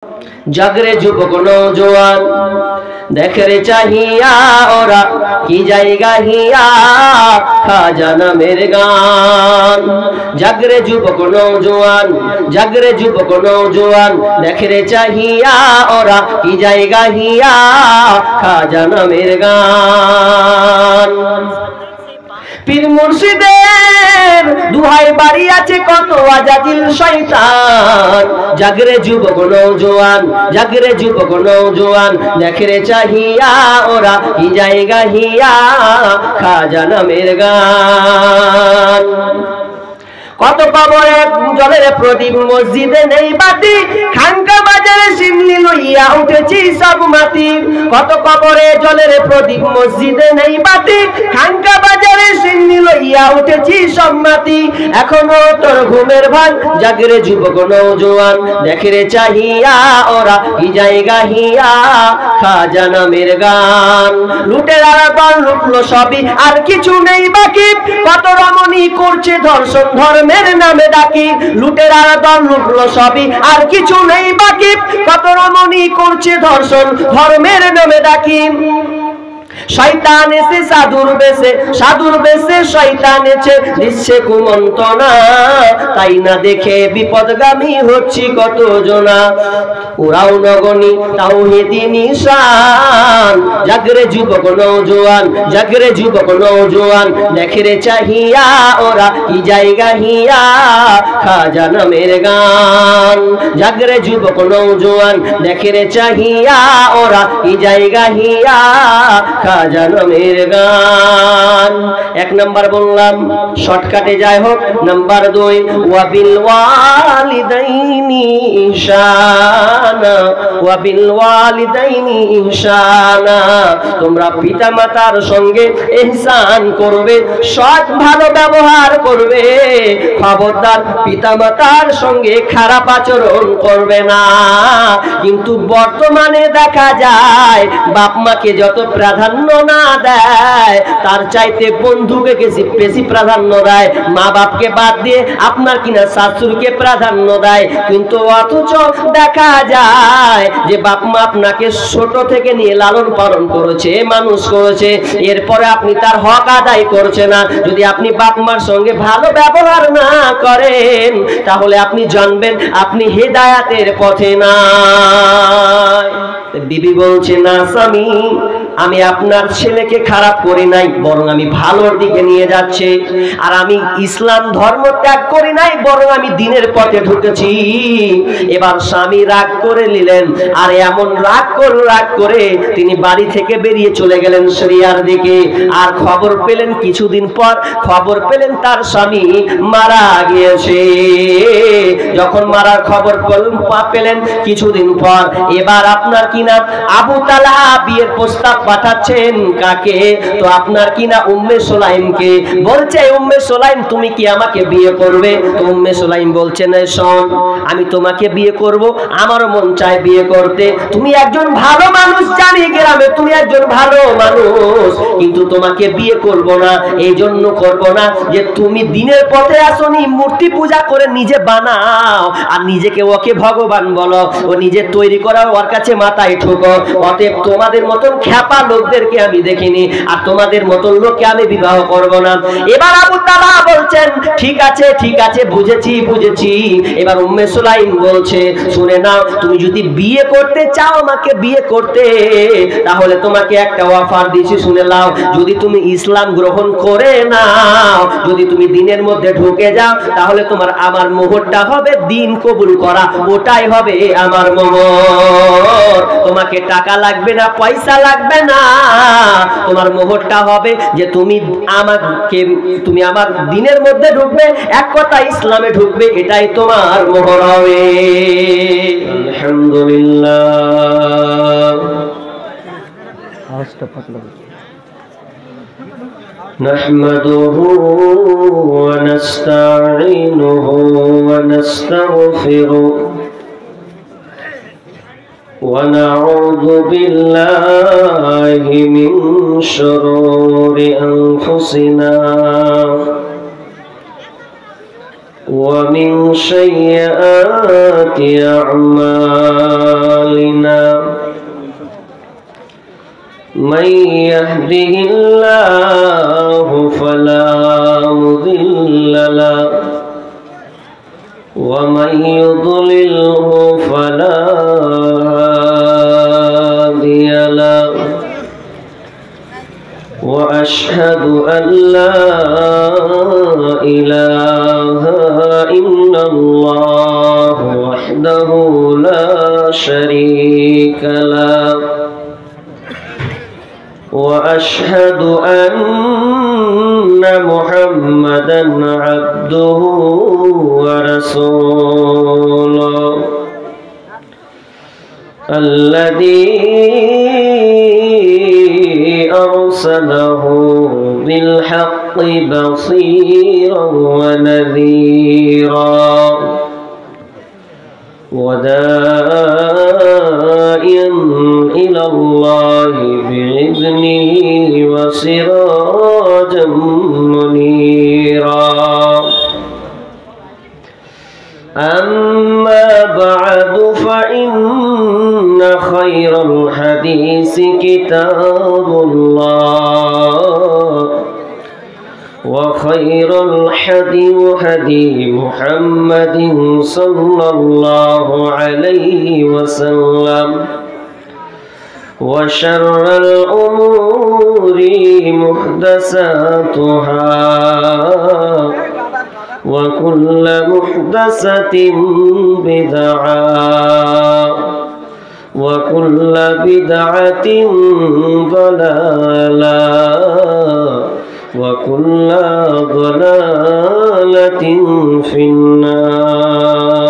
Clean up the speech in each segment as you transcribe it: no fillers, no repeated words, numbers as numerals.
জাগরে যুবক নওজোয়ান, দেখরে চাহিয়া ওরা কি জায়গা হিয়া, খাজা নামের গান। জাগরে যুবক নওজোয়ান, জাগরে যুবক নওজোয়ান, দেখরে চাহিয়া ওরা কি জায়গা হিয়া, খাজা নামের গান। পীর মুর্শিদের দুহাই বাড়ি আছে কত আজাদিল শয়তান। জাগরে যুবক নওজোয়ান, জাগরে যুবক নওজোয়ান, দেখরে চাহিয়া ওরা কি জায়গা হিয়া, খাজা নামের গান। কত কবরে জলের প্রদীপ, মসজিদে নেই বাতি, খানকা বাজারে সিমনি লইয়া উঠেছি সব মাটি। কত কবরে জলের প্রদীপ, মসজিদে নেই বাতি, খানকা বাজারে সিমনি লইয়া উঠেছি সব মাটি। এখনো তোর ঘুমের ভান, জাগরে যুবক নওজোয়ান, দেখরে চাহিয়া ওরা কি জায়গা হিয়া, খাজা নামের গান। লুটেরারা দল লুটলো সবই, আর কিছু নেই বাকি, কত রমণী করছে ধর্ষণ ধর্মের নামে ডাকি। লুটেরারা দল লুটলো সবই, আর কিছু নেই বাকি, কত রমণী করছে ধর্ষণ ধর্মের নামে ডাকি। শয়তান এসে সাধুর বেশে, সাধুর বেশে শয়তান এসে দিচ্ছে কুমন্ত্রণা, তাই না দেখে বিপদগামী হচ্ছি কত জনা। ওরাও নগনি তাওহীদি নিশান, জাগরে যুবক নওজোয়ান, জাগরে যুবক নওজোয়ান, দেখরে চাহিয়া ওরা কি জায়গা হিয়া, খাজা নামের গান। জাগরে যুবক নওজোয়ান, দেখরে চাহিয়া ওরা কি জায়গা হিয়া, খাজা নামের গান। এক নাম্বার বললাম, শর্টকাটে যাই হোক। নাম্বার 2, ওয়াবিল ওয়ালিদাইনি ইহসানা, ওয়াবিল ওয়ালিদাইনি ইহসানা, তোমরা পিতা মাতার সঙ্গে ইহসান করবে, সৎ ভালো ব্যবহার করবে, খবরদার পিতা মাতার সঙ্গে খারাপ আচরণ করবে না। কিন্তু বর্তমানে দেখা যায় বাপ মাকে যত প্রাধান্য না দেয়, তার চাইতে বন্ধুকে বেশি প্রাধান্য দেয়, মা বাপকে বাদ দিয়ে আপনার কিনা শাশুড়িকে প্রাধান্য দেয়। কিন্তু অথচ দেখা যায় যে বাপ মা আপনাকে ছোট থেকে নিয়ে লালন পালন করেছে, মানুষ করেছে, এরপরে আপনি তার হক আদায় করছে না। যদি আপনি বাপ মার সঙ্গে ভালো ব্যবহার না করেন, তাহলে আপনি জানবেন আপনি হেদায়েতের পথে না। বিবি বলছে, না স্বামী, আমি আপনার ছেলেকে খারাপ করি নাই, বরং আমি ভালোর দিকে নিয়ে যাচ্ছে। আর আমি ইসলাম ধর্ম ত্যাগ করি নাই, বরং আমি দ্বীনের পথে ঢুকেছি। এবার স্বামী রাগ করে নিলেন, আর এমন রাগ করে তিনি বাড়ি থেকে বেরিয়ে চলে গেলেন শরিয়ার দিকে। আর খবর পেলেন, কিছুদিন পর খবর পেলেন তার স্বামী মারা গিয়েছে। যখন মারার খবর পেলেন কিছুদিন পর, এবার আপনার কিনা আবু তালহা বিয়ের প্রস্তাব পাঠাচ্ছেন কাকে? তো আপনার কিনা উম্মে সুলাইমকে। বলছে, উম্মে সুলাইম তুমি কি আমাকে বিয়ে করবে? তো উম্মে সুলাইম বলছেন, শোন, আমি তোমাকে বিয়ে করব, আমারও মন চায় বিয়ে করতে। তুমি একজন ভালো মানুষ, জানি গ্রামে তুমি একজন ভালো মানুষ, কিন্তু তোমাকে বিয়ে করব না। এই জন্য করব না যে তুমি দ্বীনের পথে আসনি, মূর্তি পূজা করে নিজে বানাও আর নিজেকে ওকে ভগবান বলো, ও নিজে তৈরি করা ওর কাছে মাথায় ঠোকো। অতএব তোমাদের মতন খ্যাপা লোকদেরকে আমি দেখিনি, আর তোমাদের মতন লোককে আমি বিবাহ করব না। এবার আবু তালহা বলছেন, ঠিক আছে ঠিক আছে, বুঝেছি বুঝেছি। এবার উম্মে সুলাইম বলছে, শুনে নাও, তুমি যদি বিয়ে করতে চাও আমাকে বিয়ে করতে, তাহলে তোমাকে একটা অফার দিছি, শুনে নাও। যদি তুমি ইসলাম গ্রহণ করে নাও, যদি তুমি দ্বীনের মধ্যে ঢুকে যাও, তাহলে তোমার আমার মোহরটা হবে দ্বীন কবুল করা, ওটাই হবে আমার মোহর। তোমাকে টাকা লাগবে না, পয়সা লাগবে না, তোমার মোহরটা হবে যে তুমি আমার দ্বীনের মধ্যে ঢুকবে, এক কথা ইসলামে ঢুকবে, এটাই তোমার মোহর হবে। আলহামদুলিল্লাহ। নাহমাদুহু ওয়া নাস্তাঈনুহু ওয়া নাস্তাগফিরুহু ونعوذ بالله من شرور أنفسنا ومن سيئات أعمالنا من يهده الله فلا مضل له ومن يضلله فلا هادي له وأشهد أن لا إله إلا الله وحده لا شريك له وأشهد أن محمدًا عبده ورسوله الذي أرسله بالحق بصيرا ونذيرا وداعيا إلى الله بإذنه وسراجا منيرا أما بعد فإن خير الحديث كتاب الله وخير الحدي هدي محمد صلى الله عليه وسلم وشر الأمور محدثاتها وكل محدثة بدعة وكل بدعة ضلالة وكل ضلالة في النار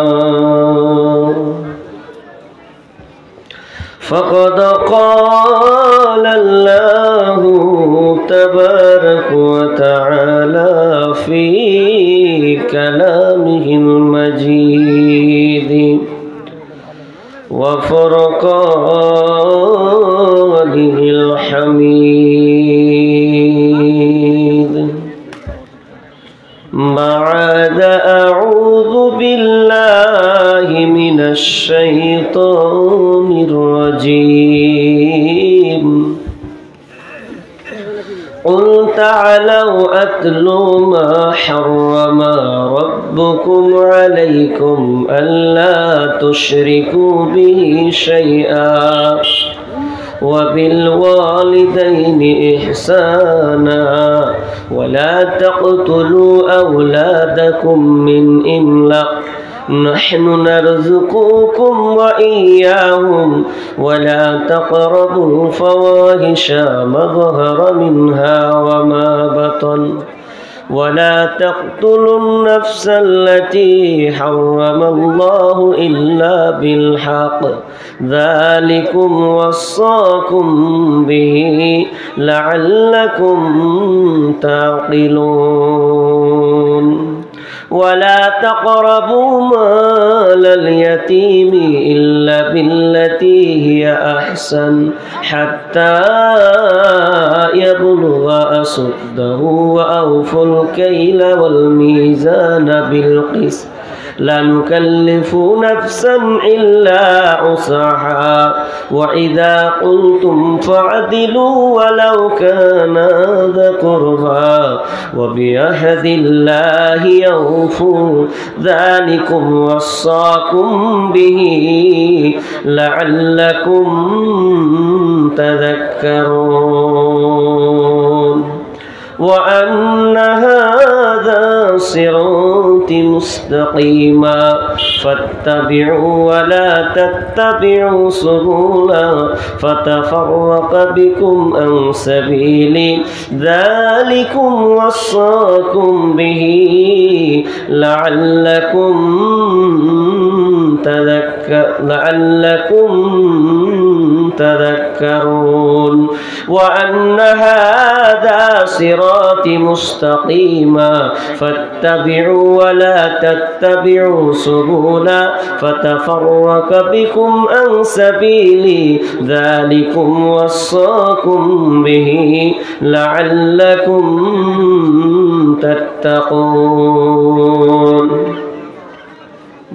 فقد قال الله تبارك وتعالى في كلامه المجيد وفرقانه الحميد بعد أعوذ بالله من الشيطان الرجيم قل تعالوا أتل ما حرم ربكم عليكم ألا تشركوا به شيئا وبالوالدين إحسانا ولا تقتلوا أولادكم من إملاق نحن نرزقكم وإياهم ولا تقربوا الفواحش ما ظهر منها وما بطن ولا تقتلوا النفس التي حرم الله إلا بالحق ذلكم وصاكم به لعلكم تعقلون ولا تقربوا مال اليتيم إلا بالتي هي أحسن حتى يبلغ أشده وأوفوا الكيل والميزان بالقسط لا نكلف نفسا إلا وسعها وإذا قلتم فاعدلوا ولو كان ذا قربى وبعهد الله يوفوا ذلكم وصاكم به لعلكم تذكرون وأن هذا صراطي مستقيما فاتبعوا ولا تتبعوا سبلا فتفرق بكم عن سبيلي ذلكم وصاكم به لعلكم تذكرون وأن هذا صراطي مستقيما فاتبعوا ولا تتبعوا سبلا فتفرق بكم عن سبيلي ذلكم وصاكم به لعلكم تتقون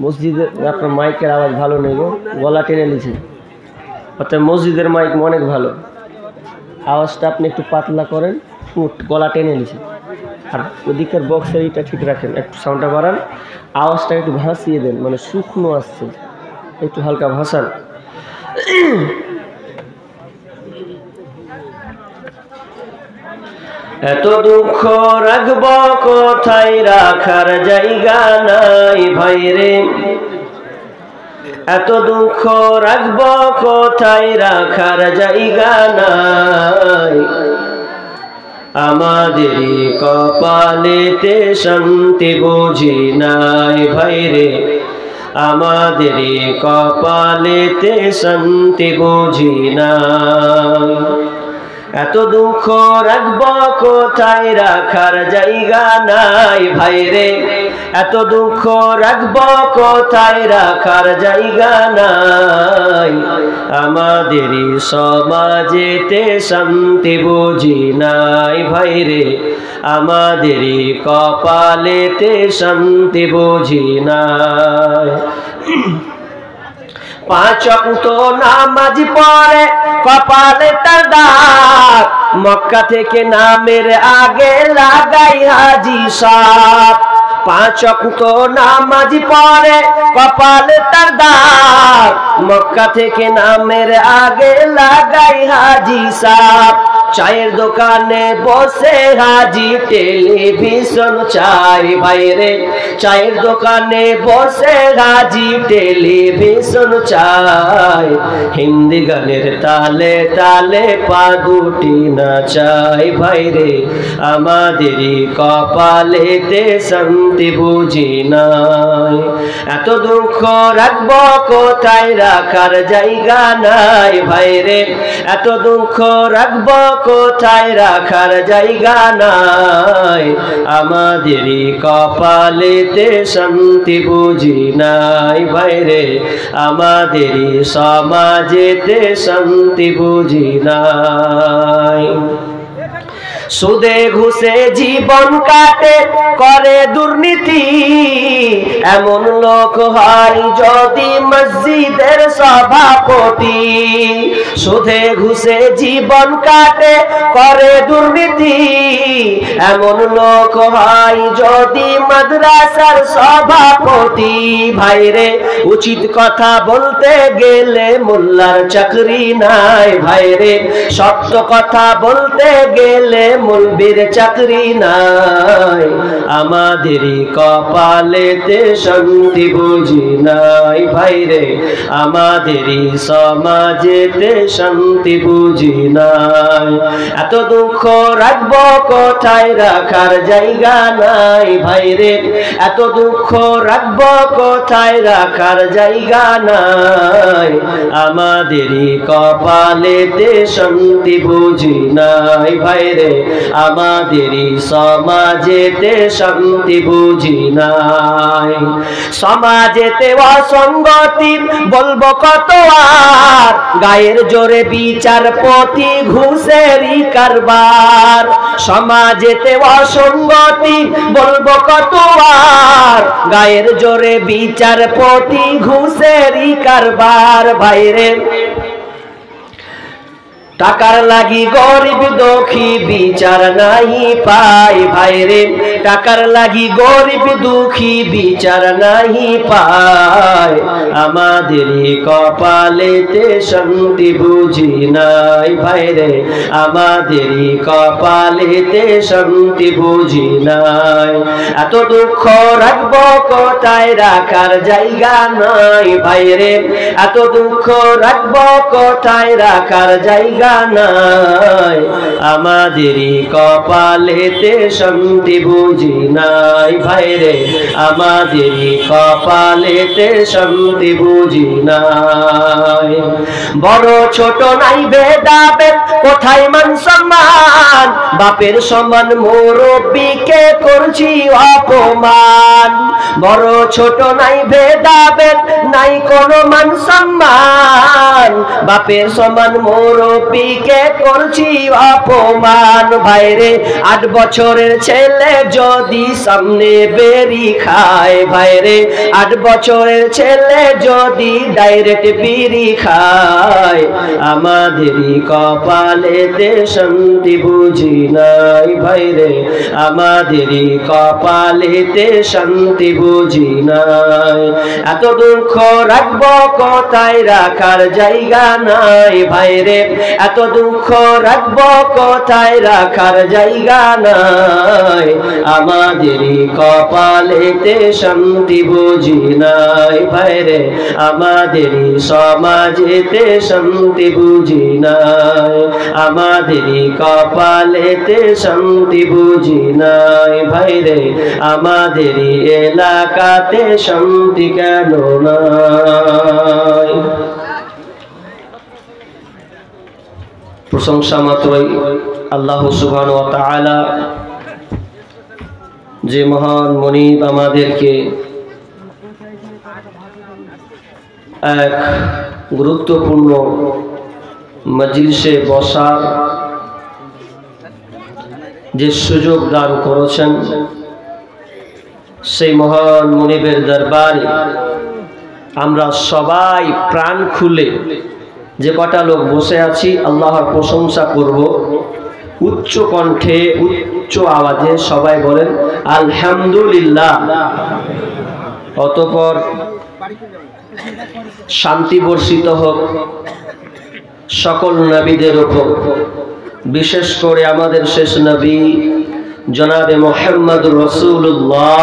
মসজিদের আপনার মাইকের আওয়াজ ভালো নেই গো, গলা টেনে নিছে। অর্থাৎ মসজিদের মাইক অনেক ভালো, আওয়াজটা আপনি একটু পাতলা করেন, গলা টেনে নিছে। আর ওদিকের বক্সের এইটা ঠিক রাখেন, একটু সাউন্ডটা বাড়ান, আওয়াজটা একটু ভাসিয়ে দেন, মানে শুকনো আসছে, একটু হালকা ভাসান। এত দুঃখ রাখব কোথায়, রাখার জায়গা নাই ভাইরে। এত দুঃখ রাখব কোথায়, রাখার জায়গা নাই। আমাদেরই কপালেতে শান্তি বুঝি নাই ভাইরে। আমাদেরই কপালেতে শান্তি বুঝি নাই। এত দুঃখ রাখব কোথায়, রাখার জায়গা নাই ভাইরে। এত দুঃখ রাখব কোথায়, রাখার জায়গা নাই। আমাদেরই সমাজেতে শান্তি বুঝি নাই ভাইরে। আমাদেরই কপালেতে শান্তি বুঝি নাই। পাঁচ ওয়াক্ত নামাজ পড়ে কপালে তার দাগ, মক্কা থেকে নামের আগে লাগাই হাজি সাপ। পাঁচ ওয়াক্ত নামাজ পড়ে কপালে তার দাগ, মক্কা থেকে নামের আগে লাগাই হাজি সাপ। চায়ের দোকানে বসে হাজি টেলিভিশন চাই ভাইরে। চায়ের দোকানে বসে হাজি টেলিভিশন চাই। হিন্দি গানের তালে তালে পা দুটি নাচাই ভাইরে। আমাদেরই কপালেতে শান্তি বুঝি নাই। এত দুঃখ রাখব কোথায়, রাখার জায়গা নাই ভাইরে। এত দুঃখ রাখব কোথায়, রাখার জায়গা নাই। আমাদেরই কপালেতে শান্তি বুঝি নাই ভাইরে। আমাদেরই সমাজেতে শান্তি বুঝি নাই। সুদে ঘুষে জীবন কাটে করে দুর্নীতি, এমন লোক হয় যদি মসজিদের সভাপতি। সুদে ঘুষে জীবন কাটে করে দুর্নীতি, এমন লোক হয় যদি মাদ্রাসার সভাপতি। ভাইরে উচিত কথা বলতে গেলে মোল্লার চাকরি নাই ভাইরে। সত্য কথা বলতে গেলে মুলবির চাকরি নাই। আমাদেরই কপালেতে শান্তি বুঝি নাই ভাইরে। আমাদেরই সমাজেতে শান্তি বুঝি নাই। এত দুঃখ রাখব কোথায়, রাখার জায়গা নাই ভাইরে। এত দুঃখ রাখব কোথায়, রাখার জায়গা নাই। আমাদেরই কপালেতে শান্তি বুঝি নাই ভাইরে। আমাদেরই সমাজেতে শান্তি বুঝি নাই। সমাজেতে অসঙ্গতি বলবো কত আর, গায়ের জোরে বিচারপতি ঘুষেরই কারবার। সমাজেতে অসঙ্গতি বলবো কত আর, গায়ের জোরে বিচারপতি ঘুষেরই কারবার। ভাইরে টাকার লাগি গরিব দুঃখী বিচার নাই পাই ভাইরে। টাকার লাগি গরিব দুঃখী বিচার নাই পাই। আমাদেরই কপালেতে শান্তি বুঝি নাই ভাইরে। আমাদেরই কপালেতে শান্তি বুঝি নাই। এত দুঃখ রাখব কোথায়, রাখার জায়গা নাই ভাইরে। এত দুঃখ রাখব কোথায়, রাখার জায়গা নাই। আমাদেরই কপালেতে শান্তি বুঝি নাই ভাইরে। আমাদেরই কপালেতে শান্তি বুঝি নাই। বড় ছোট নাই ভেদাভেদ, কোথায় মান সম্মান, বাপের সমান মুরব্বিকে করছি অপমান। বড় ছোট নাই ভেদাভেদ, নাই কোনো মান সম্মান, বাপের সমান মুরব্বিকে করছি অপমান। ভাইরে 8 বছরের ছেলে যদি সামনে বেরি খায়, ভাইরে 8 বছরের ছেলে যদি ডাইরেক্ট বিড়ি খায়, আমাদেরই কপালেতে শান্তি বুঝি নাই। ভাইরে আমাদেরই কপালেতে শান্তি বুঝি নাই। এত দুঃখ রাখবো কোথায়, রাখার জায়গা নাই। ভাইরে এত দুঃখ রাখবো কোথায়, রাখার জায়গা নাই। আমাদেরই কপালেতে শান্তি বুঝি নাই। ভাইরে আমাদেরই সমাজেতে শান্তি বুঝি নাই। আমাদেরই কপালেতে শান্তি বুঝি নাই। ভাইরে আমাদেরই এলাকাতে শান্তি কেন নাই। প্রশংসা মাত্রই আল্লাহ সুবহানাহু ওয়া তাআলা, যে মহান মনিব আমাদেরকে এক গুরুত্বপূর্ণ মজলিসে বসার যে সুযোগ দান করেছেন, সেই মহান মনিবের দরবারে আমরা সবাই প্রাণ খুলে যে কটা লোক বসে আছি আল্লাহর প্রশংসা করব। উচ্চ কণ্ঠে উচ্চ আওয়াজে সবাই বলেন আলহামদুলিল্লাহ। অতঃপর শান্তি বর্ষিত হোক সকল নবীদের উপর, বিশেষ করে আমাদের শেষ নবী জনাবে মুহাম্মদুর রাসূলুল্লাহ,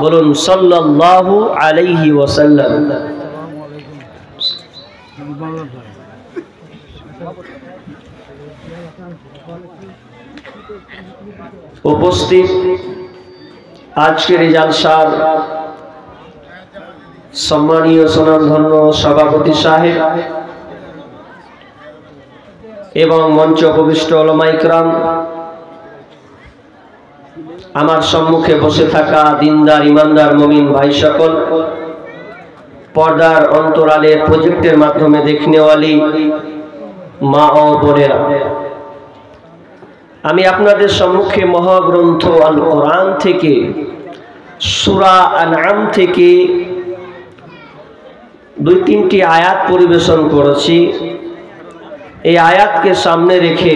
বলুন সাল্লাল্লাহু আলাইহি ওয়াসাল্লাম। উপস্থিত আজকের এই জালসার সম্মানীয় সুনামধন্য সভাপতি সাহেব এবং মঞ্চ উপবিষ্ট উলামা ইকরাম, আমার সম্মুখে বসে থাকা দিনদার ইমানদার মুমিন ভাই সকল, পর্দার অন্তরালে প্রজেক্টের মাধ্যমে দেখনেওয়ালি মা ও বোনেরা, আমি আপনাদের সম্মুখে মহাগ্রন্থ আল কোরআন থেকে সূরা আনআম থেকে 2-3টি আয়াত পরিবেশন করেছি। এই আয়াতকে সামনে রেখে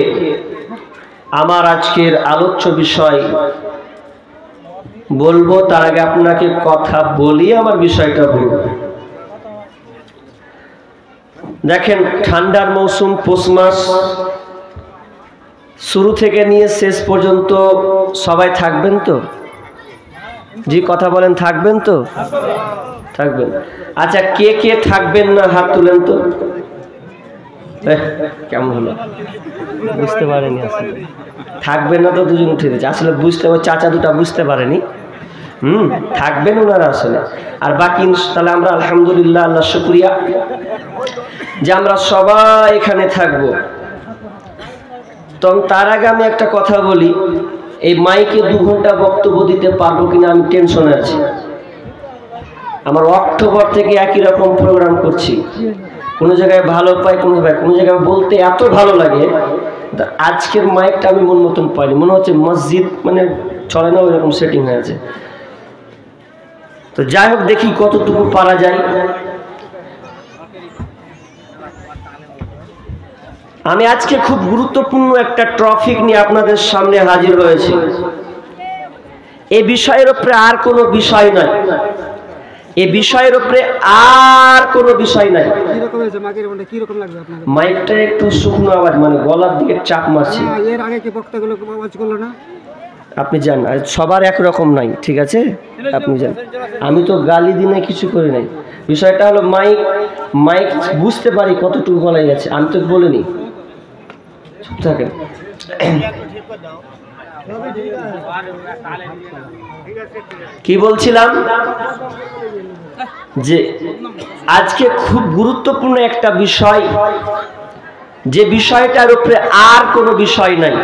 আমার আজকের আলোচ্য বিষয় বলবো। তার আগে আপনাকে কথা বলি, আমার বিষয়টা বলবো। দেখেন, ঠান্ডার মৌসুম, পৌষ মাস, শুরু থেকে নিয়ে শেষ পর্যন্ত সবাই থাকবেন তো? জি কথা বলেন, থাকবেন তো? থাকবেন। আচ্ছা, কে কে থাকবেন না হাত তুলেন তো। কেমন হলো? বুঝতে পারেনি আসলে। থাকবেন না তো দুজন উঠে দিচ্ছে। আসলে বুঝতে পারে, চাচা দুটা বুঝতে পারেনি। থাকবেন ওনারা আসলে। আর বাকি তাহলে আমরা আলহামদুলিল্লাহ, আল্লাহ শুকরিয়া যে আমরা সবাই এখানে থাকবো। তো তার আগে আমি একটা কথা বলি, এই মাইকে 2 ঘন্টা বক্তব্য দিতে পারবো কিনা আমি টেনশনে আছি। আমার অক্টোবর থেকে একই রকম প্রোগ্রাম করছি, কোনো জায়গায় ভালো পাই, কোনো জায়গায় বলতে এত ভালো লাগে। আজকের মাইকটা আমি মন মতন পাইনি, মনে হচ্ছে মসজিদ মানে চলে না, ওই রকম সেটিং হয়ে আছে। তো যাই হোক, দেখি কতটুকু পারা যায়। আমি আজকে খুব গুরুত্বপূর্ণ একটা টপিক নিয়ে আপনাদের সামনে হাজির হয়েছি। এই বিষয়ের উপরে আর কোনো বিষয় নাই, এই বিষয়ের উপরে আর কোনো বিষয় নাই। মাইকটা একটু শুকনো আওয়াজ, মানে গলার দিকে চাপ মারছি। এর আগে কি বক্তাগুলো আওয়াজ করলো না? আপনি জান, সবার একরকম নাই, ঠিক আছে? আপনি জান, আমি তো গালি দিনে কিছু করি নাই। বিষয়টা হলো মাইক বুঝতে পারি কতটুকু গলায় গেছে, আমি তো বলিনি। চুপ থাকেন। কি বলছিলাম? যে আজকে খুব গুরুত্বপূর্ণ একটা বিষয়, যে বিষয়টার উপরে আর কোনো বিষয় নাই,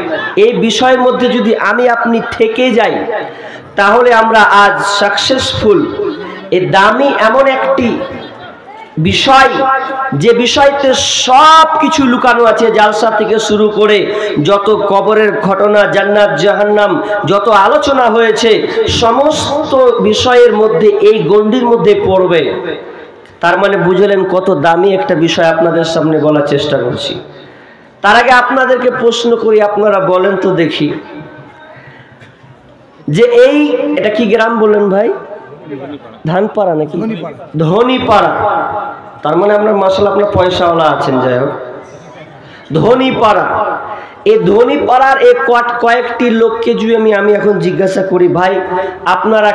এই বিষয়ের মধ্যে যদি আমি আপনি থেকে যাই তাহলে আমরা আজ সাকসেসফুল। এই দামি এমন একটি বিষয়, যে বিষয়তে সব কিছু লুকানো আছে, জালসা থেকে শুরু করে যত কবরের ঘটনা, জান্নাত জাহান্নাম, যত আলোচনা হয়েছে সমস্ত বিষয়ের মধ্যে এই গণ্ডির মধ্যে পড়বে। তার মানে বুঝলেন কত দামি একটা বিষয় আপনাদের সামনে বলার চেষ্টা করছি। তার আগে আপনাদেরকে প্রশ্ন করি, আপনারা বলেন তো দেখি, যে এটা কি গ্রাম বললেন ভাই? ধানপাড়া নাকি ধনীপাড়া? তার মানে আপনার মাশাআল্লাহ আপনার পয়সাওয়ালা আছেন। যাই হোক, ধনীপাড়া, এই ধনীপাড়ার এই কয়েকটি লোককে যদি আমি এখন জিজ্ঞাসা করি, ভাই আপনারা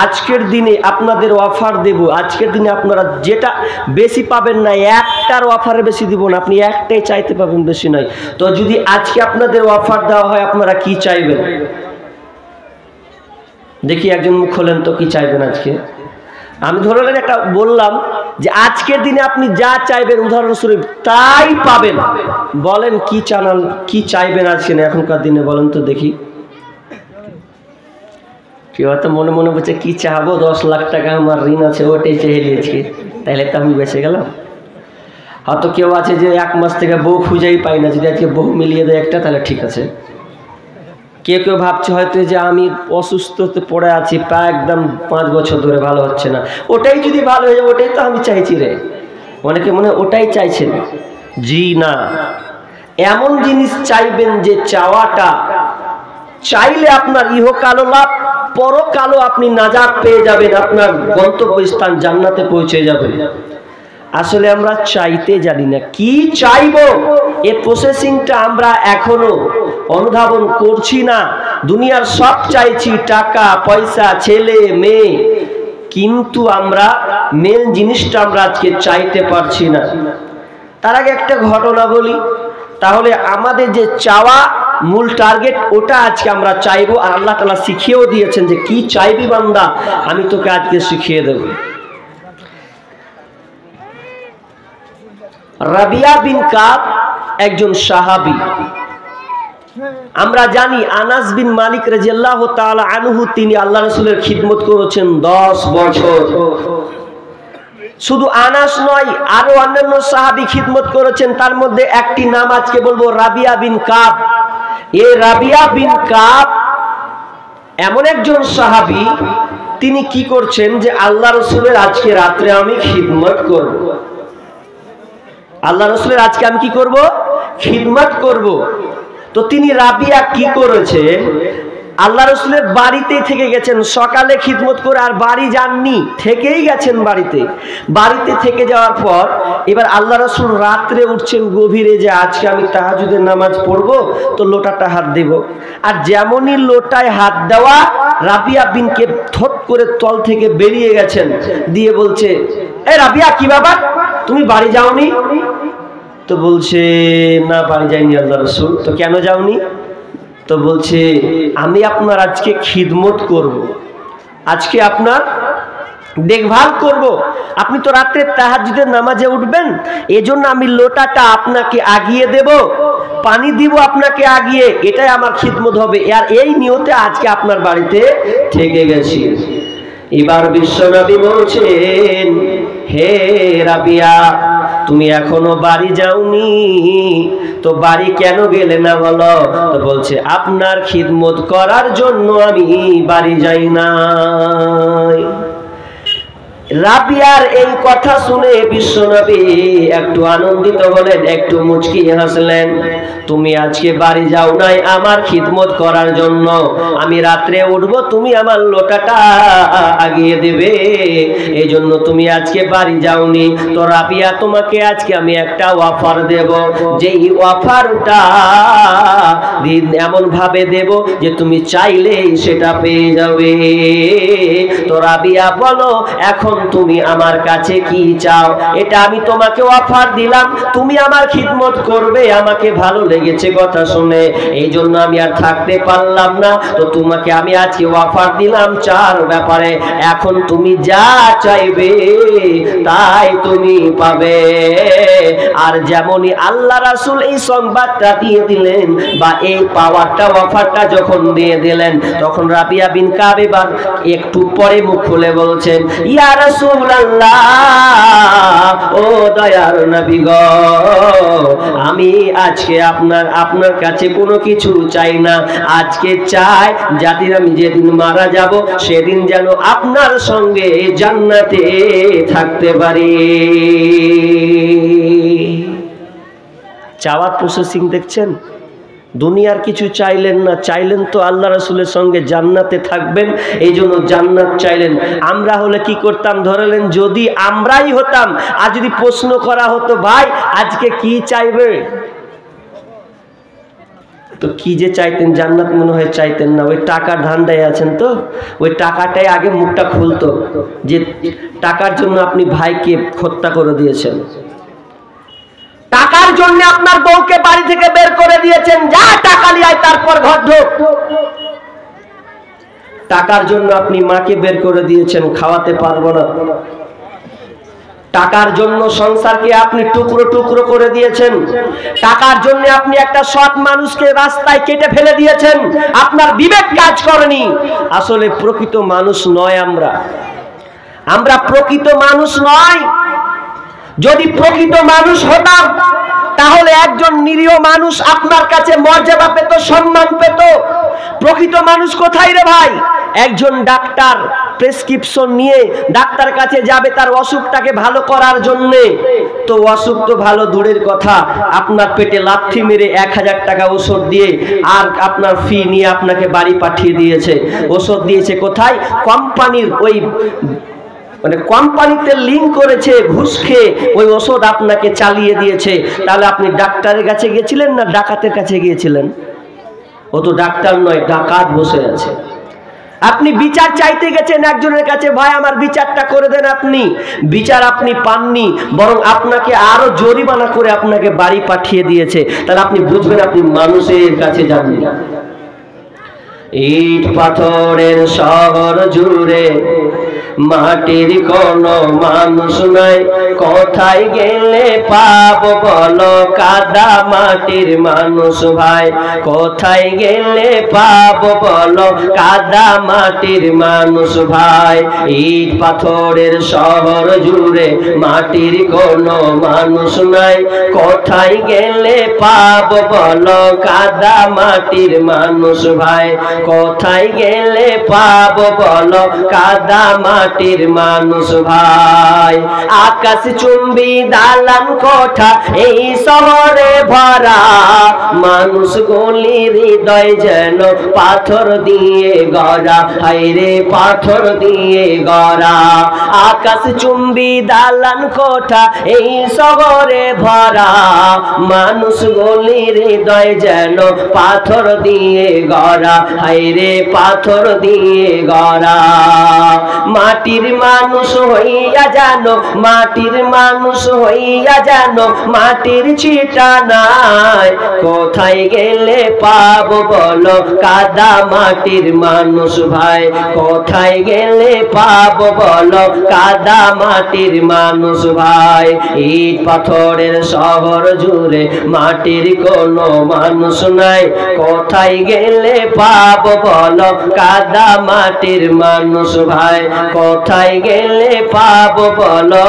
আজকের দিনে আপনাদের অফার দেব, আজকের দিনে আপনারা যেটা বেশি পাবেন না, একটার অফারে বেশি দিব না, আপনি একটাই চাইতে পাবেন, বেশি নয়। তো যদি আজকে আপনাদের অফার দেওয়া হয় আপনারা কি চাইবেন? দেখি একজন মুখ খোলেন তো, কি চাইবেন আজকে? আমি ধরলেন একটা বললাম যে আজকের দিনে আপনি যা চাইবেন উদাহরণস্বরূপ তাই পাবেন। বলেন কি চানাল, কি চাইবেন আজকে এখনকার দিনে, বলেন তো দেখি। কেউ হয়তো মনে মনে বলছে কি চাহাবো, 10 লাখ টাকা আমার ঋণ আছে, ওটাই চেয়ে নিয়েছি, তাহলে তো আমি বেঁচে গেলাম। হয়তো কেউ আছে যে 1 মাস থেকে বউ খুঁজেই পাই না, যদি আজকে বউ মিলিয়ে দেয় একটা তাহলে ঠিক আছে। কেউ কেউ ভাবছে হয়তো যে আমি অসুস্থতে পড়ে আছি প্রায় একদম 5 বছর ধরে, ভালো হচ্ছে না, ওটাই যদি ভালো হয়ে যায় ওটাই তো আমি চাইছি রে। অনেকে মনে হয় ওটাই চাইছেন। জি না, এমন জিনিস চাইবেন যে চাওয়াটা চাইলে আপনার ইহকালও লাভ, পরকালও আপনি নাজাত পেয়ে যাবেন, আপনার গন্তব্যস্থান জান্নাতে পৌঁছে যাবেন। আসলে আমরা চাইতে জানি না কি চাইবো, এই প্রসেসিংটা আমরা এখনো অনুধাবন করছি না। দুনিয়ার সব চাইছি, টাকা পয়সা, ছেলে মেয়ে, কিন্তু আমরা মেন জিনিসটা আমরা আজকে চাইতে পারছি না। তার আগে একটা ঘটনা বলি, তাহলে আমাদের যে চাওয়া মূল টার্গেট ওটা আজকে আমরা চাইবো। আর আল্লাহ তাআলা শিখিয়েও দিয়েছেন যে কি চাইবি বান্দা, আমি তোকে আজকে শিখিয়ে দেব। রাবিয়া বিন কাব একজন সাহাবী। আমরা জানি আনাস বিন মালিক রাদিয়াল্লাহু তাআলা আনহু, তিনি আল্লাহ রাসূলের খিদমত করেছেন 10 বছর। শুধু আনাস নয়, আরো অন্যান্য সাহাবী খিদমত করেছেন, তার মধ্যে একটি নাম আজকে বলবো, রাবিয়া বিন কাব। এই রাবিয়া বিন কাব এমন একজন সাহাবী, তিনি কি করছেন যে আল্লাহ রাসূলের আজকে রাত্রে আমি খিদমত করব, আল্লাহ রাসূলের আজকে আমি কি করব, খিদমত করব। তো তিনি রাবিয়া কি করেছে, আল্লাহ রাসূলের বাড়িতেই থেকে গেছেন, সকালে খিদমত করে আর বাড়ি যাননি, থেকেই গেছেন বাড়িতে। বাড়িতে থেকে যাওয়ার পর এবার আল্লাহ রাসূল রাত্রে উঠছেন গভীরে, যে আজকে আমি তাহাজ্জুদের নামাজ পড়ব, তো লোটাটা হাত দেব। আর যেমনই লোটায় হাত দেওয়া, রাবিয়া বিনকে থট করে তল থেকে বেরিয়ে গেছেন, দিয়ে বলছে, এ রাবিয়া কি ব্যাপার, তুমি বাড়ি যাওনি? তো বলছে, না বাড়ি যাইনি আল্লাহ রাসূল। তো কেন যাওনি? তো বলছে, আমি আপনার আজকে খিদমত করব, আজকে আপনার দেখভাল করব। আপনি তো রাত্রে তাহাজ্জুদের নামাজে উঠবেন, এজন্য আমি লোটাটা আপনাকে আগিয়ে দেব, পানি দিব আপনাকে আগিয়ে, এটাই আমার খিদমত হবে। আর এই নিয়তে আজকে আপনার বাড়িতে থেকে গেছি। এবার বিশ্বনবী বলছেন, হে রাবিয়া, তুমি এখনো বাড়ি যাওনি, তো বাড়ি কেন গেলে না বলো? তো বলছে, আপনার খিদমত করার জন্য আমি বাড়ি যাই নাই। রাবিয়ার এই কথা শুনে বিশ্বনবী একটু আনন্দিত হলেন, একটু মুচকি হাসলেন। তুমি আজকে বাড়ি যাও নাই আমার খিদমত করার জন্য, আমি রাত্রে উঠব, তুমি আমার লোটাটা আগিয়ে দেবে, এই জন্য তুমি আজকে বাড়ি যাওনি। তো রাবিয়া, তোমাকে আজকে আমি একটা অফার দেব, যেই অফারটা এমন ভাবে দেব যে তুমি চাইলেই সেটা পেয়ে যাবে। তো রাবিয়া বলো, এখন এখন তুমি আমার কাছে কি চাও? এটা আমি তোমাকে অফার দিলাম, তুমি আমার খিদমত করবে, আমাকে ভালো লেগেছে কথা শুনে, এই জন্য আমি আর থাকতে পারলাম না। তো তোমাকে আমি আজকে অফার দিলাম 4 ব্যাপারে, এখন তুমি যা চাইবে তাই তুমি পাবে। আর যেমনই আল্লাহ রাসূল এই সংবাদটা দিয়ে দিলেন বা এই পাওয়ারটা অফারটা যখন দিয়ে দিলেন, তখন রাবিয়া বিন কাব এবার একটু পরে মুখ খুলে বলছেন, ইয়া রাসূলুল্লাহ, ও দয়ার নবী গো, আমি আজকে আপনার কাছে কোনো কিছু চাই না। আজকে চাই যাতে আমি যেদিন মারা যাব সেদিন যেন আপনার সঙ্গে জান্নাতে থাকতে পারি। চাওয়ার প্রসেসিং দেখছেন? দুনিয়ার কিছু চাইলেন না, চাইলেন তো আল্লাহ রাসূলের সঙ্গে জান্নাতে থাকবেন, এই জন্য জান্নাত চাইলেন। আমরা হলে কি করতাম? ধরলেন যদি আমরাই হতাম আর যদি প্রশ্ন করা হতো, ভাই আজকে কি চাইবে, তো কি যে চাইতেন? জান্নাত মনে হয় চাইতেন না। ওই টাকার ধান্দায় আছেন তো, ওই টাকাটাই আগে মুখটা খুলতো যে টাকার জন্য আপনি ভাইকে হত্যা করে দিয়েছেন, টাকার জন্য আপনার বউকে বাড়ি থেকে বের করে দিয়েছেন, যা টাকা নিয়ে আয় তারপর ঘর ঢোক। টাকার জন্য আপনি মাকে বের করে দিয়েছেন, খাওয়াতে পারবো না। টাকার জন্য সংসারকে আপনি টুকরো টুকরো করে দিয়েছেন। টাকার জন্য আপনি একটা সৎ মানুষকে রাস্তায় কেটে ফেলে দিয়েছেন, আপনার বিবেক কাজ করেনি। আসলে প্রকৃত মানুষ নয় আমরা প্রকৃত মানুষ নয়। যদি প্রকৃত মানুষ হতাম তাহলে একজন নিরীহ মানুষ আপনার কাছে মর্যাদা পেত, সম্মান পেত। প্রকৃত মানুষ কোথায় রে ভাই? একজন ডাক্তার প্রেসক্রিপশন নিয়ে ডাক্তার কাছে যাবে তার অসুখটাকে ভালো করার জন্য, তো অসুখ তো ভালো দূরের কথা, আপনার পেটে লাথি মেরে 1000 টাকা ওষুধ দিয়ে আর আপনার ফি নিয়ে আপনাকে বাড়ি পাঠিয়ে দিয়েছে। ওষুধ দিয়েছে কোথায়? কোম্পানির ওই মানে কোম্পানিতে লিঙ্ক করেছে, ঘুষ খেয়ে ওই ওষুধ আপনাকে চালিয়ে দিয়েছে। তাহলে আপনি ডাক্তারের কাছে গিয়েছিলেন না ডাকাতের কাছে গিয়েছিলেন? ও তো ডাক্তার নয়, ডাকাত বসে আছে। আপনি বিচার চাইতে গেছেন একজনের কাছে, ভাই আমার বিচারটা করে দেন। আপনি বিচার আপনি পাননি, বরং আপনাকে আরো জরিমানা করে আপনাকে বাড়ি পাঠিয়ে দিয়েছে। তাহলে আপনি বুঝবেন আপনি মানুষের কাছে যাননি। ইট পাথরের শহর জুড়ে মাটির কোনো মানুষ নাই, কোথায় গেলে পাবো বলো কাদা মাটির মানুষ ভাই, কোথায় গেলে পাবো বলো কাদা মাটির মানুষ ভাই। ইট পাথরের শহর জুড়ে মাটির কোনো মানুষ নাই, কোথায় গেলে পাবো বলো কাদা মাটির মানুষ ভাই, কোথায় গেলে পাবো বলো কাদা মাটির মানুষ ভাই। আকাশ চুম্বি দালান কোঠা এই শহরে ভরা, মানুষ গলি হৃদয় যেন পাথর দিয়ে গড়া, হায়রে পাথর দিয়ে গড়া। আকাশ চুম্বি দালান কোঠা এই শহরে ভরা, মানুষ গলি হৃদয় যেন পাথর দিয়ে গড়া, হায়রে পাথর দিয়ে গড়া। মাটির মানুষ হইয়া জানো, মাটির মানুষ হইয়া জানো মাটির ছিটা নাই, কোথায় গেলে পাবো বলো কাদা মাটির মানুষ ভাই, কোথায় গেলে পাবো বলো কাদা মাটির মানুষ ভাই। ইট পাথরের শহর জুড়ে মাটির কোনো মানুষ নাই, কোথায় গেলে পাবো বলো কাদা মাটির মানুষ ভাই, কোথায় গেলে পাবো বলো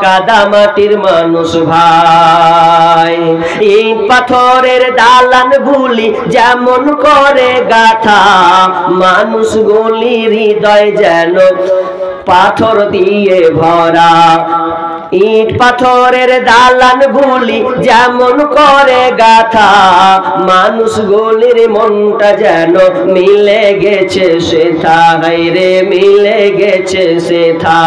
কাদা মাটির মানুষ ভাই। ইট পাথরের দালান গুলি যেমন করে গাথা, মানুষ গুলির হৃদয় যেন পাথর দিয়ে ভরা। ইট পাথরের দালানগুলি যেমন করে গাথা, মানুষগুলির মনটা যেন মিলে গেছে সেথা, হায়রে মিলে গেছে সেথা।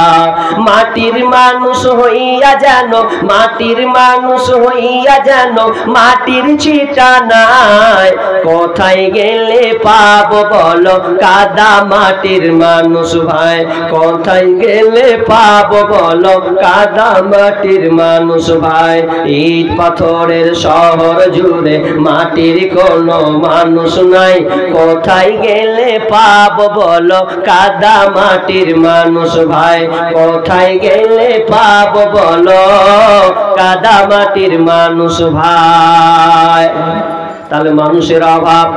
মাটির মানুষ হইয়া যেন, মাটির মানুষ হইয়া যেন মাটির ছিটা নাই, কোথায় গেলে পাবো বলো কাদা মাটির মানুষ ভাই, কোথায় গেলে পাবো বলো কাদা মাটির মানুষ ভাই। ইট পাথরের শহর জুড়ে মাটির কোনো মানুষ নাই, কোথায় গেলে পাবো বলো কাদা মাটির মানুষ ভাই, কোথায় গেলে পাবো বলো কাদা মাটির মানুষ ভাই। তাহলে মানুষের অভাব,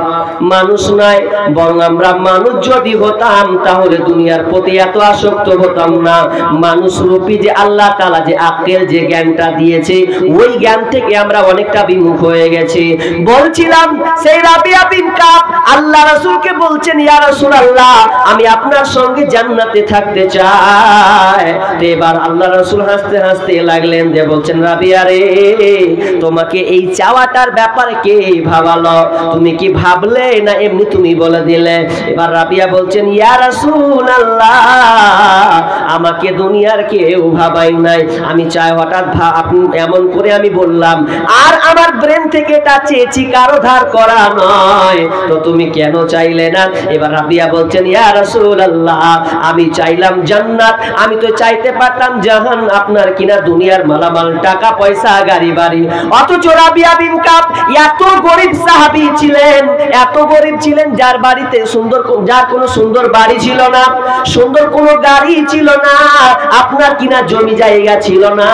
মানুষ নাই, বরং আমরা মানুষ যদি হতাম তাহলে দুনিয়ার প্রতি এত আসক্ত হতাম না। মানুষ রূপী যে আল্লাহ তাআলা যে আকল যে জ্ঞানটা দিয়েছে, ওই জ্ঞান থেকে আমরা অনেকটা বিমুখ হয়ে গেছি। বলছিলাম সেই রাবিয়া বিন কাব আল্লাহ রাসূলকে বলছেন, ইয়া রাসূলুল্লাহ আমি আপনার সঙ্গে জান্নাতে থাকতে চাই। তো এবার আল্লাহ রাসূল হাসতে হাসতে লাগলেন, যে বলছেন রাবিয়া রে, তোমাকে এই চাওয়াটার ব্যাপারে কে ভাবালো? তুমি কি ভাবলে না এমনি তুমি বলে দিলে? এবার রাবিয়া বলছেন, ইয়া রাসূলুল্লাহ আমাকে দুনিয়ার কেউ ভাবাই নাই, আমি চাই হঠাৎ আপনি এমন করে আমি বললাম, আর আমার ব্রেন থেকে এটা চেয়েছি, কারো ধার করা নয়, তো তুমি কেন চাইলে না? এবার রাবিয়া বলছেন, ইয়া রাসূলুল্লাহ আমি চাইলাম জান্নাত, আমি তো চাইতে পারতাম জাহান, আপনার কিনা দুনিয়ার মালামাল, টাকা পয়সা, গাড়ি বাড়ি। অথচ রাবিয়া বিন কাব এত গরিব সাহাবী ছিলেন, এত গরিব ছিলেন, যার বাড়িতে সুন্দর, যার কোনো সুন্দর বাড়ি ছিল না, সুন্দর কোনো গাড়ি ছিল না, আপনার কিনা জমি জায়গা ছিল না,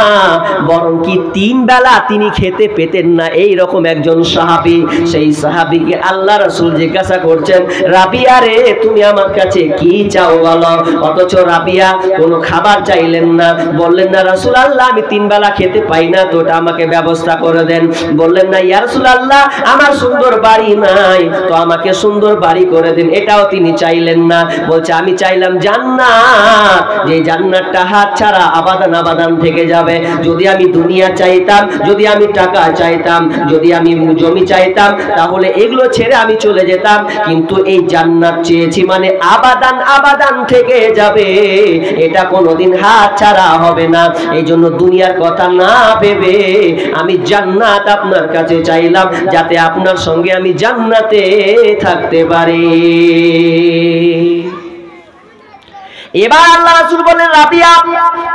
বরং কি 3 বেলা তিনি খেতে পেতেন না, এই রকম একজন সাহাবী। সেই সাহাবীকে আল্লাহ রাসূল জিজ্ঞাসা করছেন, রাবিয়া রে তুমি আমার কাছে কি চাও বলো? অথচ রাবিয়া কোনো খাবার চাইলেন না, বললেন না রাসূলুল্লাহ আমি 3 বেলা খেতে পাই না, তো ওটা আমাকে ব্যবস্থা করে দেন। বললেন না ইয়া রাসূলুল্লাহ আমার সুন্দর বাড়ি নাই, তো আমাকে সুন্দর বাড়ি করে দিন, এটাও তিনি চাইলেন না। বলছে আমি চাইলাম জান্নাত, যে জান্নাতটা হাত ছাড়া আবাদান আবাদান থেকে যাবে। যদি আমি দুনিয়া চাইতাম, যদি আমি টাকা চাইতাম, যদি আমি জমি চাইতাম, তাহলে এগুলো ছেড়ে আমি চলে যেতাম, কিন্তু এই জান্নাত চেয়েছি মানে আবাদান আবাদান থেকে যাবে, এটা কোনোদিন হাত ছাড়া হবে না। এই জন্য দুনিয়ার কথা না ভেবে আমি জান্নাত আপনার কাছে চাইলাম, যাতে আপনার সঙ্গে আমি জান্নাতে থাকতে পারি। এবার আল্লাহ রাসূল বলেন, রাবিয়া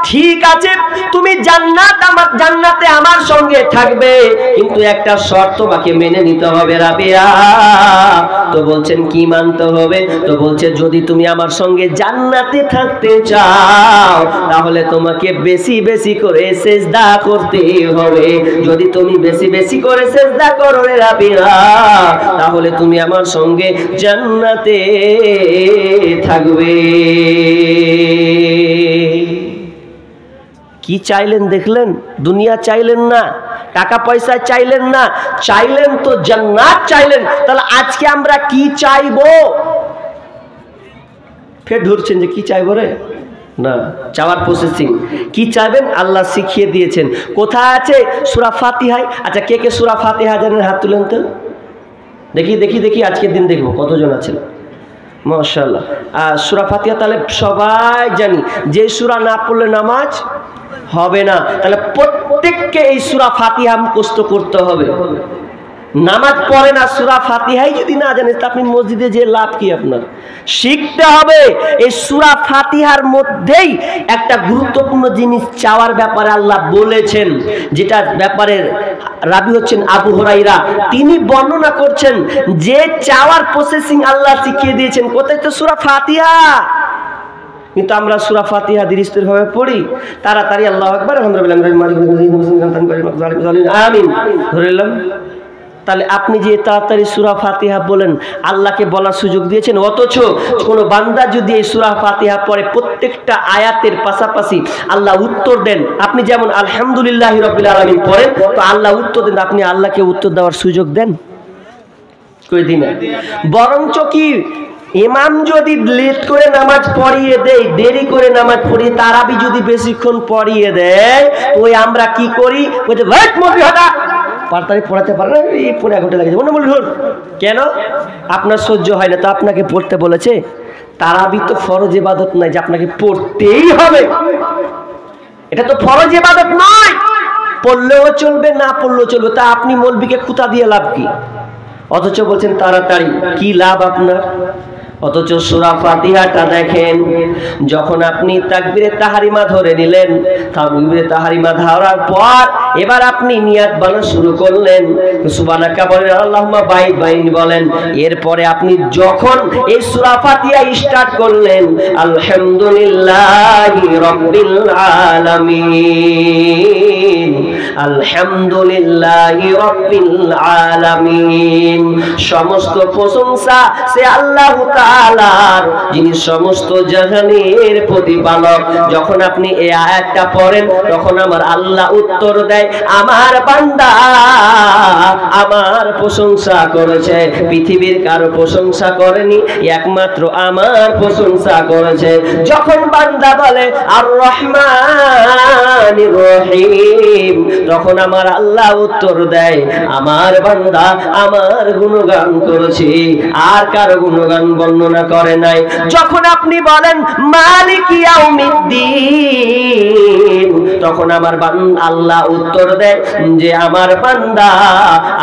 ঠিক আছে তুমি জান্নাতে আমার সঙ্গে থাকবে, কিন্তু একটা শর্ত তোমাকে মেনে নিতে হবে রাবিয়া। তো বলছেন কি মানতে হবে? তো বলছে যদি তুমি আমার সঙ্গে জান্নাতে থাকতে চাও তাহলে তোমাকে বেশি বেশি করে সিজদা করতে হবে। যদি তুমি বেশি বেশি করে সিজদা করো রে রাবিয়া, তাহলে তুমি আমার সঙ্গে জান্নাতে থাকবে। কি চাইলেন দেখলেন? দুনিয়া চাইলেন না, টাকা পয়সা চাইলেন না, চাইলেন তো জান্নাত চাইলেন। তাহলে আজকে আমরা কি চাইবো? ফের ধরছেন যে কি চাইবো রে, না চাওয়ার প্রসেসিং কি চাইবেন আল্লাহ শিখিয়ে দিয়েছেন। কোথায় আছে? সূরা ফাতিহায়। আচ্ছা কে কে সূরা ফাতিহা জানেন? হাত তুলেন তো দেখি দেখি দেখি, আজকের দিন দেখবো কতজন আছেন। মাশাআল্লাহ। আর সূরা ফাতিহা তাহলে সবাই জানি, যে সূরা না পড়লে নামাজ হবে না। তাহলে প্রত্যেককে এই সূরা ফাতিহা মুখস্থ করতে হবে। নামাজ পড়ে না সূরা ফাতিহাই যদি না জানেন, তা আপনি মসজিদে যে লাভ কি? আপনার শিখতে হবে। এই সূরা ফাতিহার মধ্যেই একটা গুরুত্বপূর্ণ জিনিস চাওয়ার ব্যাপারে আল্লাহ বলেছেন, যেটা ব্যাপারে রাবি হচ্ছেন আবু হুরায়রা, তিনি বর্ণনা করছেন যে চাওয়ার প্রসেসিং আল্লাহ শিখিয়ে দিয়েছেন কোথায়? তো সূরা ফাতিহা। কিন্তু আমরা সূরা ফাতিহা ধীরস্থির ভাবে পড়ি, তাড়াতাড়ি আল্লাহু আকবার আমিন ধরে নিলাম। তাহলে আপনি যে তাড়াতাড়ি সূরা ফাতিহা বলেন, আল্লাহকে বলার সুযোগ দিয়েছেন। অথচ কোন বান্দা যদি এই সূরা ফাতিহা পড়ে প্রত্যেকটা আয়াতের পাশাপাশি আল্লাহ উত্তর দেন, আপনি যেমন আলহামদুলিল্লাহি রাব্বিল আলামিন পড়েন, তো আল্লাহ উত্তর দেন, আপনি আল্লাহকে উত্তর দেওয়ার সুযোগ দেন? কই দিন। বরঞ্চ কি ইমাম যদি লেট করে নামাজ পড়িয়ে দেয়, দেরি করে নামাজ পড়িয়ে তারাবি যদি বেশিক্ষণ পড়িয়ে দেয়, ওই আমরা কি করি, ওই যে ভাই মৌলবি হটা পারতারি পড়াতে পারে না, এই পড়ে 1 ঘন্টা লাগে মনে বলি কেন আপনার সহ্য হয় না, তো আপনাকে পড়তে বলেছে? তারাবি তো ফরজ ইবাদত নয় যে আপনাকে পড়তেই হবে, এটা তো ফরজ ইবাদত নয়, পড়লেও চলবে না পড়লেও চলবে। তা আপনি মৌলবিকে খুঁতা দিয়ে লাভ কি? অথচ বলছেন তাড়াতাড়ি, কি লাভ আপনার? অথচ সূরা ফাতিহাটা দেখেন, যখন আপনি তাকবীরে তাহরিমা ধরে নিলেন, তাকবীরে তাহরিমা ধরার পর এবার আপনি নিয়াত বানা শুরু করলেন, সুবহানাকা বলেন, আল্লাহুম্মা বাইদ বাইন বলেন, এরপরে আপনি যখন এই সূরা ফাতিহা স্টার্ট করলেন, আলহামদুলিল্লাহি রাব্বিল আলামিন, আলহামদুলিল্লাহি রাব্বিল আলামিন, সমস্ত প্রশংসা সে আল্লাহ তাআলার, যিনি সমস্ত জাহানের প্রতিপালক। যখন আপনি এই আয়াতটা পড়েন, তখন আমার আল্লাহ উত্তর দেয়, আমার বান্দা আমার প্রশংসা করেছে, পৃথিবীর কারো প্রশংসা করেনি, একমাত্র আমার প্রশংসা করেছে। যখন বান্দা বলে আর রহমানির রহিম, তখন আমার আল্লাহ উত্তর দেয়, আমার বান্দা আমার গুণগান করেছে, আর কারো গুণগান বর্ণনা করে নাই। যখন আপনি বলেন মালিক ইয়াউমিদ্দিন, তখন আমার আল্লাহ উত্তর দেয় যে আমার বান্দা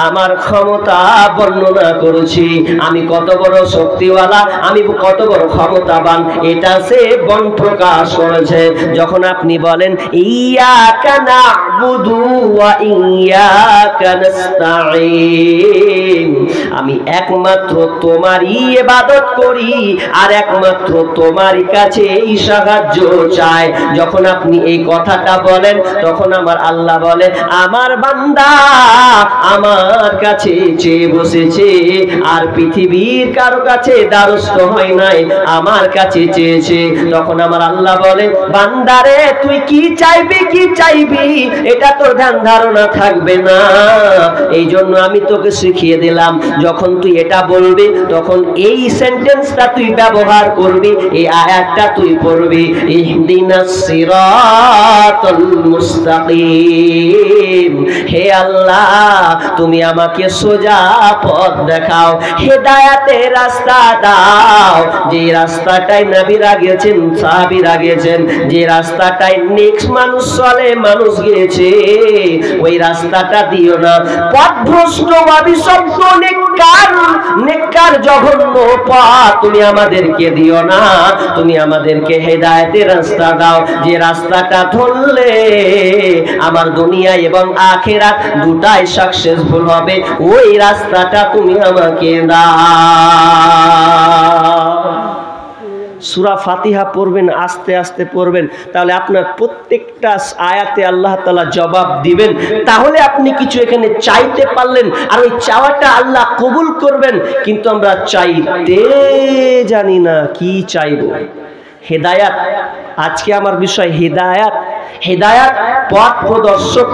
আমার ক্ষমতা বর্ণনা করেছি, আমি কত বড় শক্তিওয়ালা, আমি কত বড় ক্ষমতাবান, এটা সে বন প্রকাশ করেছে। যখন আপনি বলেন ইয়াকা না'বুদু ওয়া ইয়াকা নাস্তাঈন, আমি একমাত্র তোমারই ইবাদত করি আর একমাত্র তোমারই কাছেই সাহায্য চাই, যখন আপনি এই কথাটা বলেন, তখন আমার আল্লাহ বলে, আমার বান্দা আমার কাছে চেয়ে বসেছে, আর পৃথিবীর কারো কাছে দ্বারস্থ হয় নাই, আমার কাছে চেয়েছে। তখন আমার আল্লাহ বলে, বান্দারে তুই কি চাইবি, কি চাইবি এটা তোর ধ্যান ধারণা থাকবে না, এই জন্য আমি তোকে শিখিয়ে দিলাম, যখন তুই এটা বলবি তখন এই সেন্টেন্সটা তুই ব্যবহার করবি, এই আয়াতটা তুই পড়বি, ইহদিনাস সিরাতাল মুস্তাকিম, হে আল্লাহ তুমি আমাকে সোজা পথ দেখাও, হেদায়েতের রাস্তা দাও, যে রাস্তাটাই নবীরা গেছেন, সাহাবীরা গেছেন, যে রাস্তাটাই নেক্সট মানুষ চলে, মানুষ গিয়েছে, ওই রাস্তাটা দিও না। পথভ্রষ্ট অবিশুদ্ধ নেককার জঘন্য পথ তুমি আমাদেরকে দিও না, তুমি আমাদেরকে হেদায়েতের রাস্তা দাও, যে রাস্তাটা ধরলে আমার দুনিয়া এবং আখিরাত দুটাই সাকসেসফুল হবে, ওই রাস্তাটা তুমি আমাকে দাও। সূরা ফাতিহা পড়বেন, আস্তে আস্তে পড়বেন, তাহলে আপনার প্রত্যেকটা আয়াতে আল্লাহ তাআলা জবাব দিবেন, তাহলে আপনি কিছু এখানে চাইতে পারলেন, আর ওই চাওয়াটা আল্লাহ কবুল করবেন। কিন্তু আমরা চাইতে জানি না কি চাইব। হেদায়াত, আজকে আমার বিষয় হেদায়াত। হেদায়াত পথ প্রদর্শক,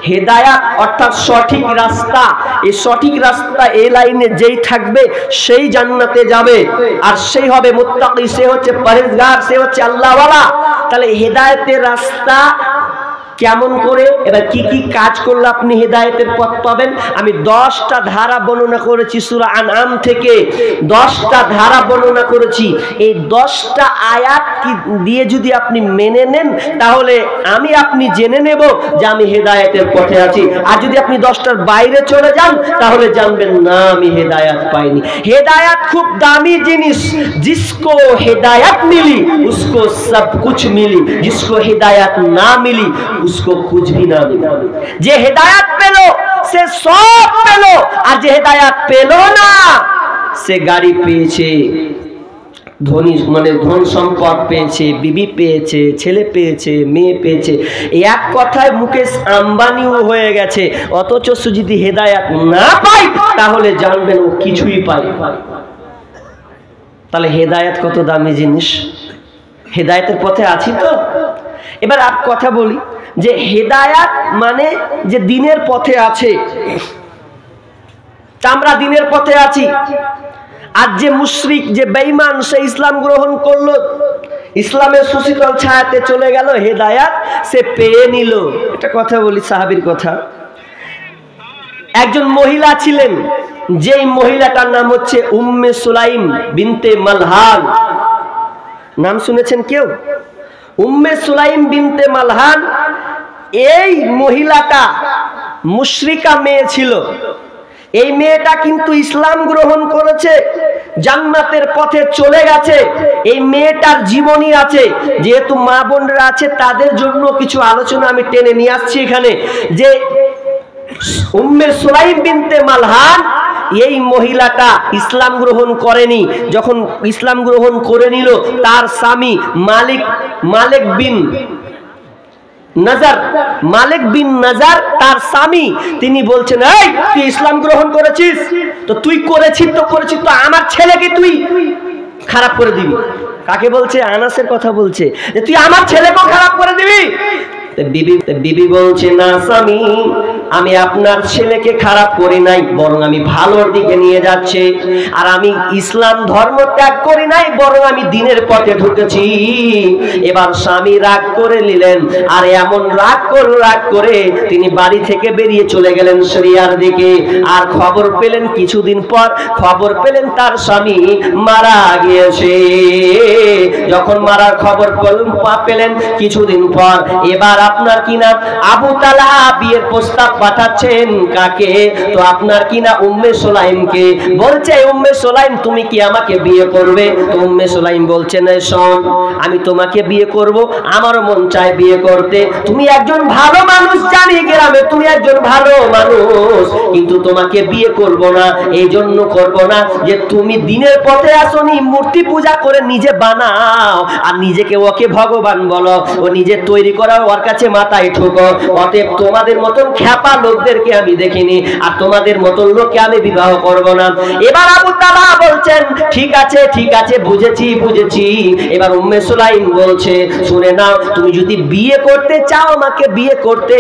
হেদায়াত অর্থাৎ সঠিক রাস্তা। এই সঠিক রাস্তা, এই লাইনে যেই থাকবে সেই জান্নাতে যাবে, আর সেই হবে মুত্তাকি, সে হচ্ছে পরহেজগার, সে হচ্ছে আল্লাহওয়ালা। তাহলে হেদায়েতের রাস্তা কেমন করে, এবার কি কি কাজ করলে আপনি হেদায়েতের পথ পাবেন? আমি 10টা ধারা বর্ণনা করেছি সূরা আনআম থেকে, 10টা ধারা বর্ণনা করেছি। এই 10টা আয়াত দিয়ে যদি আপনি মেনে নেন, তাহলে আপনি জেনে নেব যে আমি হেদায়েতের পথে আছি। আর যদি আপনি 10টার বাইরে চলে যান, তাহলে জানবেন না আমি হেদায়েত পাইনি। হেদায়েত খুব দামি জিনিস, जिसको हिदायत मिली उसको सब कुछ मिली, जिसको हिदायत ना मिली उसको कुछ भी ना मिला। যে হেদায়েত পেল সে সব পেল, আর যে হেদায়েত পেল না সে গাড়ি পেয়েছে, ধনী মানে ধন সম্পদ পেয়েছে, বিবি পেয়েছে, ছেলে পেয়েছে, মেয়ে পেয়েছে, এক কথায় মুকেশ আম্বানিও হয়ে গেছে। অথচ যদি হেদায়েত না পাই, তাহলে জানবেন ও কিছুই পায়। তাহলে হেদায়েত কত দামি জিনিস। হেদায়েতের পথে আছি তো। এবার আর কথা বলি যে হেদায়েত মানে যে দিনের পথে আছে, আমরা দিনের পথে আছি। আজ যে মুশরিক, যে বেঈমান, সে ইসলাম গ্রহণ করলো, ইসলামের সুশীতল ছায়াতে চলে গেল, হেদায়াত সে পেয়ে নিল। এটা কথা বলি, সাহাবীর কথা। একজন মহিলা ছিলেন, যেই মহিলাটার নাম হচ্ছে উম্মে সুলাইম বিনতে মালহান। নাম শুনেছেন কেউ? উম্মে সুলাইম বিনতে মালহান। এই মহিলাটা মুশরিকা মেয়ে ছিল। এই মেয়েটা কিন্তু ইসলাম গ্রহণ করেছে, জান্নাতের পথে চলে গেছে। এই মেয়েটার জীবনী আছে, যেহেতু মা বোনরা আছে তাদের জন্য কিছু আলোচনা আমি টেনে নিয়ে আসছি এখানে। যে উম্মে সুলাইম বিনতে মালহান, এই মহিলাটা ইসলাম গ্রহণ করেনি। যখন ইসলাম গ্রহণ করে নিল, তার স্বামী মালিক বিন নাজার তার স্বামী, তিনি বলছেন, এই তুই ইসলাম গ্রহণ করেছিস তো তুই করেছিস তো আমার ছেলেকে তুই খারাপ করে দিবি। কাকে বলছে? আনাসের কথা বলছে, যে তুই আমার ছেলেকেও খারাপ করে দিবি। বিবি বলছে, না স্বামী, আমি আপনার ছেলেকে খারাপ করি নাই, বরং আমি ভালোর দিকে নিয়ে যাচ্ছে। আর আমি ইসলাম ধর্ম ত্যাগ করি নাই, বরং আমি দ্বীনের পথে ঢুকেছি। এবার স্বামী রাগ করে নিলেন, আর এমন রাগ করে তিনি বাড়ি থেকে বেরিয়ে চলে গেলেন শরিয়ার দিকে। আর খবর পেলেন, কিছুদিন পর খবর পেলেন তার স্বামী মারা গিয়েছে। যখন মারার খবর পেলেন কিছুদিন পর, এবার আপনার কিনা আবু তালহা বিয়ের প্রস্তাব পাঠাচ্ছেন। কাকে? তো আপনার কিনা উম্মে সুলাইমকে। বলছে, উম্মে সুলাইম তুমি কি আমাকে বিয়ে করবে? তো উম্মে সুলাইম বলছেন, শোন, আমি তোমাকে বিয়ে করব, আমারও মন চায় বিয়ে করতে। তুমি একজন ভালো মানুষ, জানি গ্রামে তুমি একজন ভালো মানুষ, কিন্তু তোমাকে বিয়ে করব না। এই জন্য করব না যে তুমি দ্বীনের পথে আসনি, মূর্তি পূজা করে নিজে বানাও আর নিজেকে ওকে ভগবান বলো, ও নিজে তৈরি করা ওর কাছে মাথায় ঠোকো। অতএব তোমাদের মতন খ্যাপা লোকদেরকে আমি দেখিনি, আর তোমাদের মতন লোককে আমি বিবাহ করব না। এবার আবু তালহা বলছেন, ঠিক আছে বুঝেছি। এবার উম্মে সুলাইম বলছে, শুনে নাও, তুমি যদি বিয়ে করতে চাও আমাকে বিয়ে করতে,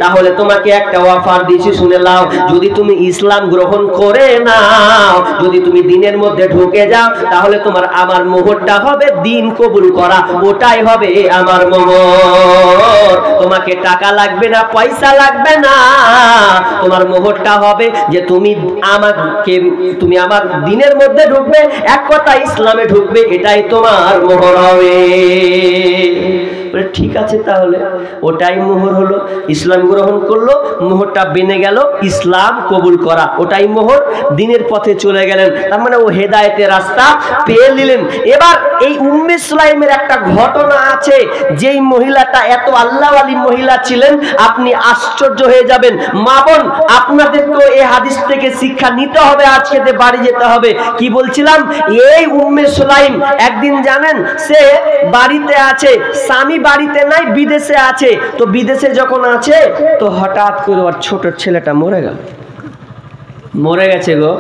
তাহলে তোমাকে একটা অফার দিয়েছি, শুনে নাও। যদি তুমি ইসলাম গ্রহণ করে নাও, যদি তুমি দ্বীনের মধ্যে ঢুকে যাও, তাহলে তোমার আমার মোহরটা হবে দ্বীন কবুল করা, ওটাই হবে আমার মোহর। তোমাকে টাকা লাগবে না, পয়সা লাগবে না, তোমার মোহরটা হবে যে তুমি আমার দ্বীনের মধ্যে ঢুকবে, এক কথা ইসলামে ঢুকবে, এটাই তোমার মোহর হবে। ঠিক আছে, তাহলে ওটাই মোহর হলো। ইসলাম গ্রহণ করলো, মোহরটা বেনে গেল ইসলাম কবুল করা, ওটাই মোহর। দ্বীনের পথে চলে গেলেন, তার মানে ও হেদায়েতের রাস্তা পেয়ে নিলেন। এবার এই উম্মে সুলাইমের একটা ঘটনা আছে, যেই মহিলাটা এত আল্লাহওয়ালি মহিলা ছিলেন, আপনি আশ্চর্য হয়ে যাবেন। মা বোন, আপনাদেরকেও এই হাদিস থেকে শিক্ষা নিতে হবে, আজকে বাড়ি যেতে হবে। কি বলছিলাম, এই উম্মে সুলাইম একদিন জানেন, সে বাড়িতে আছে, স্বামী বাড়িতে নাই, বিদেশে আছে। তো বিদেশে যখন আছে, তো হঠাৎ করে ওর ছোট ছেলেটা মরে গেছে গো।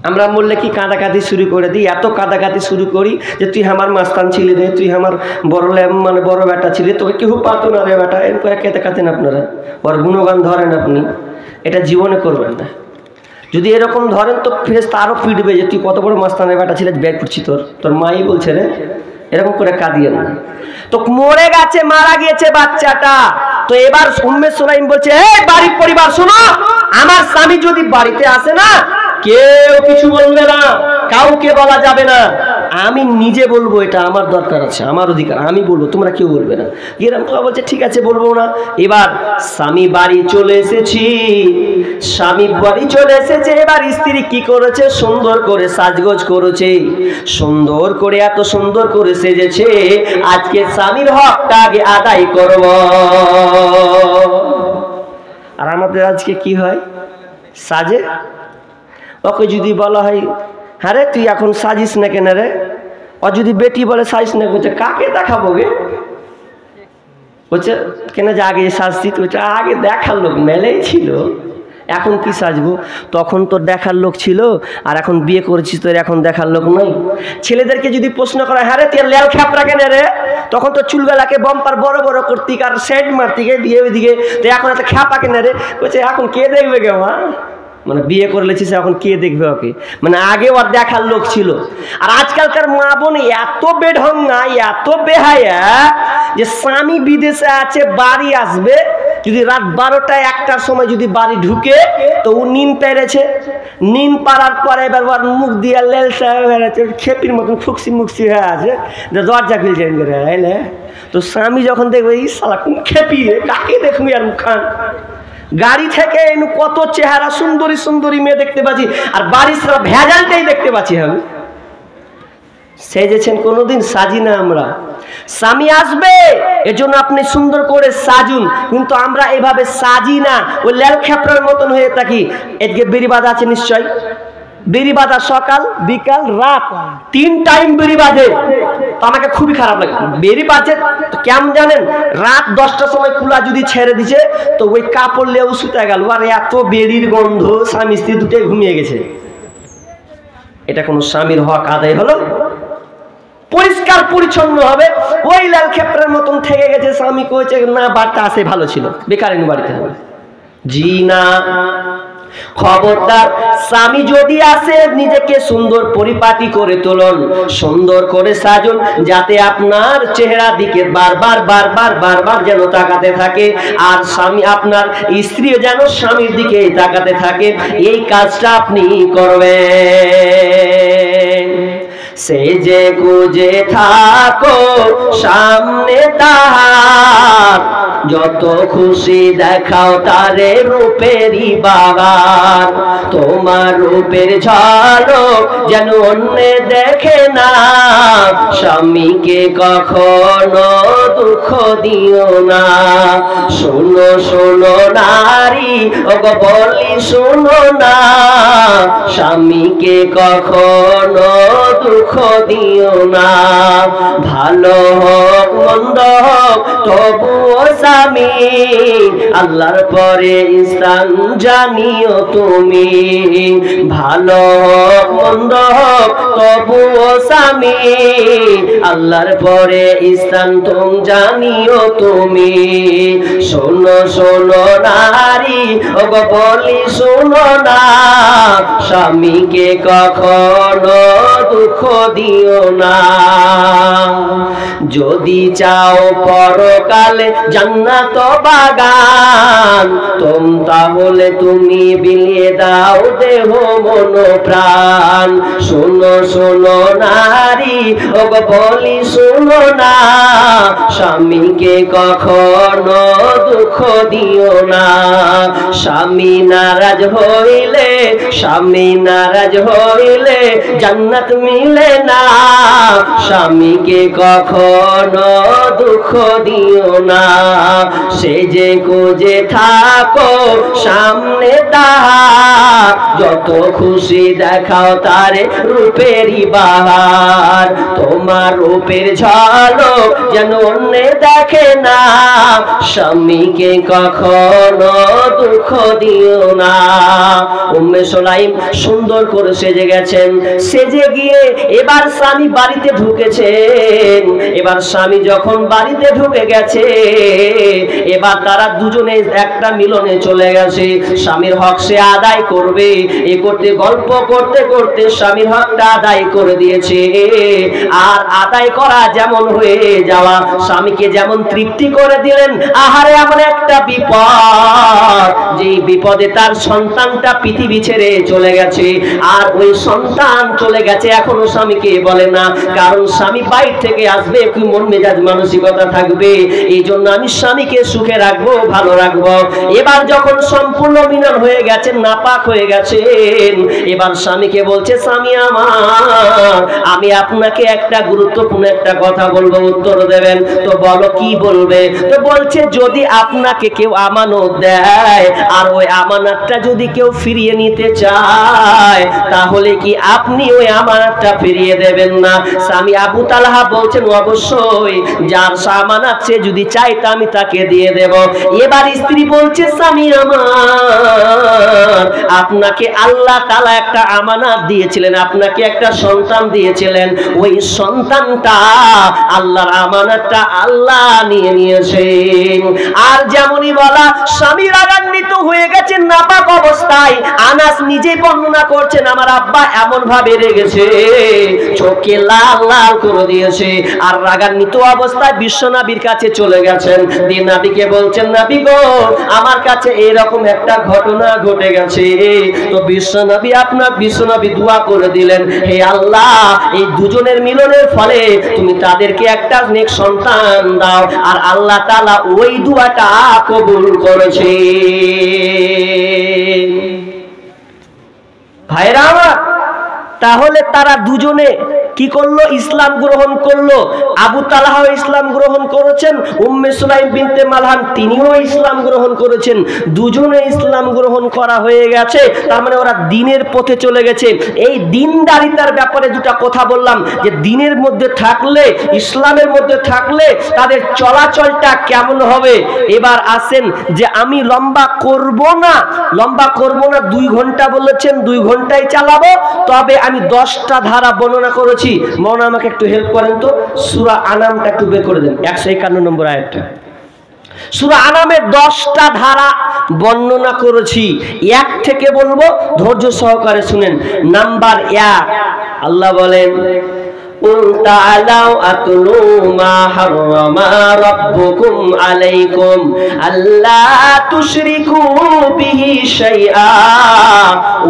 আমরা বললে কি কাঁদাকাটি শুরু করে দিই, এত কাঁদাকাটি শুরু করি যে তুই আমার মাস্তান ছিলি রে, তুই আমার বড় বেটা ছিলি, তোকে কেউ পাতো না রে বেটা, এরকম কেতে কাতেন আপনারা, ওর গুণগান ধরেন আপনি। এটা জীবনে করবেন না। যদি এরকম ধরেন তো ফেরেশতা আরো পিটবে যে তুই কত বড় মাস্তানের বেটা ছিলিস, বের করছি তোর মাই বলছে রে, এরকম করে কাঁদিয়েন না। তো মরে গেছে, মারা গিয়েছে বাচ্চাটা। তো এবার উম্মে সুলাইম বলছে, এই বাড়ির পরিবার শোনো, আমার স্বামী যদি বাড়িতে আসে না, কেউ কিছু বলবে না, কাউকে বলা যাবে না, আমি নিজে বলবো, এটা আমার দরকার আছে, আমার অধিকার, আমি বলবো, তোমরা কেউ বলবে না। এরকম তো বলছে, ঠিক আছে বলবো না। এবার স্বামী বাড়ি চলে এসেছে। এবার স্ত্রী কি করেছে, সুন্দর করে সাজগোজ করেছে, সুন্দর করে, এত সুন্দর করে সেজেছে, আজকে স্বামীর হকটা আগে আদায় করব। আর আমাদের আজকে কি হয়, সাজে। ওকে যদি বলা হয়, হ্যাঁ রে তুই এখন সাজিস না কেন রে, ও যদি বেটি বলে সাজিস না, বলছে কাকে দেখাবো গে, বলছে কেন যে আগে সাজছি, বলছে আগে দেখার লোক মেলেই ছিল, এখন কি সাজবো, তখন তোর দেখার লোক ছিল, আর এখন বিয়ে করেছিস তোর এখন দেখার লোক নয়। ছেলেদেরকে যদি প্রশ্ন করা, হ্যাঁ রে তুই লেল খ্যাপরা কেন রে, তখন তো চুলবেলাকে বাম্পার বড় বড় করতি আর সেন্ট মারতি গে দিয়ে ওইদিকে, তো এখন এত খ্যাপা কেন রে, বলছে এখন কে দেখবে গে মা, মানে বিয়ে করে লেছিস এখন কে দেখবে ওকে, মানে আগে ওর দেখার লোক ছিল। আর আজকালকার মা বোন এত বেঢঙ্গা এত বেহায়া যে স্বামী বিদেশে আছে বাড়ি আসবে, যদি রাত 12টা 1টার সময় যদি বাড়ি ঢুকে তো ও নিন পেরেছে, নিন পাড়ার পরে এবার ওর মুখ দিয়ে লেল খেপির মতন ফুকসি মুকসি হয়ে আছে, দরজা খুলছেন করে এলে তো স্বামী যখন দেখবে এই শালা কোন খেপি কাকে দেখবি আর মুখান, গাড়ি থেকে এনু কত চেহারা সুন্দরী সুন্দরী মেয়ে দেখতে পাচ্ছি, আর বাড়ির সারা ভেজালটাই দেখতে পাচ্ছি আমি। সেজেছেন কোনোদিন? সাজি না আমরা। স্বামী আসবে এজন্য আপনি সুন্দর করে সাজুন, কিন্তু আমরা এভাবে সাজি না, ওই লেল খেপড়ার মতন হয়ে থাকি। এদিকে বেরি বাঁধা আছে নিশ্চয়, বেরি বাঁধা সকাল বিকাল রাত 3 টাইম বেরি বাঁধে, তো আমাকে খুবই খারাপ লাগে। বেরি বাঁধে কেমন জানেন? রাত 10টার সময় খোলা যদি ছেড়ে দিছে তো ওই কাপড় লেও শুতে গেল, আর এত বেরির গন্ধ, স্বামী স্ত্রী দুটোই ঘুমিয়ে গেছে। এটা কোনো স্বামীর হক আদায় হলো? পরিষ্কার পরিচ্ছন্ন হবে, ওই লাল খেপড়ার মতন থেকে গেছে, স্বামী কইছে না বাড়িতে আসে ভালো ছিল, বেকারিনী বাড়িতে হবে। জি না, খবরদার, স্বামী যদি আসে নিজেকে সুন্দর পরিপাটি করে তুলুন, সুন্দর করে সাজুন, যাতে আপনার চেহারা দিকে বারবার বারবার বারবার যেন তাকাতে থাকে, আর স্বামী আপনার স্ত্রী যেন স্বামীর দিকে তাকাতে থাকে। এই কাজটা আপনি করবেন। সেজে গুজে থাকো সামনে তাহার, যত খুশি দেখাও তারে রূপেরই বাগান, তোমার রূপের ঝলক যেন অন্যে দেখে না, স্বামীকে কখনো দুঃখ দিও না। শোনো শোনো নারী, ওগো বলি শোনো না, স্বামীকে কখনো দুঃখ দিও না। ভালো হোক মন্দ হোক তবুও স্বামী, আল্লাহর পরে স্থান জানিও তুমি। ভালো হোক মন্দ হোক তবুও স্বামী, আল্লাহর পরে স্থান তুমি জানিও তুমি। শোনো শোনো নারী, ওগো বলি শোনো না, স্বামীকে কখনো দুঃখ দিও না। যদি চাও পরকালে জান্নাত বাগান, তাহলে তুমি বিলিয়ে দাও দেহ মন প্রাণ। শোনো শোনো নারী, ওগো বলি শোনো না, স্বামীকে কখনো দুঃখ দিও না। স্বামী নারাজ হইলে, স্বামী নারাজ হইলে জান্নাত মিলে না, স্বামীকে কখনো দুঃখ দিও না। সেজে গুজে থাকো সামনে তাহার, যত খুশি দেখাও তারে রূপেরই বাহার, তোমার রূপের ঝলক যেন অন্য দেখে না, স্বামীকে কখনো দুঃখ দিও না। উম্মে সুলাইম সুন্দর করে সেজে গেছেন, সেজে গিয়ে এবার স্বামী বাড়িতে ঢুকেছেন। এবার স্বামী যখন বাড়িতে ঢুকে গেছে, এবার তারা দুজনে একটা মিলনে চলে গেছে। স্বামীর হক সে আদায় করবে, এ করতে গল্প করতে করতে স্বামীর হকটা আদায় করে দিয়েছে। আর আদায় করা যেমন হয়ে যাওয়া, স্বামীকে যেমন তৃপ্তি করে দিলেন, আহারে এমন একটা বিপদ, যেই বিপদে তার সন্তানটা পৃথিবী ছেড়ে চলে গেছে। আর ওই সন্তান চলে গেছে এখনো স্বামীকে বলে না, কারণ স্বামী বাইরে থেকে আসবে, একটু মন মেজাজ মানসিকতা থাকবে। এই জন্য আমি স্বামীকে সুখে রাখবো, ভালো রাখবো। এবার যখন সম্পূর্ণ মিলন হয়ে গেছেন, নাপাক হয়ে গেছেন, এবার স্বামীকে বলছে, স্বামী আমার, আমি আপনাকে একটা গুরুত্বপূর্ণ একটা কথা বলবো, উত্তর দেবেন। তো বলো কি বলবে? তো বলছে, যদি আপনাকে কেউ আমানত দেয় আর ওই আমানতটা যদি কেউ ফিরিয়ে নিতে চায়, তাহলে কি আপনি ওই আমানতটা ফিরিয়ে দেবেন না? স্বামী আবু তালহা বলছেন, অবশ্যই, যার আমানত সে যদি চায় তা আমি তাকে দিয়ে দেব। এবার স্ত্রী বলছে, স্বামী আমার, আপনাকে আল্লাহ তাআলা একটা আমানত দিয়েছিলেন, আপনাকে একটা সন্তান দিয়েছিলেন, ওই সন্তানটা আল্লাহর আমানতটা আল্লাহ নিয়ে নিয়েছেন। আর যেমনই বলা, স্বামী রাগান্বিত হয়ে গেছে। গেছেন নাপাক অবস্থায়। আনাস নিজে বর্ণনা করছেন আমার আব্বা এমন ভাবে রেগেছে, চোখে লাল লাল করে দিয়েছে, আর রাগান্বিত অবস্থায় বিশ্বনবীর কাছে চলে গেছেন। দিয়ে নবীকে বলছেন, নবী গো, আমার কাছে এরকম একটা ঘটনা ঘটে গেছে। তো বিশ্বনবী দোয়া করে দিলেন, হে আল্লাহ, এই দুজনের মিলনের ফলে তুমি তাদেরকে একটা নেক সন্তান দাও। আর আল্লাহ তাআলা ওই দোয়াটা কবুল করেছে। ভাইরা আমার, তাহলে তারা দুজনে কি করলো? ইসলাম গ্রহণ করলো। আবু তালহা ইসলাম গ্রহণ করেছেন, উম্মে সুলাইম বিনতে মালহান তিনিও ইসলাম গ্রহণ করেছেন। দুজনে ইসলাম গ্রহণ করা হয়ে গেছে, তার মানে ওরা দ্বীনের পথে চলে গেছে। এই দ্বীনদারিতার ব্যাপারে দুটা কথা বললাম, যে দ্বীনের মধ্যে থাকলে, ইসলামের মধ্যে থাকলে তাদের চলাচলটা কেমন হবে। এবার আসেন যে আমি লম্বা করব না 2 ঘন্টা বলেছেন, 2 ঘন্টায় চালাবো, তবে আমি 10টা ধারা বর্ণনা করেছি। মনে আমাকে একটু হেল্প করেন তো, সূরা আনামটা একটু বের করে দেন, 151 নম্বর আয়াতটা। সূরা আনামের 10টা ধারা বর্ণনা করেছি। 1 থেকে বলবো, ধৈর্য সহকারে শুনেন। নাম্বার 1, আল্লাহ বলেন, تعالوا أتلوا ما حرم ربكم عليكم ألا تشركوا به شيئا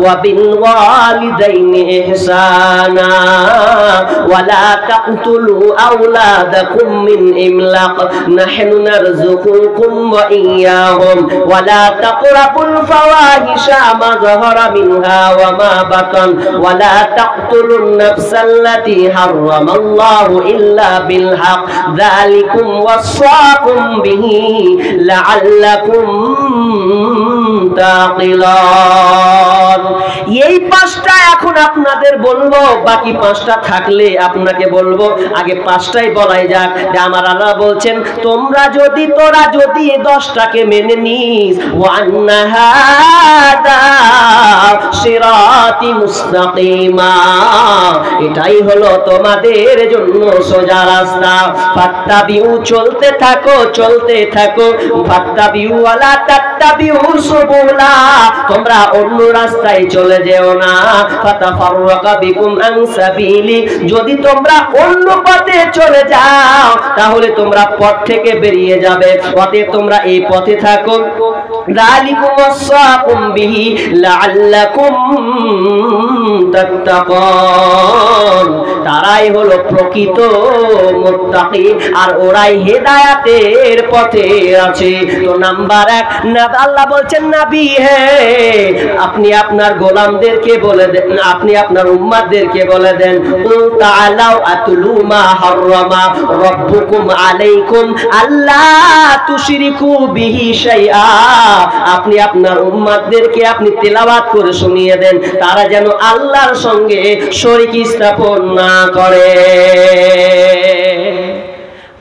وبالوالدين إحسانا ولا تقتلوا أولادكم من إملاق نحن نرزقكم وإياهم ولا تقربوا الفواحش ما ظهر منها وما بطن ولا تقتلوا النفس التي حرم الله إلا بالحق ذلكم وصاكم به لعلكم تعقلون। এই 5টা এখন আপনাদের বলবো, বাকি 5টা থাকলে আপনাকে বলবো। আগে 5টাই বলাই যাক। যে আমার আল্লাহ বলছেন, তোরা যদি 10টাকে মেনে নিস, ওয়ান্না হাদা সিরাতি মুস্তাকিমা, এটাই হলো তোমাদের জন্য সোজা রাস্তা। ফাত্তাবিউ, চলতে থাকো ফাত্তাবিউ ওয়ালা তাত্তাবিউ সুবুলা, তোমরা অন্য রাস্তায় চলে যেও না। ফাতাফাররাকা বিকুম আন সাবিলি, যদি তোমরা অন্য পথে চলে যাও তাহলে তোমরা পথ থেকে বেরিয়ে যাবে। অতএব তোমরা এই পথে থাকো। যালিকুম ওয়াসাকুম বিহি লাআল্লাকুম তাত্তাকুন, তারাই হলো প্রকৃত মুত্তাকি, আর ওরাই হেদায়েতের পথে আছে। তো নাম্বার 1, আল্লাহ বলছেন, নবী হে, আপনি আপনার গোলামদেরকে বলে দেন, আপনি আপনার উম্মতদেরকে বলে দেন, তাআলাউ আতলু মা হাররামা রাব্বুকুম আলাইকুম আল্লা তুশরিকু বিহি শাইআ, আপনি আপনার উম্মতদেরকে আপনি তেলাওয়াত করে শুনিয়ে দেন, তারা যেন আল্লাহর সঙ্গে শরীক স্থাপন না করে।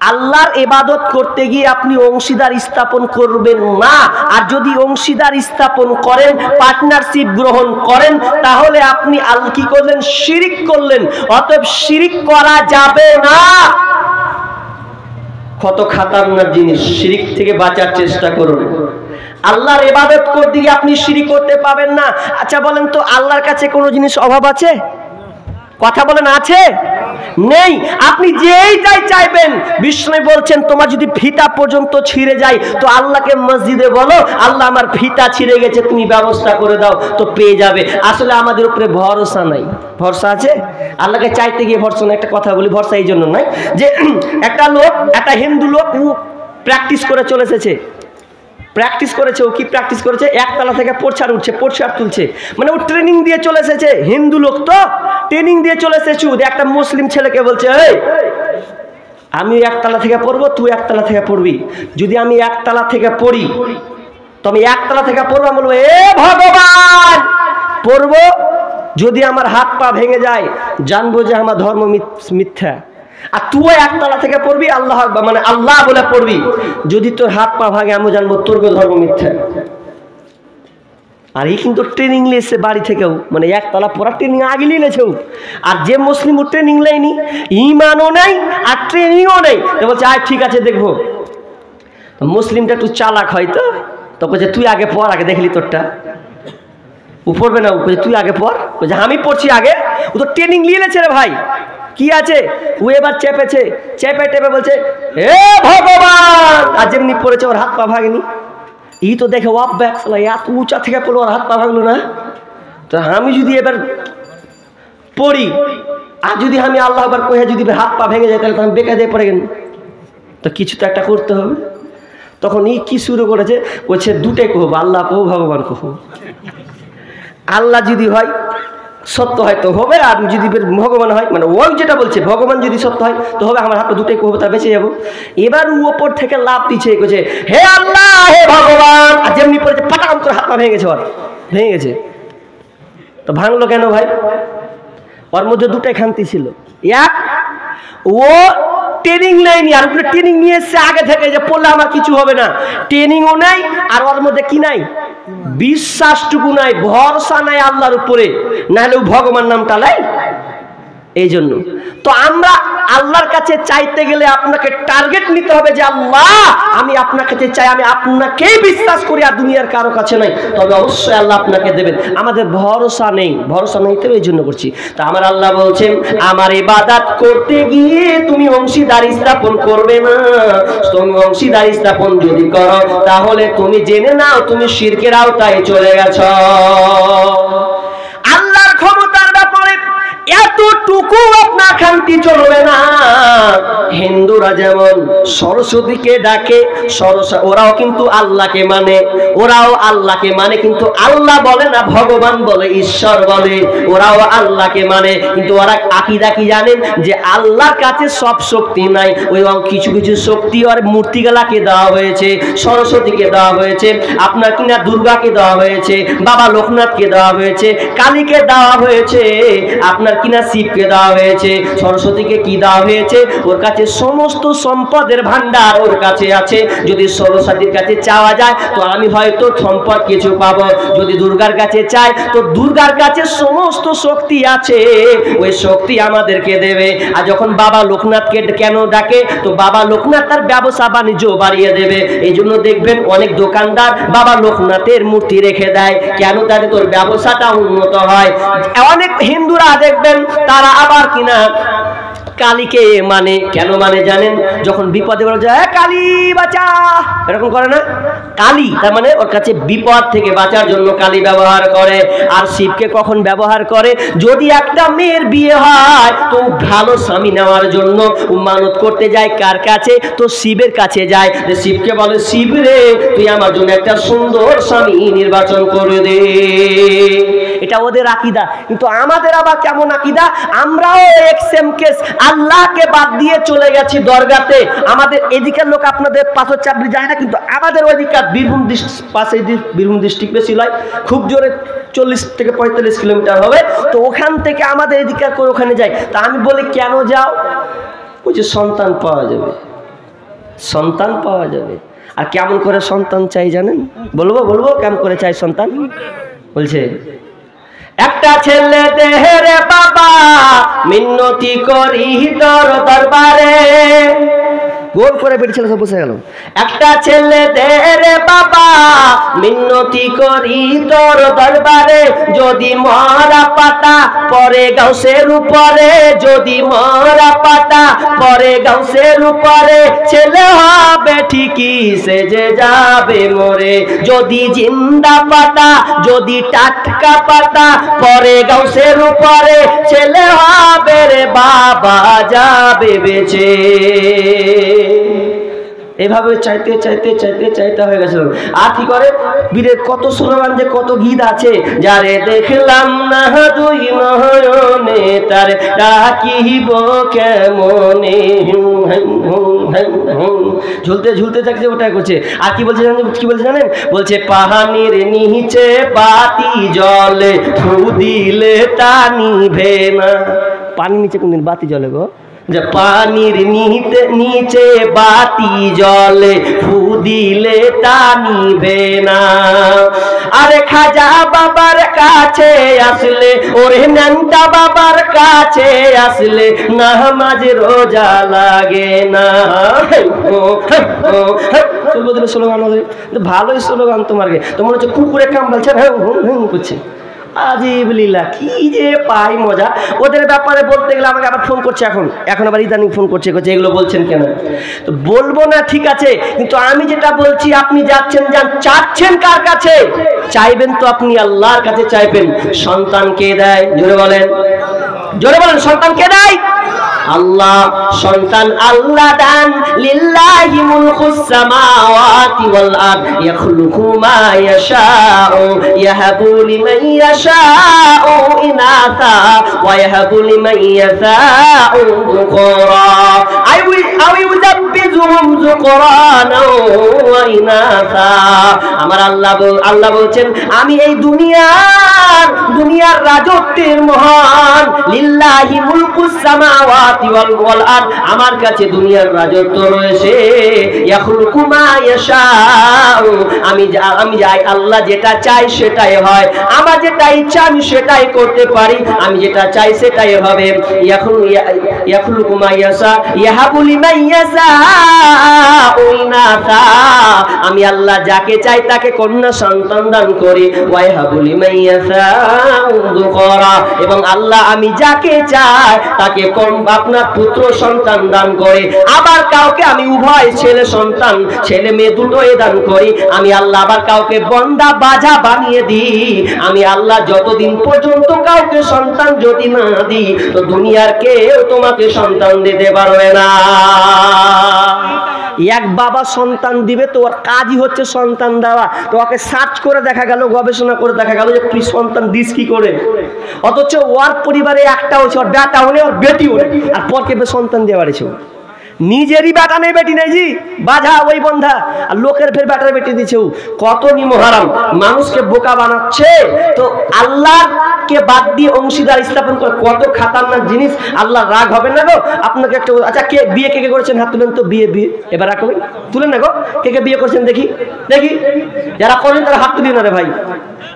আল্লাহর ইবাদত করতে গিয়ে আপনি অংশীদার স্থাপন করবেন না। আর যদি অংশীদার স্থাপন করেন, পার্টনারশিপ গ্রহণ করেন, তাহলে আপনি কি করলেন? শিরিক করলেন। অতএব শিরিক করা যাবে না। কত খাতারনাক জিনিস, শিরিক থেকে বাঁচার চেষ্টা করুন। আল্লাহর ইবাদত করতে গিয়ে আপনি শিরিক করতে পাবেন না। আচ্ছা বলেন তো, আল্লাহর কাছে কোনো জিনিস অভাব আছে? কথা বলেন, আছে? নেই। আপনি যেই চাইবেন, বিষ্ণু বলছেন, তোমার যদি ফিতা পর্যন্ত ছিঁড়ে যায় তো আল্লাহকে মসজিদে বলো, আল্লাহ আমার ফিতা ছিঁড়ে গেছে, তুমি ব্যবস্থা করে দাও, তো পেয়ে যাবে। আসলে আমাদের উপরে ভরসা নাই। ভরসা আছে? আল্লাহকে চাইতে গিয়ে ভরসা নাই। একটা কথা বলি, ভরসা এই জন্য নাই যে একটা হিন্দু লোক প্র্যাকটিস করে চলে এসেছে। প্র্যাকটিস করেছে, ও কি প্র্যাকটিস করেছে? একতলা থেকে পোরছার উঠছে, পোরছার তুলছে, মানে ও ট্রেনিং দিয়ে চলে এসেছে। হিন্দু লোক তো ট্রেনিং দিয়ে চলে এসেছে। একটা মুসলিম ছেলেকে বলছে, এই আমি একতলা থেকে পড়বো, তুই একতলা থেকে পড়বি। যদি আমি একতলা থেকে পড়ি তো আমি একতলা থেকে পড়বো, আমি বলবো, এ ভগবান, পড়বো। যদি আমার হাত পা ভেঙে যায়, জানবো যে আমার ধর্ম মিথ্যা। আর তুই একতলা থেকে পড়বি, আল্লাহ মানে আল্লাহ বলে পড়বি। যদি তোর হাত পা ভাঙে, আমি জানবো তোর ধর্ম মিথ্যা। আর এই কিন্তু ট্রেনিং নিয়েছে বাড়ি থেকেও, মানে একতলা পড়ার ট্রেনিং আগে নিয়েছেও। আর যে মুসলিম ও ট্রেনিং নেয়নি, ইমানও নেই আর ট্রেনিংও নেই, বলছে আয় ঠিক আছে দেখবো। মুসলিমটা একটু চালাক হয়তো, তো বলছে তুই আগে পড়, আগে দেখলি তোরটা। ও পড়বে না, ও বলছে তুই আগে পড়। বলছে আমি পড়ছি আগে। ও তো ট্রেনিং নিয়ে নিয়েছে রে ভাই, কি আছে। ও এবার চেপেছে, চেপে টেপে বলছে হে ভগবান, আর যেমনি পড়েছে ওর হাত পা ভাগেনি। ই তো দেখে ওয়াপ ব্যাক, এত উঁচা থেকে পড়লো, ওর হাত পা ভাগলো না। তো আমি যদি এবার পড়ি আর যদি আমি আল্লাহ একবার কহে যদি হাত পা ভেঙে যায়, তাহলে তো আমি বেকার দিয়ে পড়ে গেল। তো কিছু তো একটা করতে হবে। তখন ই কি শুরু করেছে, বলছে দুটাই কহব, আল্লাহ কহু ভগবান কহু। আল্লাহ যদি হয় সত্য হয় তো হবে, আর যদি ভগবান হয়, মানে ওই যেটা বলছে ভগবান যদি সত্য হয় তো হবে, আমার হাতে দুটাই কহবো, তার বেঁচে যাবো। এবার ও ওপর থেকে লাভ দিচ্ছে, কইছে হে আল্লাহ হে ভগবান, আর যেমনি পড়েছে পাটাম করে হাত পা ভেঙে গেছে, ওর ভেঙে গেছে। তো ভাঙলো কেন ভাই? ওর মধ্যে দুটাই খান্তি ছিল। এক, ও ট্রেনিং নেয়নি, আর উপরে ট্রেনিং নিয়ে এসছে আগে থেকে যে পড়লে আমার কিছু হবে না। ট্রেনিংও নাই, আর ওর মধ্যে কি নাই, বিশ্বাসটুকু নাই, ভরসা নাই আল্লাহর উপরে, না হলে ভগবান নামটা নাই। এই জন্য তো আমরা আল্লাহর কাছে চাইতে গেলে আপনাকে টার্গেট নিতে হবে যে আল্লাহ আমি আপনার কাছে চাই, আমি আপনাকেই বিশ্বাস করি, আর দুনিয়ার কারো কাছে নাই, তবে অবশ্যই আল্লাহ আপনাকে দেবেন। আমাদের ভরসা নেই, ভরসা নেই তো এই জন্য করছি। তা আমার আল্লাহ বলছেন আমার ইবাদত করতে গিয়ে তুমি অংশীদারি স্থাপন করবে না। তুমি অংশীদারি স্থাপন যদি করো তাহলে তুমি জেনে নাও তুমি শিরকের আওতায় চলে গেছো। আল্লাহর ক্ষমতার ব্যাপারে এতটুকু আপনার খান্তি চলবে না। হিন্দুরা যেমন সরস্বতীকে ডাকে, ওরাও কিন্তু আল্লাহকে মানে, ওরাও আল্লাহকে মানে, কিন্তু আল্লাহ বলে না, ভগবান বলে, ঈশ্বর বলে। ওরাও আল্লাহকে মানে, কিন্তু ওরা আকীদা কি জানেন, যে আল্লাহর কাছে সব শক্তি নাই, ওই কিছু কিছু শক্তি আর মূর্তিগুলাকে দেওয়া হয়েছে, সরস্বতীকে দেওয়া হয়েছে, আপনার কিনা দুর্গাকে দেওয়া হয়েছে, বাবা লোকনাথকে দেওয়া হয়েছে, কালীকে দেওয়া হয়েছে, আপনার কিনা শিবকে দেওয়া হয়েছে, সরস্বতীকে কি দেওয়া হয়েছে, ওর কাছে সমস্ত সম্পদের ভান্ডার ওর কাছে আছে। যদি সরস্বতীর কাছে চাওয়া যায় তো আমি হয়তো সম্পদ কিছু পাবো, যদি দুর্গার কাছে চাই তো দুর্গার কাছে সমস্ত শক্তি আছে, ওই শক্তি আমাদেরকে দেবে। আর যখন বাবা লোকনাথকে কেন ডাকে, তো বাবা লোকনাথ তার ব্যবসা বাণিজ্য বাড়িয়ে দেবে। এই জন্য দেখবেন অনেক দোকানদার বাবা লোকনাথের মূর্তি রেখে দেয়, কেন, তাহলে তোর ব্যবসাটা উন্নত হয়। অনেক হিন্দুরা দেখবেন তারা আবার কিনা কালীকে মানে, কেন মানে জানেন, যখন বিপদে বলা যায় কালী বাঁচা, এরকম করে না, কালী তার মানে ওর কাছে বিপদ থেকে বাঁচার জন্য কালী ব্যবহার করে। আর শিবকে কখন ব্যবহার করে, যদি একটা মেয়ের বিয়ে হয় তো ভালো স্বামী নেওয়ার জন্য ও মানত করতে যায় কার কাছে, তো শিবের কাছে যায়। শিবকে বলে শিব রে তুই আমার জন্য একটা সুন্দর স্বামী নির্বাচন করে দে। এটা ওদের আকীদা। কিন্তু আমাদের আবার কেমন আকীদা, আমরাও এক্সেম কেস, আল্লাহকে বাদ দিয়ে চলে গেছি দরগাতে। আমাদের এদিকের লোক আপনাদের পাথর চাপড়ি যায় না, কিন্তু আমাদের ওইদিকার বীরভূম পাশে বীরভূম ডিস্ট্রিক্ট বেশি নয়, খুব জোরে 40 থেকে 45 কিলোমিটার হবে, তো ওখান থেকে আমাদের এদিকার করে ওখানে যায়। তা আমি বলি কেন যাও, ওই যে সন্তান পাওয়া যাবে, সন্তান পাওয়া যাবে। আর কেমন করে সন্তান চাই জানেন, বলবো কেমন করে চাই সন্তান। বলছে একটা ছেলে দেহেরে বাবা মিন্নতি করি তোর দরবারে, গোল করে বেরিয়েছিল, সব বসে গেল। একটা ছেলে দেহেরে বাবা মিন্নতি করি তোর দরবারে, যদি মরা পাতা পরে গাউসের উপরে, যদি মরা পাতা পরে গাউসের উপরে, ছেলে হবে ঠিকই সেজে যাবে মরে। যদি জিন্দা পাতা, যদি টাটকা পাতা পরে গাউসের উপরে, ছেলে হবে রে বাবা যাবে বেঁচে। এভাবে চাইতে চাইতে চাইতে চাইতে হয়ে গেছিল। আর কি করে, বীরের কত সুরবান যে কত গীত আছে, যারে দেখলাম না দুই নয়নে তার ডাকিব কেমনে, ঝুলতে ঝুলতে থাকছে ওটাই করছে। আর কি বলছে জানেন, কি বলছে জানেন, বলছে পাহানির নিচে বাতি জলে ফু দিলে তা নিভে না। পানির নিচে কোনদিন বাতি জ্বলে গো, যে পানির নিচে বাতি জলে ফু দিলে তা নিভে না। আরে খাজা বাবার কাছে আসলে, ওরে নান্তা বাবার কাছে আসলে, নামাজ রোজা লাগে না। চলবদিনের স্লোগান হবে, ভালোই স্লোগান তোমারকে, তো মনে হচ্ছে কুকুরে কামড়াচ্ছে, হ্যাঁ হুম হুম করছে। আজিব লীলা, কি যে পাই মজা ওদের ব্যাপারে বলতে গেলে। আমাকে আবার ফোন করছে, এখন আবার ইদানিং ফোন করছে, এগুলো বলছেন কেন? তো বলবো না, ঠিক আছে, কিন্তু আমি যেটা বলছি আপনি যাচ্ছেন, যান, চাচ্ছেন কার কাছে? চাইবেন তো আপনি আল্লাহর কাছে চাইবেন। সন্তান কে দেয়? জোরে বলেন, জোরে বলেন, সন্তান কে দেয়? আল্লাহ। সন্তান আল্লাহ দান, লিল্লাহি মুলকুস সামাওয়াতি ওয়াল আরদ, ইয়াখলুকু মা ইয়াশাউ, ইয়াহাবু লিমান ইয়াশাউ ইনাসা ওয়া ইয়াহাবু লিমান ইয়াশাউ যুকরা আও ইউযাব্বিজুহুম যুকরানা ওয়া ইনাসা। আমার আল্লাহ বলছেন, আমি এই দুনিয়ার রাজত্বের মহান, লিল্লাহি মুলকুস সামাওয়াতি ওয়াল আরদ, আমার কাছে দুনিয়ার রাজত্ব রয়েছে। ইয়াখলুকু মা ইয়াশাউ, আমি যাই, আল্লাহ যেটা চাই সেটাই হয়, আমার যেটা ইচ্ছা আমি সেটাই করতে পারি, আমি যেটা চাই সেটাই হবে। ইয়াখলুকু মা ইয়াশা, ইয়াহাবু লিমান ইয়াশাউ ইনাসা, আমি আল্লাহ যাকে চাই তাকে কন্যা সন্তান দান করি। ওয়া ইয়াহাবু লিমান ইয়াশাউ যুকরা, এবং আল্লাহ আমি যাকে চাই তাকে আপনার পুত্র সন্তান দান করে। আবার কাউকে আমি উভয় ছেলে মেয়ে দুটোই দান করি। আমি আল্লাহ আবার কাউকে বন্দা বাজা বানিয়ে দিই। আমি আল্লাহ যতদিন পর্যন্ত কাউকে সন্তান যদি না দিই, তো দুনিয়ার কেউ তোমাকে সন্তান দিতে পারবে না। এক বাবা সন্তান দিবে, তো ওর কাজই হচ্ছে সন্তান দেওয়া। তো ওকে সার্চ করে দেখা গেল, গবেষণা করে দেখা গেল যে তুই সন্তান দিস কি করে, অথচ ওর পরিবারে একটা হচ্ছে, ওর বেটাও নেই, ওর বেটিও নেই, আর পরকে সন্তান দিয়ে বাড়িছে। নিজেরই বেটা নেই, বেটি নেই, জি বাধা ওই বন্ধা, আর লোকের ফের বেটার বেটি দিচ্ছে। কত নিমহারাম, মানুষকে বোকা বানাচ্ছে। তো আল্লাহকে বাদ দিয়ে অংশীদার স্থাপন করে কত খাতারনাক জিনিস। আল্লাহ রাগ হবে না গো? আপনাকে একটা, আচ্ছা কে বিয়ে কে করেছেন? হাত তুলেন তো। বিয়ে এবার রাখবেন, তুলেন না গো, কে বিয়ে করেছেন দেখি। যারা করেন তারা হাত তুলি না রে ভাই।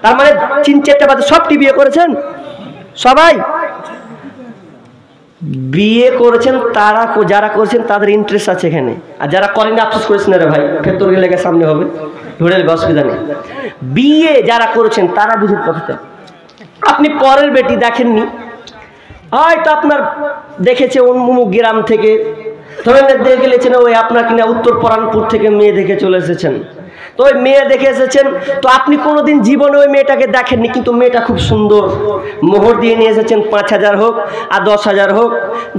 তার মানে 3-4টা বাদে সবটি বিয়ে করেছেন? সবাই বিয়ে করেছেন, তারা যারা করেছেন তাদের ইন্টারেস্ট আছে এখানে, আর যারা করেন আফসোস করেছেন রে ভাই, ফের তোর গেলে সামনে হবে, ধরে নেবে, অসুবিধা নেই। বিয়ে যারা করেছেন তারা বুঝুন কথাটা। আপনি পরের বেটি দেখেননি, হয়তো আপনার দেখেছে অমুক গ্রাম থেকে, ধরেন দেখে গেলেছেন ওই আপনার কিনা উত্তর পরানপুর থেকে মেয়ে দেখে চলে এসেছেন। তো ওই মেয়ে দেখে এসেছেন, তো আপনি কোনোদিন জীবনে ওই মেয়েটাকে দেখেননি, কিন্তু মেয়েটা খুব সুন্দর, মোহর দিয়ে নিয়ে এসেছেন, 5,000 হোক আর 10,000 হোক,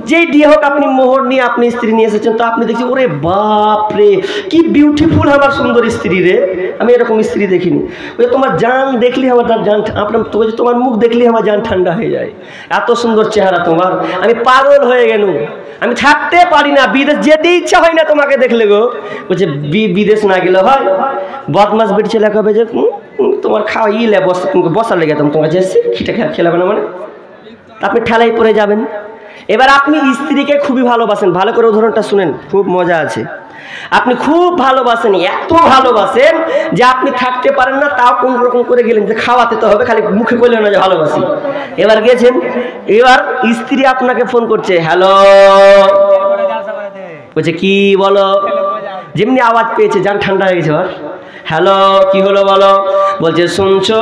যেই দিয়ে হোক, আপনি মোহর নিয়ে আপনি স্ত্রী নিয়ে এসেছেন। তো আপনি দেখছেন, ওরে বাপ রে, কি বিউটিফুল আমার সুন্দর স্ত্রী রে, আমি এরকম স্ত্রী দেখিনি। ওই তোমার জান দেখলি আমার জান, তোমার মুখ দেখলি আমার জান ঠান্ডা হয়ে যায়, এত সুন্দর চেহারা তোমার, আমি পাগল হয়ে গেল, আমি থাকতে পারি না, বিদেশ যেতে ইচ্ছা হয় না তোমাকে দেখলে গো। বলছে বিদেশ না গেলে হয়? বদমাস বেটি ছেলে কবে যে তোমার খাওয়া ইলে বসার লেগে তোমার যে খিটে খেলাবে না, মানে আপনি ঠেলাই পড়ে যাবেন। এবার আপনি স্ত্রীকে খুবই ভালোবাসেন, ভালো করে উদাহরণটা শুনেন, খুব মজা আছে। আপনি খুব ভালোবাসেন, এত ভালোবাসেন যে আপনি থাকতে পারেন না, তাও কোন রকম করে গেলেন যে খাওয়াতে তো হবে, খালি মুখে বললেন না যে ভালোবাসি। এবার গেছেন, এবার স্ত্রী আপনাকে ফোন করছে, হ্যালো, বলছে কি বলো, যেমনি আওয়াজ পেয়েছে জান ঠান্ডা হয়ে গেছে। হ্যালো, কি হলো বলো? বলছে শুনছো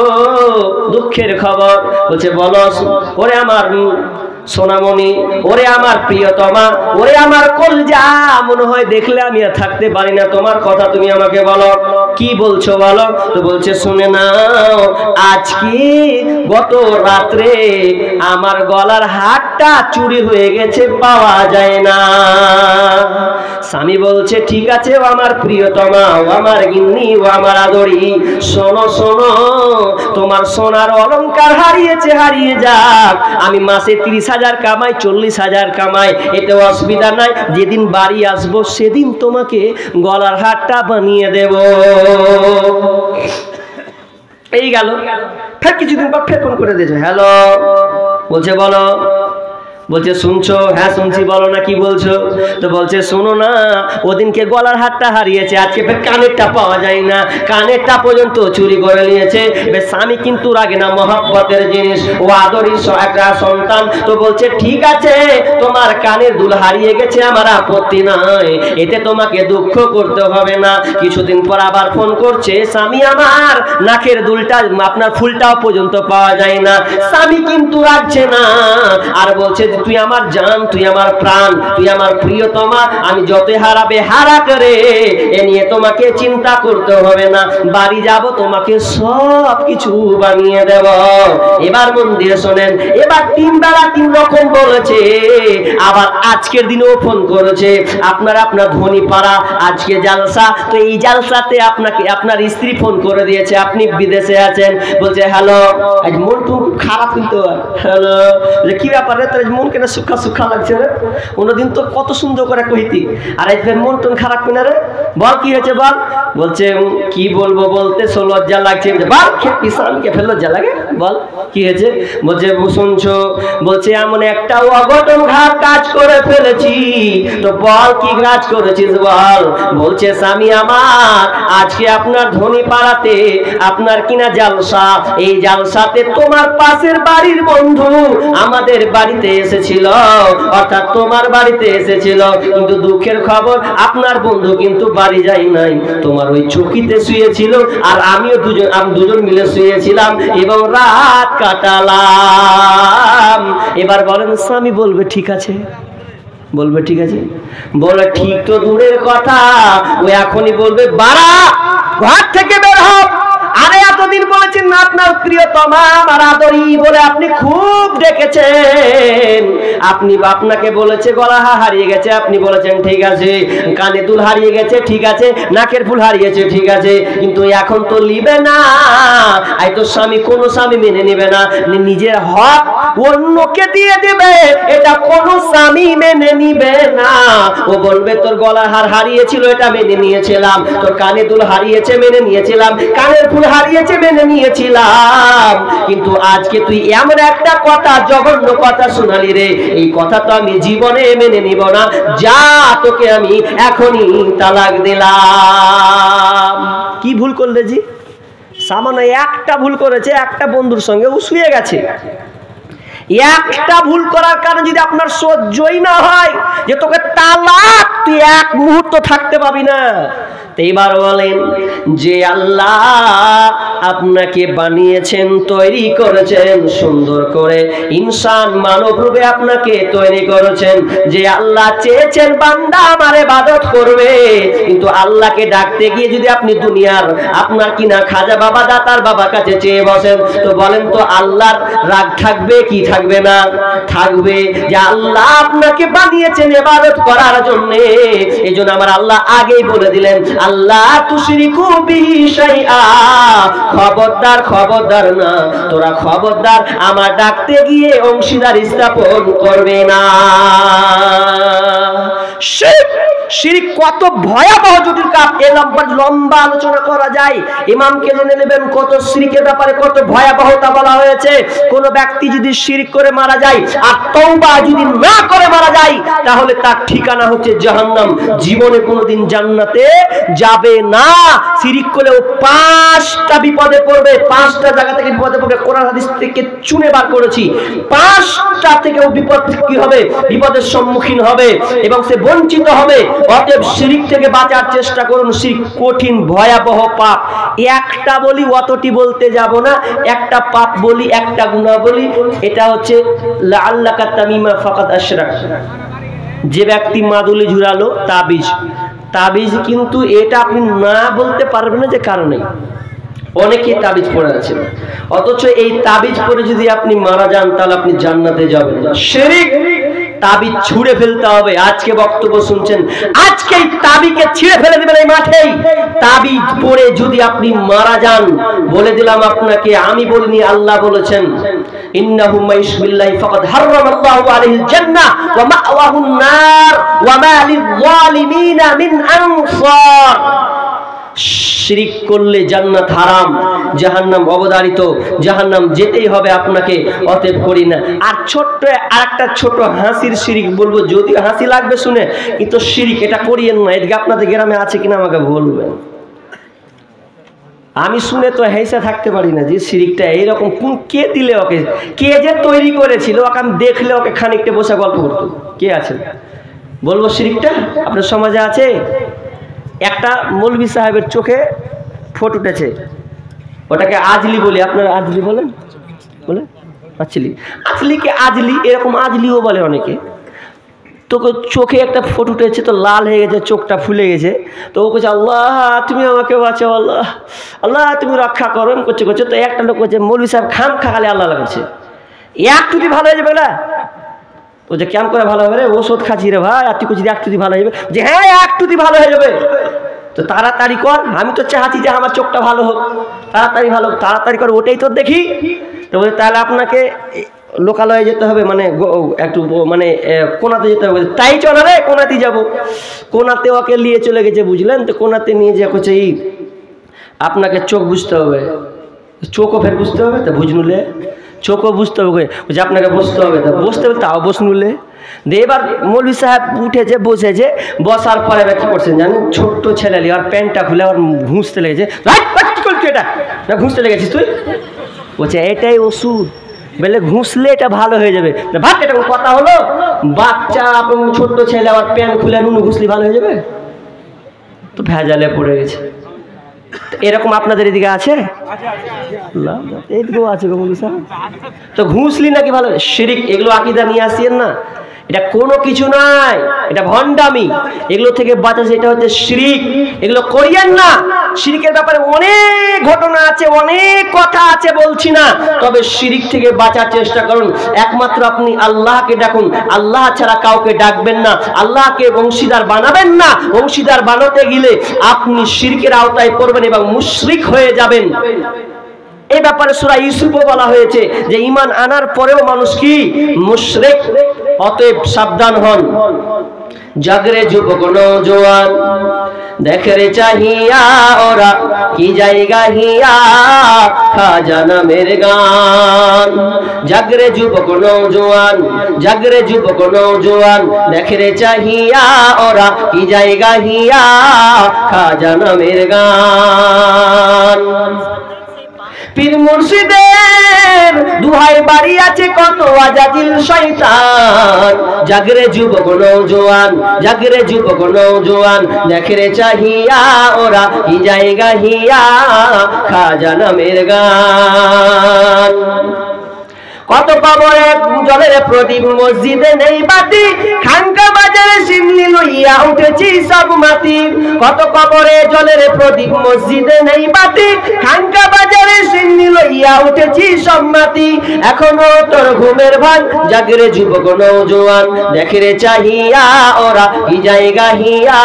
দুঃখের খবর? বলছে বলো। ওরে আমার সোনামণি, ওরে আমার প্রিয়তমা, ওরে আমার কলজা, মনে হয় দেখলে আমি আর থাকতে পারি না, তোমার কথা তুমি আমাকে বলো, কি বলছো বলো। তো বলছে শুনে নাও, আজকে গত রাত্রে আমার গলার হারটা চুরি হয়ে গেছে, পাওয়া যায় না। স্বামী বলছে ঠিক আছে, ও আমার প্রিয়তমা, ও আমার গিন্নি, ও আমার আদরি, শোনো শোনো, তোমার সোনার অলংকার হারিয়েছে, হারিয়ে যাক, আমি মাসে 30,000 কামাই, 40,000 কামাই, এতে অসুবিধা নাই, যেদিন বাড়ি আসবো সেদিন তোমাকে গলার হারটা বানিয়ে দেব। এই গেল, ফের কিছুদিন পর ফের ফোন করে দিয়েছে, হ্যালো, বলছে বলো। বলছে শুনছো? হ্যাঁ শুনছি, বলো না কি বলছো? তো বলছে শোনো না, ওদিনকে গলার হারটা হারিয়েছে, আজকে ফের কানেরটা পাওয়া যায় না, কানেরটা পর্যন্ত চুরি করে নিয়েছে। স্বামী কিন্তু রাগে না, মহব্বতের জিনিস, ও আদরি একটা সন্তান। তো বলছে ঠিক আছে, তোমার কানের দুল হারিয়ে গেছে, আমার আপত্তি নাই, এতে তোমাকে দুঃখ করতে হবে না। কিছুদিন পর আবার ফোন করছে, স্বামী আমার নাকের দুলটা, আপনার ফুলটাও পর্যন্ত পাওয়া যায় না। স্বামী কিন্তু রাখছে না, আর বলছে তুই আমার জান, তুই আমার প্রাণ, তুই আমার প্রিয়তমা, আমি যতই হারাবে হারা করে, এ নিয়ে তোমাকে চিন্তা করতে হবে না, বাড়ি যাব তোমাকে সব কিছু বানিয়ে দেব। এবার মন দিয়ে শোনেন, এবার 3 বেলা 3 রকম বলেছে। আবার আজকের দিনেও ফোন করেছে, আপনার ধনী পাড়া আজকে জালসা, তো এই জালসাতে আপনাকে আপনার স্ত্রী ফোন করে দিয়েছে, আপনি বিদেশে আছেন। বলছে হ্যালো, আজ মন তো খারাপ, কিন্তু হ্যালো, কি ব্যাপার রে, তোর মন কেন সুখা সুখা লাগছে রে? অন্যদিন তো কত সুন্দর করে কইতি, আর আজ মন টন খারাপ কিনা রে? বল কি হয়েছে বল। বলছে কি বলবো, বলতে সো লজ্জা লাগছে। বল স্বামীকে ফের লজ্জা লাগে, বল কি হয়েছে? বলছে শুনছো? বলছে এমন একটা অঘটন কাজ করে ফেলেছি। তো বল কি কাজ করেছিস বল। বলছে স্বামী আমার আজকে আপনার ধনী পাড়াতে আপনার কিনা জালসা, এই জালসাতে তোমার পাশের বাড়ির বন্ধু আমাদের বাড়িতে এসেছিল, অর্থাৎ তোমার বাড়িতে এসেছিল, কিন্তু দুঃখের খবর আপনার বন্ধু কিন্তু বাড়ি যায় নাই, তোমার ওই চৌকিতে শুয়েছিল, আর আমিও দুজন মিলে শুয়েছিলাম এবং রাত কাটালাম। এবার বলেন স্বামী বলবে ঠিক আছে? বলবে ঠিক আছে? বলে ঠিক তো দূরের কথা, ও এখনই বলবে বাড়া ঘর থেকে বের হও। আরে এতদিন বলেছেন না আপনার প্রিয়তমা আমার আদরি বলে আপনি খুব ডেকেছেন, আপনাকে বলেছে গলা হারিয়ে গেছে, আপনি বলেছেন ঠিক আছে, কানে দুল হারিয়ে গেছে ঠিক আছে, নাকের ফুল হারিয়েছে ঠিক আছে, কিন্তু এখন তো নিবে না। এই তো স্বামী, কোন স্বামী মেনে নেবে না, নিজের হক অন্যকে দিয়ে দেবে, এটা কোন স্বামী মেনে নিবে না। ও বলবে তোর গলার হার হারিয়েছিল, এটা মেনে নিয়েছিলাম, তোর কানে দুল হারিয়েছে মেনে নিয়েছিলাম, কানের ফুল হারিয়েছে মেনে নিয়েছিলাম, কিন্তু আজকে তুই এমন একটা কথা, জঘন্য কথা শোনালি রে, এই কথা তো আমি জীবনে মেনে নিব না, যা তোকে আমি এখনই তালাক দিলাম। কি ভুল করলে জি? সামান্য একটা ভুল করেছে, একটা বন্ধুর সঙ্গে ও শুয়ে গেছে, একটা ভুল করার কারণে যদি আপনার সহ্যই না হয় যে তোকে তালাক, তুই এক মুহূর্ত থাকতে পাবি না। এবার বলেন যে আল্লাহ আপনাকে বানিয়েছেন, তৈরি করেছেন সুন্দর করে, ইনসান মানব রূপে আপনাকে তৈরি করেছেন, যে আল্লাহ চেয়েছেন বান্দা আমার ইবাদত করবে, কিন্তু আল্লাহকে ডাকতে গিয়ে যদি আপনি দুনিয়ার আপনার কিনা খাজা বাবা দাতার বাবা কাছে চেয়ে বসেন, তো বলেন তো আল্লাহর রাগ থাকবে কি থাকবে না? থাকবে, যে আল্লাহ আপনাকে বানিয়েছেন ইবাদত করার জন্য। এইজন্য আমার আল্লাহ আগেই বলে দিলেন আল্লাহ তুশরিকু বিহি শাইআ, খবরদার খবরদার না, তোরা খবরদার আমার ডাকতে গিয়ে অংশীদার স্থাপন করবে না। শিরক কত ভয়াবহ জটিল কাজ, এ লম্বা আলোচনা করা যায়, ইমামকে জেনে নেবেন কত শিরকের ব্যাপারে কত ভয়াবহতা বলা হয়েছে। কোন ব্যক্তি যদি শিরক করে মারা যায় আর তওবা যদি না করে মারা যায়, তাহলে তার ঠিকানা হচ্ছে জাহান্নাম, জীবনে কোনোদিন জান্নাতে যাবে না। শিরক করলেও 5টা বিপদে পড়বে, 5টা জায়গা থেকে বিপদে পড়বে, কোরআন হাদিস থেকে চুনে বার করেছি, 5টা থেকেও বিপদ কি হবে, বিপদের সম্মুখীন হবে এবং সে বঞ্চিত হবে। অতএব শিরক থেকে বাঁচার চেষ্টা করুন, শিরক কঠিন ভয়াবহ পাপ। একটা বলি, অতটি বলতে যাব না, একটা পাপ বলি, একটা গুনাহ বলি, এটা হচ্ছে লাআল্লাকা তামিমা ফাকাদ আশরাক। যে ব্যক্তি মাদুলি ঝুরালো, তাবিজ কিন্তু এটা আপনি না বলতে পারবেন না যে কারণে অনেকে তাবিজ পড়ে আছেন, অথচ এই তাবিজ পরে যদি আপনি মারা যান তাহলে আপনি জান্নাতে যাবেন না। শিরক, তাবিজ ছুঁড়ে ফেলতে হবে। আজকে বক্তব্য শুনছেন, আজকে এই তাবিজকে ছিঁড়ে ফেলে দিবেন এই মাঠেই। তাবিজ পরে যদি আপনি মারা যান, বলে দিলাম আপনাকে, আমি বলিনি, আল্লাহ বলেছেন ইন্নাহু মাইশবিল্লাহি ফাকাদ হারামাল্লাহু আলাইহিল জান্নাহ ওয়া মাওয়াহুন নার ওয়া মা লিয-যালিমিনা মিন আনসার। শিরিক করলে জান্নাত হারাম, জাহান্নাম অবধারিত, জাহান্নাম যেতেই হবে আপনাকে, অতএব করি না। আর ছোট্ট আরেকটা ছোট হাসির শিরিক বলবো, যদিও হাসি লাগবে শুনে, কিন্তু শিরিক এটা করিয়েন না। এদিকে আপনাদের গ্রামে আছে কিনা আমাকে বলবেন। আমি শুনে তো হেসে থাকতে পারি না যে শিরিকটা এইরকম কোন কে দিলে ওকে, কে যে তৈরি করেছিল ওকে আমি দেখলে ওকে খানিকটা বসে গল্প করতো। কে আছে বলবো শিরিকটা আপনার সমাজে আছে? একটা মৌলভী সাহেবের চোখে ফোট উঠেছে, ওটাকে আজলি বলি, আপনারা আজলি বলেন? বলে আজলি, আজলিকে আজলি, এরকম আজলিও বলে অনেকে। তোকে চোখে একটা ফোট উঠেছে, তো লাল হয়ে গেছে, চোখটা ফুলে গেছে, তো ও বলছে আল্লাহ তুমি আমাকে বাঁচাও, আল্লাহ আল্লাহ তুমি রক্ষা করো, করছে করছে। তো একটা লোক বলছে মৌলভী সাহেব খাম খাকালে আল্লাহ লাগাচ্ছে, একটু যদি ভালো হয়ে যাবে না? ও যে কেমন করে ভালো হবে রে, ওষুধ খাচ্ছি রে ভাই, আর তুই যদি একটু ভালো হয়ে যাবে, যে হ্যাঁ একটু ভালো হয়ে যাবে, তো তাড়াতাড়ি কর, আমি তো চাচ্ছি যে আমার চোখটা ভালো হোক, তাড়াতাড়ি ভালো, তাড়াতাড়ি কর, ওটাই তো দেখি। তো বলে তাহলে আপনাকে লোকালয়ে যেতে হবে, মানে একটু মানে কোনাতে যেতে হবে। তাই চলো রে কোনাতে যাবো। কোনাতে ওকে নিয়ে চলে গেছে, বুঝলেন? তো কোনাতে নিয়ে যে করছে এই আপনাকে চোখ বুঝতে হবে, চোখও ফের বুঝতে হবে, তো বুঝনুলে চোখও বুঝতে হবে, যে আপনাকে বসতে হবে, তা বসতে হবে, তাও বসনুলে। দিয়ে এবার মৌলভী সাহেব উঠেছে, বসেছে, বসার পরে এবার কী করছেন জানেন? ছোট্ট ছেলে আর প্যান্টটা খুলে আবার ঘুষতে লেগেছে। কী করছি এটা? না ঘুষতে লেগেছিস তুই? বলছে এটাই ওষুধ, বলে ঘুষলে এটা ভালো হয়ে যাবে। ভাত এটা কথা হলো? বাচ্চা ছোট্ট ছেলে আবার প্যান্ট খুলে নুনু ঘুষলে ভালো হয়ে যাবে? তো ভেজালে পড়ে গেছে। এরকম আপনাদের এদিকে আছে? এইদিকেও আছে গো মৌলভী সাহেব। তো ঘুষলি নাকি ভালো? শিরিক, এগুলো আকীদা নিয়ে আসিয়েন না, এটা কোনো কিছু নাই, এটা ভণ্ডামি, এগুলো থেকে বাঁচা, এটা হচ্ছে শিরিক, এগুলো করিয়েন না। শিরিকের ব্যাপারে অনেক ঘটনা আছে, অনেক কথা আছে, বলছি না, তবে শিরিক থেকে বাঁচার চেষ্টা করুন। একমাত্র আপনি আল্লাহকে ডাকুন, আল্লাহ ছাড়া কাউকে ডাকবেন না, আল্লাহকে অংশীদার বানাবেন না। অংশীদার বানাতে গেলে আপনি শিরকের আওতায় পড়বেন এবং মুশরিক হয়ে যাবেন। এই ব্যাপারে সূরা ইউসুফে বলা হয়েছে যে ঈমান আনার পরেও মানুষ কি মুশরিক, অতএব সাবধান হন। জাগরে যুবক নওজোয়ান, দেখরে চাহিয়া ওরা কি জায়গা হিয়া, খাজা নামের গান। জাগরে যুবক নওজোয়ান, জাগরে যুবক নওজোয়ান, দেখরে চাহিয়া ওরা কি জায়গা হিয়া, খাজা নামের গান। পীর মুর্শিদের দুহাই বাড়ি আছে কত আজাদিল শয়তান। জাগরে যুবক নওজোয়ান, জাগরে যুবক নওজোয়ান, দেখরে চাহিয়া ওরা কি জায়গা হিয়া, খাজা নামের গান। কত কবরে জলের প্রদীপ, মসজিদে নেই বাতি, খানকা বাজারে সিমনি লইয়া উঠেছি সব মাটি। কত কবরে জলের প্রদীপ, মসজিদে নেই বাতি, খানকা বাজারে সিমনি লইয়া উঠেছি সব মাটি। এখনো তোর ঘুমের ভান, জাগরে যুবক নওজোয়ান, দেখরে চাহিয়া ওরা কি জায়গা হিয়া,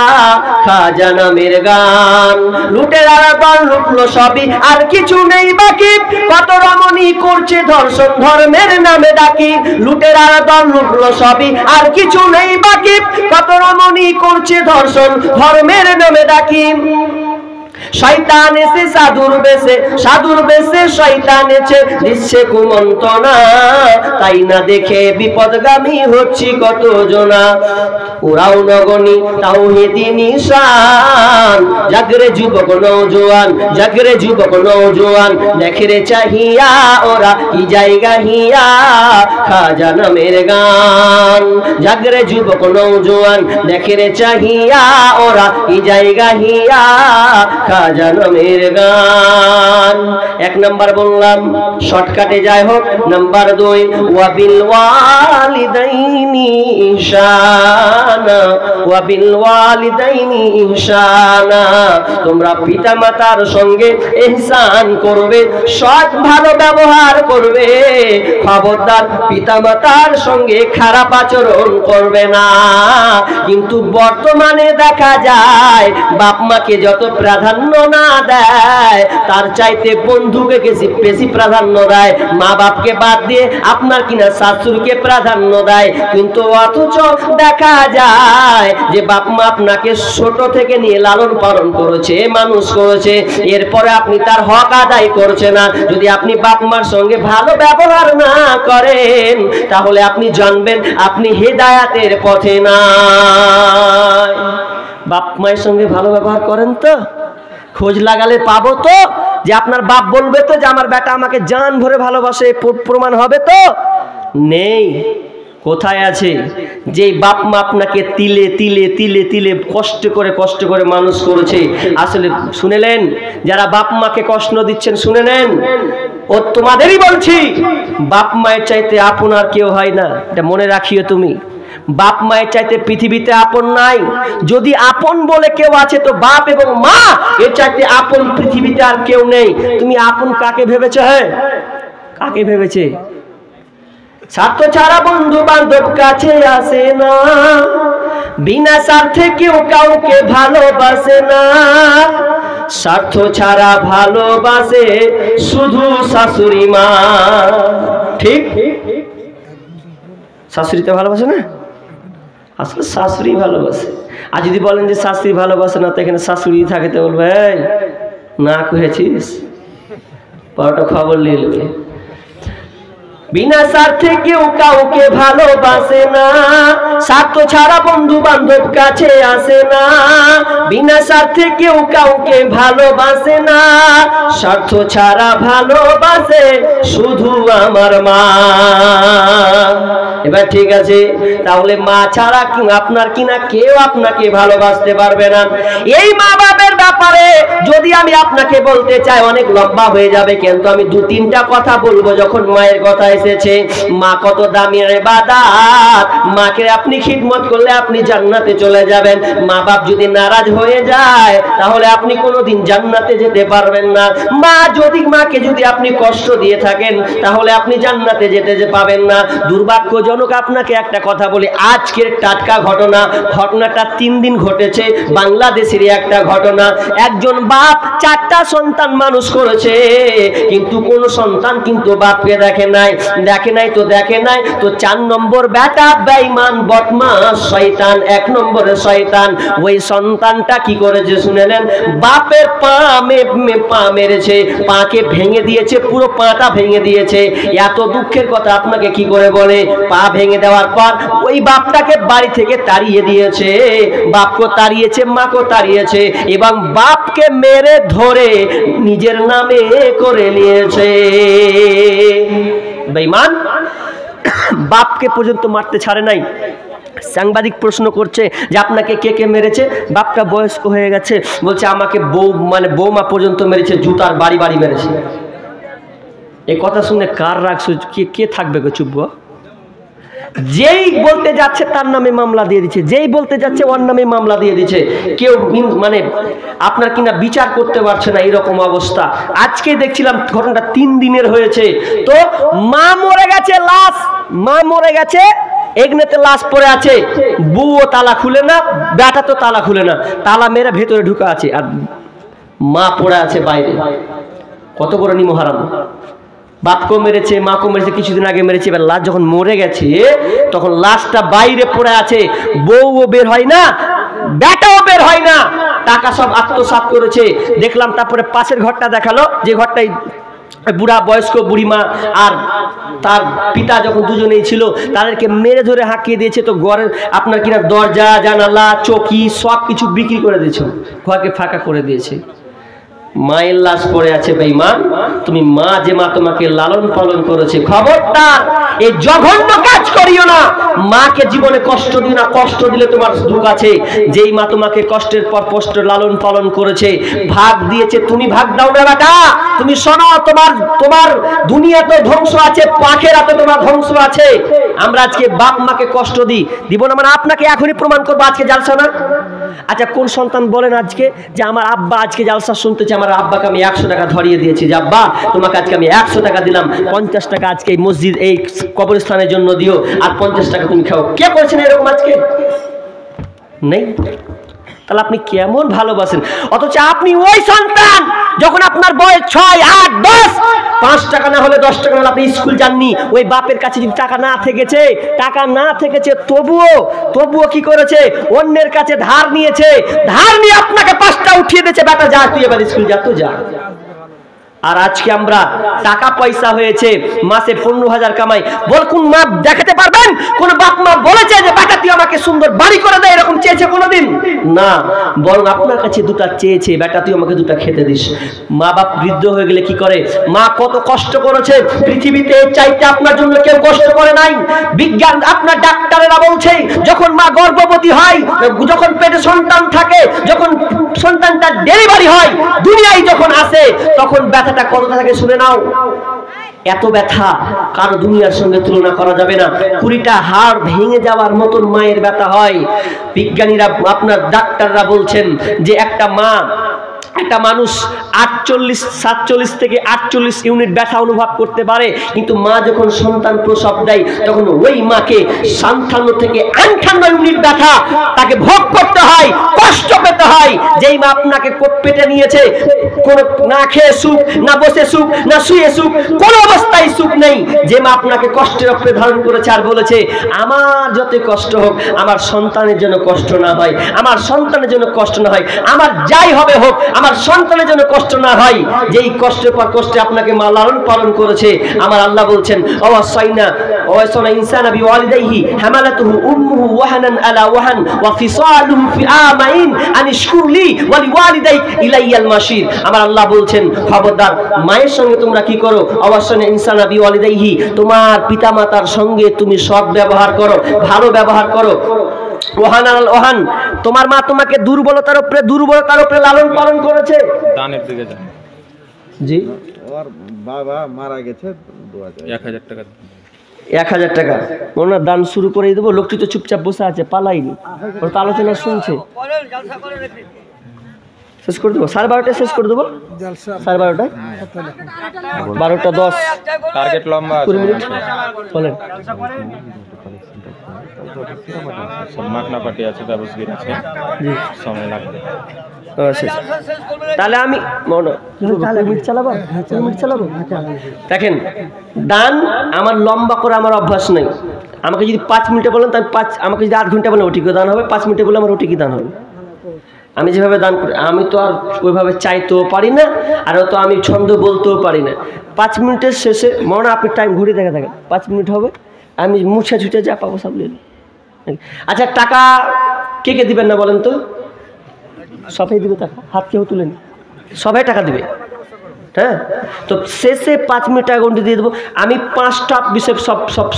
খাজা নামের গান। লুটেরারা দল লুটলো সবই, আর কিছু নেই বাকি, কত রমণী করছে ধর্ষণ ধর্মের নামে ডাকি। লুটেরার দল লুটলো সবই, আর কিছু নেই বাকি, কত রমণী করছে ধর্ষণ ধর্মের নামে ডাকি। শয়তান এসে সাধুর বেশে, সাধুর বেশে শয়তান এসে দিচ্ছে কুমন্ত্রণা, তাই না দেখে বিপদগামী হচ্ছি কত জনা। ওরাও নগনি তাওহীদি নিশান, জাগরে যুবক নওজোয়ান, জাগরে যুবক নওজোয়ান, দেখরে চাহিয়া ওরা কি জায়গা হিয়া, খাজা নামের গান। জাগরে যুবক নওজোয়ান, দেখরে চাহিয়া ওরা কি জায়গা হিয়া, খাজা নামের গান। এক নাম্বার বললাম, শর্টকাটে যাই হোক। নাম্বার 2, ওয়াবিল ওয়ালিদাইনি ইহসানা, ওয়াবিল ওয়ালিদাইনি ইহসানা। তোমরা পিতা মাতার সঙ্গে ইহসান করবে, সৎ ভালো ব্যবহার করবে, খবরদার পিতা মাতার সঙ্গে খারাপ আচরণ করবে না। কিন্তু বর্তমানে দেখা যায় বাপ মাকে যত প্রাধান্য প্রাধান্য না দেয়, তার চাইতে বন্ধুকে বেশি প্রাধান্য দেয়, মা বাপকে বাদ দিয়ে আপনার কিনা শাশুড়িকে প্রাধান্য দেয়। কিন্তু অথচ দেখা যায় যে বাপ মা আপনাকে ছোট থেকে নিয়ে লালন পালন করেছে, মানুষ করেছে, এরপরে আপনি তার হক আদায় করছে না। যদি আপনি বাপ মার সঙ্গে ভালো ব্যবহার না করেন তাহলে আপনি জানবেন আপনি হেদায়েতের পথে নাই। বাপ মায়ের সঙ্গে ভালো ব্যবহার করেন তো? খোঁজ লাগালে পাবো তো যে আপনার বাপ বলবে তো যে আমার বেটা আমাকে জান ভরে ভালোবাসে, প্রমাণ হবে তো? নেই। কোথায় আছে? যে বাপ মা আপনাকে তিলে তিলে তিলে তিলে কষ্ট করে মানুষ করেছে। আসলে শুনেলেন, যারা বাপ মাকে কষ্ট দিচ্ছেন শুনে নেন, ও তোমাদেরই বলছি, বাপ মায়ের চাইতে আপন আর কেউ হয় না, এটা মনে রাখিও তুমি। বাপ মায়ের চাইতে পৃথিবীতে আপন নাই। যদি আপন বলে কেউ আছে তো বাপ এবং মা, এর চাইতে আপন পৃথিবীতে আর কেউ নেই। তুমি আপন কাকে ভেবেছো? হ্যাঁ, কাকে ভেবেছে? স্বার্থ ছাড়া বন্ধু বান্ধব কাছে আসে না, বিনা স্বার্থে কেউ কাউকে ভালোবাসে না। স্বার্থ ছাড়া ভালোবাসে শুধু শাশুড়ি মা। ঠিক? শাশুড়িতে ভালোবাসে না? আসলে শাশুড়ি ভালোবাসে। আর যদি বলেন যে শাশুড়ি ভালোবাসে না, তো এখানে শাশুড়ি থাকে, তো বলবে না কহেছিস, পরটা খবর নিয়ে নেবে। বিনা স্বার্থে কেউ কাউকে ভালোবাসে না, স্বার্থ ছাড়া বন্ধু বান্ধব কাছে আসে না। বিনা স্বার্থে কেউ কাউকে ভালোবাসে না, স্বার্থ ছাড়া ভালোবাসে শুধু আমার মা। এবার ঠিক আছে, তাহলে মা ছাড়া আপনার কিনা কেউ আপনাকে ভালোবাসতে পারবে না। এই মা বাপের ব্যাপারে যদি আমি আপনাকে বলতে চাই অনেক লম্বা হয়ে যাবে, কিন্তু আমি দু তিনটা কথা বলবো। যখন মায়ের কথা এসেছে, মা কত দামি ইবাদত, মাকে আপনি খিদমত করলে আপনি জান্নাতে চলে যাবেন। মা বাপ যদি নারাজ হয়ে যায় তাহলে আপনি কোনোদিন জান্নাতে যেতে পারবেন না। মাকে যদি আপনি কষ্ট দিয়ে থাকেন তাহলে আপনি জান্নাতে যেতে পাবেন না। দুর্ভাগ্যজনক আপনাকে একটা কথা বলি, আজকের টাটকা ঘটনাটা 3 দিন ঘটেছে, বাংলাদেশের একটা ঘটনা। একজন বাপ 4টা সন্তান মানুষ করেছে, কিন্তু কোন সন্তান কিন্তু বাপকে দেখে নাই তো 4 নম্বর বেটা বেঈমান বদমাশ শয়তান, 1 নম্বরে শয়তান। ওই সন্তানটা কি করেছে শুনেলেন? বাপের পা মেরেছে, পাকে ভেঙে দিয়েছে, পুরো পাটা ভেঙে দিয়েছে। এত দুঃখের কথা আপনাকে কি করে বলে? পা ভেঙে দেওয়ার পর ওই বাপটাকে বাড়ি থেকে তাড়িয়ে দিয়েছে, বাপকে তাড়িয়েছে, মাকে তাড়িয়েছে, এবং বাপকে মেরে ধরে নিজের নামে করে নিয়েছে। বেঈমান বাপকে পর্যন্ত মারতে ছাড়ে নাই। সাংবাদিক প্রশ্ন করছে যে আপনাকে কে কে মেরেছে? বাপটা বয়স্ক হয়ে গেছে, বলছে আমাকে বৌমা পর্যন্ত মেরেছে, জুতার বাড়ি বাড়ি মেরেছে। এই কথা শুনে কার রাগ? কে থাকবে গো? চুপ গো। যেই বলতে যাচ্ছে তার নামে মামলা দিয়ে দিচ্ছে, যেই বলতে যাচ্ছে ওর নামে মামলা দিয়ে দিচ্ছে। কেউ আপনার কিনা বিচার করতে পারছে না, এরকম অবস্থা। আজকে দেখছিলাম ঘটনাটা 3 দিনের হয়েছে। তো মা মরে গেছে, মা মরে গেছে, এগনেতে লাশ পড়ে আছে, বউও তালা খুলে না, বেটা তো তালা খুলে না, তালা মেরে ভেতরে ঢুকে আছে, আর মা পড়ে আছে বাইরে। কত বড় নিমহারাম! বাপকেও মেরেছে, মাকেও মেরেছে, কিছুদিন আগে মেরেছে। এবার লাশ যখন মরে গেছে তখন লাশটা বাইরে পড়ে আছে, বউও বের হয় না, বেটাও বের হয় না, টাকা সব আত্মসাৎ করেছে। দেখলাম তারপরে পাশের ঘরটা দেখালো, যে ঘরটাই বুড়া বয়স্ক বুড়িমা আর তার পিতা যখন দুজনেই ছিল, তাদেরকে মেরে ধরে হাঁকিয়ে দিয়েছে। তো ঘরের আপনার কিনা দরজা জানালা চৌকি সব কিছু বিক্রি করে দিয়েছে, ঘরকে ফাঁকা করে দিয়েছে। মায়ের লাশ পড়ে আছে। বেঈমান, তুমি মা তোমাকে লালন পালন করেছে, খবরদার এই জঘন্য কাজ করিও না। মাকে জীবনে কষ্ট দিও না, কষ্ট দিলে তোমার দুঃখ আছে। যেই মা তোমাকে কষ্টের পর কষ্ট লালন পালন করেছে, ভাগ দিয়েছে, তুমি ভাগ দাও না বেটা। তুমি শোনো, তোমার দুনিয়া তো ধ্বংস আছে, আখিরাতে তোমার ধ্বংস আছে। আমরা আজকে বাপ মাকে কষ্ট দিব না, আপনাকে এখনই প্রমাণ করবো। আজকে জালসা না? আচ্ছা, কোন সন্তান বলেন আজকে যে আমার আব্বা আজকে জালসা শুনতেছে, আমার আব্বাকে আমি 100 টাকা ধরিয়ে দিয়েছি, যে আব্বা তোমাকে আজকে আমি 100 টাকা দিলাম, 50 টাকা আজকে এই মসজিদ এই কবরস্থানের জন্য দিও, আর 50 টাকা তুমি খাও। কে করেছেন এরকম? আজকে নেই। তাহলে আপনি কেমন ভালোবাসেন? অথচ আপনি ওই সন্তান যখন আপনার বয়স 6, 8, 10, 5 টাকা না হলে 10 টাকা না হলে আপনি স্কুল যাননি, ওই বাপের কাছে যদি টাকা না থেকেছে তবুও কি করেছে? অন্যের কাছে ধার নিয়েছে, ধার নিয়ে আপনাকে 5টা উঠিয়ে দিয়েছে, বেটা যা তুই এবার স্কুল যা তো যা। আর আজকে আমরা টাকা পয়সা হয়েছে, মাসে 15,000 কামাই, বল কোন মা দেখাতে পারবেন কোন বাপ মা বলেছে যে বেটা তুই আমাকে সুন্দর বাড়ি করে দে, এরকম চেয়েছে কোনোদিন? না, বরং আপনার কাছে 2টা চেয়েছে, বেটা তুই আমাকে 2টা খেতে দিস। মা বাপ বৃদ্ধ হয়ে গেলে কি করে? মা কত কষ্ট করেছে, পৃথিবীতে চাইতে আপনার জন্য কেউ কষ্ট করে নাই। বিজ্ঞান আপনার ডাক্তারেরা বলছে যখন মা গর্ভবতী হয়, যখন পেটে সন্তান থাকে, যখন সন্তানটা ডেলিভারি হয়, দুনিয়ায় যখন আসে, তখন ব্যথাটা কতটা থাকে শুনে নাও। এত ব্যথা কারো দুনিয়ার সঙ্গে তুলনা করা যাবে না। 20টা হাড় ভেঙে যাওয়ার মতন মায়ের ব্যথা হয়। বিজ্ঞানীরা আপনার ডাক্তাররা বলছেন যে একটা মানুষ 47 থেকে 48 ইউনিট ব্যথা অনুভব করতে পারে, কিন্তু মা যখন সন্তান প্রসব দেয় তখন ওই মাকে 57 থেকে 58 ইউনিট ব্যথা তাকে ভোগ করতে হয়, কষ্ট পেতে হয়। যেই মা আপনাকে পেটে নিয়েছে, কোনো না খেয়ে সুখ, না বসে সুখ, না শুয়ে সুখ, কোনো অবস্থায় সুখ নেই। যে মা আপনাকে কষ্টের উপরে ধারণ করেছে আর বলেছে আমার যত কষ্ট হোক আমার সন্তানের জন্য কষ্ট না হয়, আমার সন্তানের জন্য কষ্ট না হয়, আমার যাই হবে হোক আমার সন্তানের জন্য কষ্ট না হয়। যেই কষ্টের পর কষ্টে আপনাকে মা লালন পালন করেছে, আমার আল্লাহ বলছেন ওয়াসাইনা ইনসানা বিওয়ালিদাইহি হামালাতুহু উম্মুহু ওয়াহানান আলা ওয়াহান ওয়া ফিসালুহু ফি আমাইন আনিশকুরলি ওয়া লিওয়ালিদাইক ইলাইয়াল মাসির। আমার আল্লাহ বলছেন খবরদার মায়ের সঙ্গে তোমরা কি করো? ওয়াসাইনা ইনসানা বিওয়ালিদাইহি, তোমার পিতামাতার সঙ্গে তুমি সৎ ব্যবহার করো, ভালো ব্যবহার করো। ওহান, তোমার মা তোমাকে দুর্বলতার উপরে লালন পালন করেছে। দানের দিকে যান জি, ওর বাবা মারা গেছে 1000 টাকা। 1000 টাকা ওনার দান শুরু করে দেবো। লোকটি তো চুপচাপ বসে আছে, পালাইনি, ওর তো আলোচনা শুনছে। শেষ করে দেবো 12:30 শেষ করে দেবো, 12:30 12:10 টার্গেট লম্বা 20 মিনিট বলেন। মাখনা পাটি আছে, ব্যবসায়ী আছে, সময় লাগবে। তাহলে আমি দেখেন, দান আমার লম্বা করে আমার অভ্যাস নেই। আমাকে যদি 5 মিনিটে বলেন তাই আমাকে যদি 8 ঘন্টা বলেন ওটিকে দান হবে, 5 মিনিটে বলে আমার ওটিকে দান হবে। আমি যেভাবে দান করি, আমি তো আর ওইভাবে চাইতেও পারি না, আর তো আমি ছন্দ বলতেও পারি না। 5 মিনিটের শেষে মনে আপনি টাইম ঘুরে দেখে থাকেন, 5 মিনিট হবে, আমি মুছে ছুটে যা পাবো সব নিয়ে। আচ্ছা, টাকা কে কে দিবেন না বলেন তো? সবাই দিবে টাকা, হাত কেউ তুলেন, সবাই টাকা দিবে। হ্যাঁ, তো শেষে 5 মিনিট টাকা গন্ডি দিয়ে দেবো। আমি 5টা বিষয়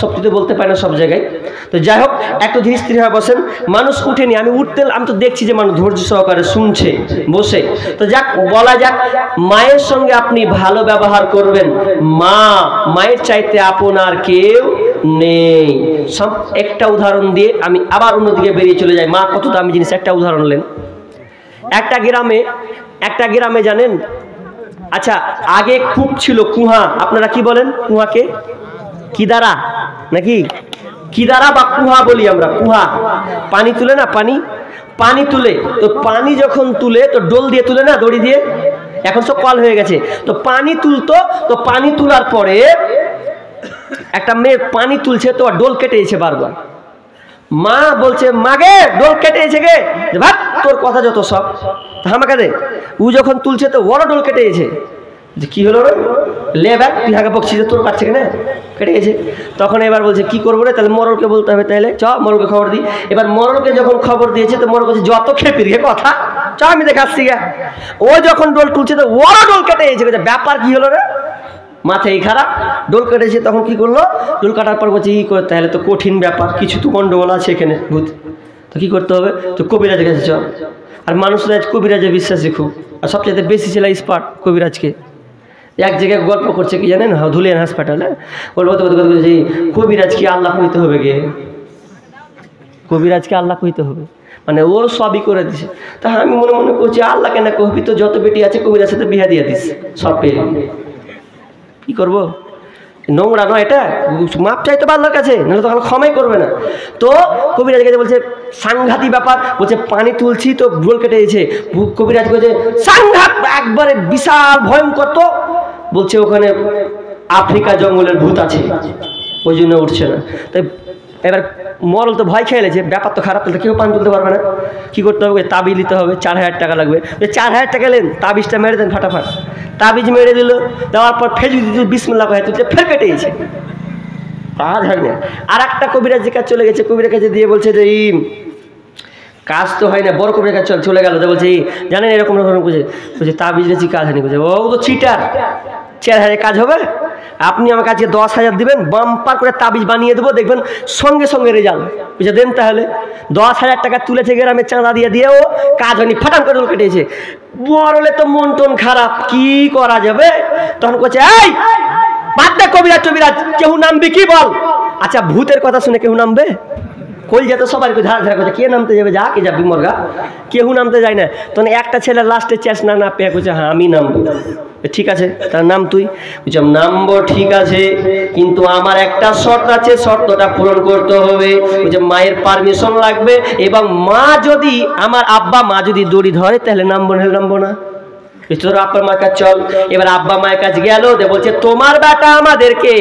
সবটিতে বলতে পারি না সব জায়গায়। তো যাই হোক, একটু ধীরে স্থির হয়ে বসেন। মানুষ উঠেনি, আমি তো দেখছি যে মানুষ ধৈর্য সহকারে শুনছে বসে। তো যাক, বলা যাক, মায়ের সঙ্গে আপনি ভালো ব্যবহার করবেন। মায়ের চাইতে আপনার কেউ নেই। একটা উদাহরণ দিয়ে আমি আবার অন্যদিকে বেরিয়ে চলে যাই। মা কত দামি জিনিস, একটা উদাহরণ নেন। একটা গ্রামে জানেন, আচ্ছা, আগে কূপ ছিল, কুহা। আপনারা কি বলেন কুহাকে? কিদারা নাকি? কিদারা বা কুহা বলি আমরা। কুহা পানি তুলে না, পানি তুলে, তো পানি যখন তুলে তো ডোল দিয়ে তুলে না, দড়ি দিয়ে। এখন সব কল হয়ে গেছে। তো পানি তুলতো, তো পানি তোলার পরে একটা মেয়ে পানি তুলছে, তো ডোল কেটে গেছে বারবার। মা বলছে, মাগে ডোল কেটে গেছে গে, ভাত তোর কথা যত সব আমাকে দে। ও যখন তুলছে তো বড় ডোল কেটে গেছে। যে কি হলো রে, লে ব্যাগ তুই হাঁকে বকছিস, তোর কাছে কেন কেটে গেছে। তখন এবার বলছে কি করবো রে, তাহলে মরলকে বলতে হবে। তাহলে চ মরলকে খবর দিই। এবার মরলকে যখন খবর দিয়েছে, তো মরল বলছে যত খেপি রে কথা, চ আমি দেখাচ্ছি গা। ও যখন ডোল তুলছে তো বড় ডোল কেটে গেছে। ব্যাপার কি হলো রে, মাথায় খারাপ, ডোল কেটেছে। তখন কি করলো, ডোল কাটার পর বলছে ই করে, তাহলে তো কঠিন ব্যাপার, কিছু তো গন্ডগোল আছে এখানে, ভূত। তো কি করতে হবে, তো কবিরাজের কাছে চল। আর মানুষরা কবিরাজে বিশ্বাসী খুব, আর সবচেয়ে বেশি ছিল স্পার্ট কবিরাজকে। এক জায়গায় গল্প করছে কি জানেন, ধুলিয়ান হাসপাতালে বলতে যে কবিরাজকে আল্লাহ কইতে হবে গে, কবিরাজকে আল্লাহ কইতে হবে, মানে ও সবই করে দিছে। তা আমি মনে মনে করছি আল্লাহ কেন কবি, তো যত বেটি আছে কবিরাজ সাথে বিয়া দিয়ে দিস, সব পেয়ে কি করবো। নোংরা নয় এটা, মাপ চাইতে আল্লাহর কাছে, নাহলে তখন ক্ষমাই করবে না। তো কবিরাজ কাছে বলছে সাংঘাতিক ব্যাপার, বলছে পানি তুলছি তো ভুল কেটে দিয়েছে। কবিরাজ বলছে সাংঘাত একবারে বিশাল ভয়ঙ্কর, তো বলছে ওখানে আফ্রিকা জঙ্গলের ভূত আছে, ওই জন্য উঠছে না। তাই এবার মরল তো ভয় খেয়ে গেছে, ব্যাপার তো খারাপ, তাহলে কেউ পানি তুলতে পারবে না। কী করতে হবে, তাবিজ নিতে হবে, 4000 টাকা লাগবে। 4000 টাকা নেন, তাবিজটা মেরে দেন ফাটাফাট। তাবিজ মেরে দিল, দেওয়ার পর ফের যদি বিসমিল্লাহ কহে তুলছে, ফের কেটে গেছে, কাজ হয় না। আর একটা কবিরাজের কাছে চলে গেছে, কবিরাজ কাছে দিয়ে বলছে যে কাজ তো হয় না, বড় কবিরাজ কাছে চলে গেল, তো বলছে জানেন এরকম রকম বলছে, তাবিজ দিয়েছি কাজ হয়নি, বলছে ও তো চিটার, 4000 কাজ হবে, আপনি আমার কাছে 10,000 দিবেন, বাম্পার করে তাবিজ বানিয়ে দেবো, দেখবেন সঙ্গে সঙ্গে রেজাল্ট। বুঝে দেন তাহলে। 10,000 টাকা তুলেছে গ্রামে চাঁদা দিয়েও কাজ হয়নি, ফাটান করে কেটেছে। বড়লে তো মন টন খারাপ, কি করা যাবে? তখন বলছে এই বাদ দে কবিরাজ টবিরাজ, কেউ নামবে কি বল? আচ্ছা ভূতের কথা শুনে কেউ নামবে? কই যেত সবাই ধারা ধারা করছে, কে নামতে যাবে, যা কে যাবি মর্গা, কেউ নামতে যায় না। তখন একটা ছেলে লাস্টে চেস না পেয়ে বলছে হ্যাঁ আমি নামবো। ঠিক আছে তার নাম তুই, বলছিলাম নামবো ঠিক আছে, কিন্তু আমার একটা শর্ত আছে, শর্তটা পূরণ করতে হবে। বলছে মায়ের পারমিশন লাগবে, এবং মা যদি আমার আব্বা মা যদি দড়ি ধরে তাহলে নামবো, না নামবো না। আব্বা মায়ের কাছে চল। এবার আব্বা মায়ের কাছে গেল, বলছে তোমার বেটা আমাদেরকে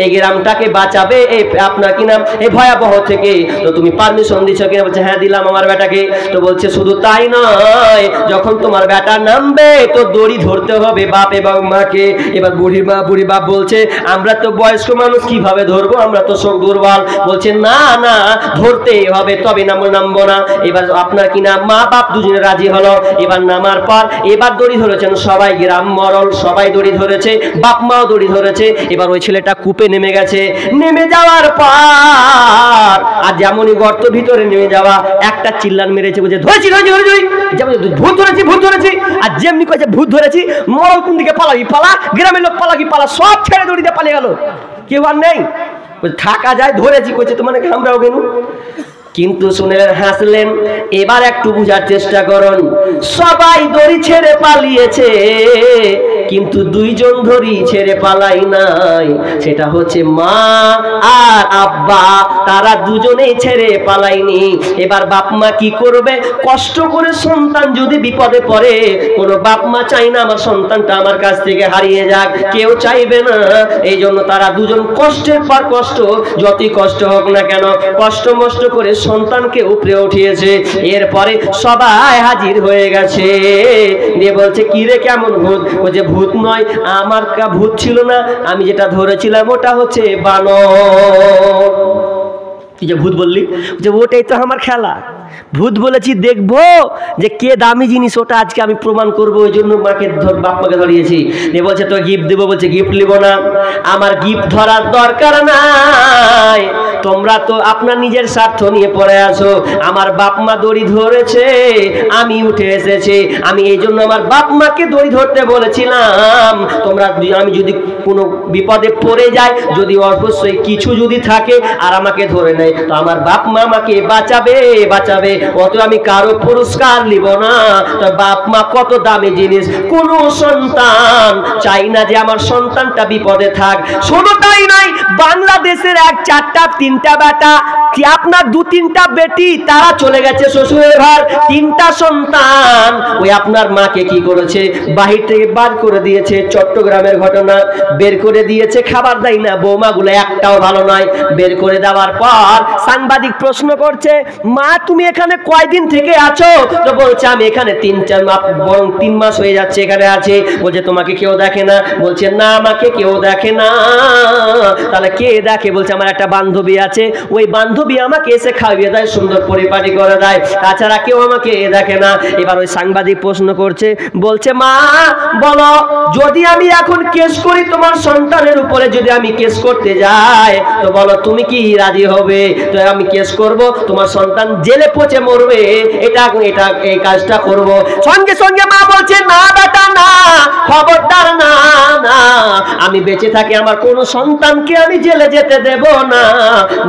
এই গ্রামটাকে বাঁচাবে, এই আপনার কি নাম এই ভয়াবহ থেকে, তো তুমি পারমিশন দিচ্ছ কিনা? বলছে হ্যাঁ দিলাম আমার বেটাকে। তো বলছে শুধু তাই নয়, যখন তোমার বেটা নামবে তো দড়ি ধরতে হবে বাপ এবং মাকে। এবার বুড়ি মা বুড়ি বাপ বলছে আমরা তো বয়স্ক মানুষ, কিভাবে ধরবো, আমরা তো সব দুর্বল। বলছে না না ধরতেই হবে, তবে নামবো না। এবার আপনার কি নাম মা বাপ দুজনে রাজি হলো। এবার নামার পর এবার দড়ি ধরেছেন সবাই, গ্রাম মরল সবাই দড়ি ধরেছে, বাপ মাও দড়ি ধরেছে। এবার ওই ছেলেটা কূপে নেমে গেছে, নেমে যাওয়ার পর আর যেমনই গর্ত ভিতরে নেমে যাওয়া, একটা চিল্লান মেরেছে, বলছে ধরেছি ভূত ধরেছি ভূত ধরেছি। আর যেমনি কয়েছে ভূত ধরেছি, মরল কোন দিকে পালাবি পালা, গ্রামের লোক পালাবি পালা, সব ছেড়ে দড়িতে পালিয়ে গেল, কেউ আর নেই। থাকা যায় ধরেছি কইছে তোমার আমরাও কেন। কিন্তু শুনলেন হাসলেন। এবার একটু বুঝার চেষ্টা করুন, সবাই দড়ি ছেড়ে পালিয়েছে, কিন্তু দুইজন দড়ি ছেড়ে পালাই নাই, সেটা হচ্ছে মা আর আব্বা, তারা দুজনেই ছেড়ে পালাইনি। এবার বাপ মা কি করবে? কষ্ট করে সন্তান যদি বিপদে পড়ে, কোনো বাপ মা চাই না আমার সন্তানটা আমার কাছ থেকে হারিয়ে যাক, কেউ চাইবে না। এই জন্য তারা দুজন কষ্টের পর কষ্ট, যতই কষ্ট হোক না কেন, কষ্ট মষ্ট করে সন্তানকে উপরে উঠিয়েছে। এরপরে সবাই হাজির হয়ে গেছে, দিয়ে বলছে কি রে কেমন ভূত? বলছে ভূত নয়, আমার ভূত ছিল না, আমি যেটা ধরেছিলাম ওটা হচ্ছে বানর। তুই যে ভূত বললি, যে ওটাই তো আমার খেলা, ভূত বলেছি দেখবো যে কে দামি জিনিস, ওটা আজকে আমি প্রমাণ করবো, ওই জন্য মাকে বাপ্পাকে ধরিয়েছি। দিয়ে বলছে তো গিফট দেবো, বলছে গিফট নিব না, আমার গিফট ধরার দরকার নাই, তোমরা তো আপনার নিজের স্বার্থ নিয়ে পড়ে আছো। আমার বাপ মা দড়ি ধরেছে, আমি উঠে এসেছি, আমি এই জন্য আমার বাপ মাকে দড়ি ধরতে বলেছিলাম। তোমরা আমি যদি কোনো বিপদে পড়ে যাই, যদি অবশ্যই কিছু যদি থাকে আর আমাকে ধরে নেয়, তো আমার বাপ মা আমাকে বাঁচাবে বাঁচাবে, অত আমি কারো পুরস্কার নিব না। তো বাপ মা কত দামি জিনিস, কোন সন্তান চাই না যে আমার সন্তানটা বিপদে থাক। শোনো তাই নাই, বাংলাদেশের 1-4টা 3টা বেটা, আপনার 2-3টা বেটি, তারা চলে গেছে শ্বশুরের ঘর, 3টা সন্তান ওই আপনার মাকে কি করেছে, বাহির থেকে বার করে দিয়েছে। চট্টগ্রামের ঘটনা, বের করে দিয়েছে, খাবার দেয় না, বৌমাগুলো একটাও ভালো নয়। বের করে দেওয়ার পর সাংবাদিক প্রশ্ন করছে মা তুমি এখানে কয়দিন থেকে আছো? তো বলছে আমি এখানে 3 মাস হয়ে যাচ্ছে এখানে আছে। বলছে তোমাকে কেউ দেখে না? বলছে না আমাকে কেউ দেখে না। তাহলে কে দেখে? বলছে আমার একটা বান্ধবী আছে, ওই বান্ধবী আমাকে এসে খাইয়ে দেয়, সুন্দর পরিপাটি করে দেয়, তাছাড়া কেউ আমাকে দেখে না। এবার ওই সাংবাদিক প্রশ্ন করছে, বলছে মা বলো যদি আমি এখন কেস করি তোমার সন্তানের উপরে, যদি আমি কেস করতে যাই তো বলো তুমি কি রাজি হবে? তো আমি কেস করব, তোমার সন্তান জেলে পচে মরবে, এটা এই কাজটা করব। সঙ্গে সঙ্গে মা বলছে না বেটা না, খবরদার না না, আমি বেঁচে থাকি আমার কোনো সন্তানকে আমি জেলে যেতে দেব না,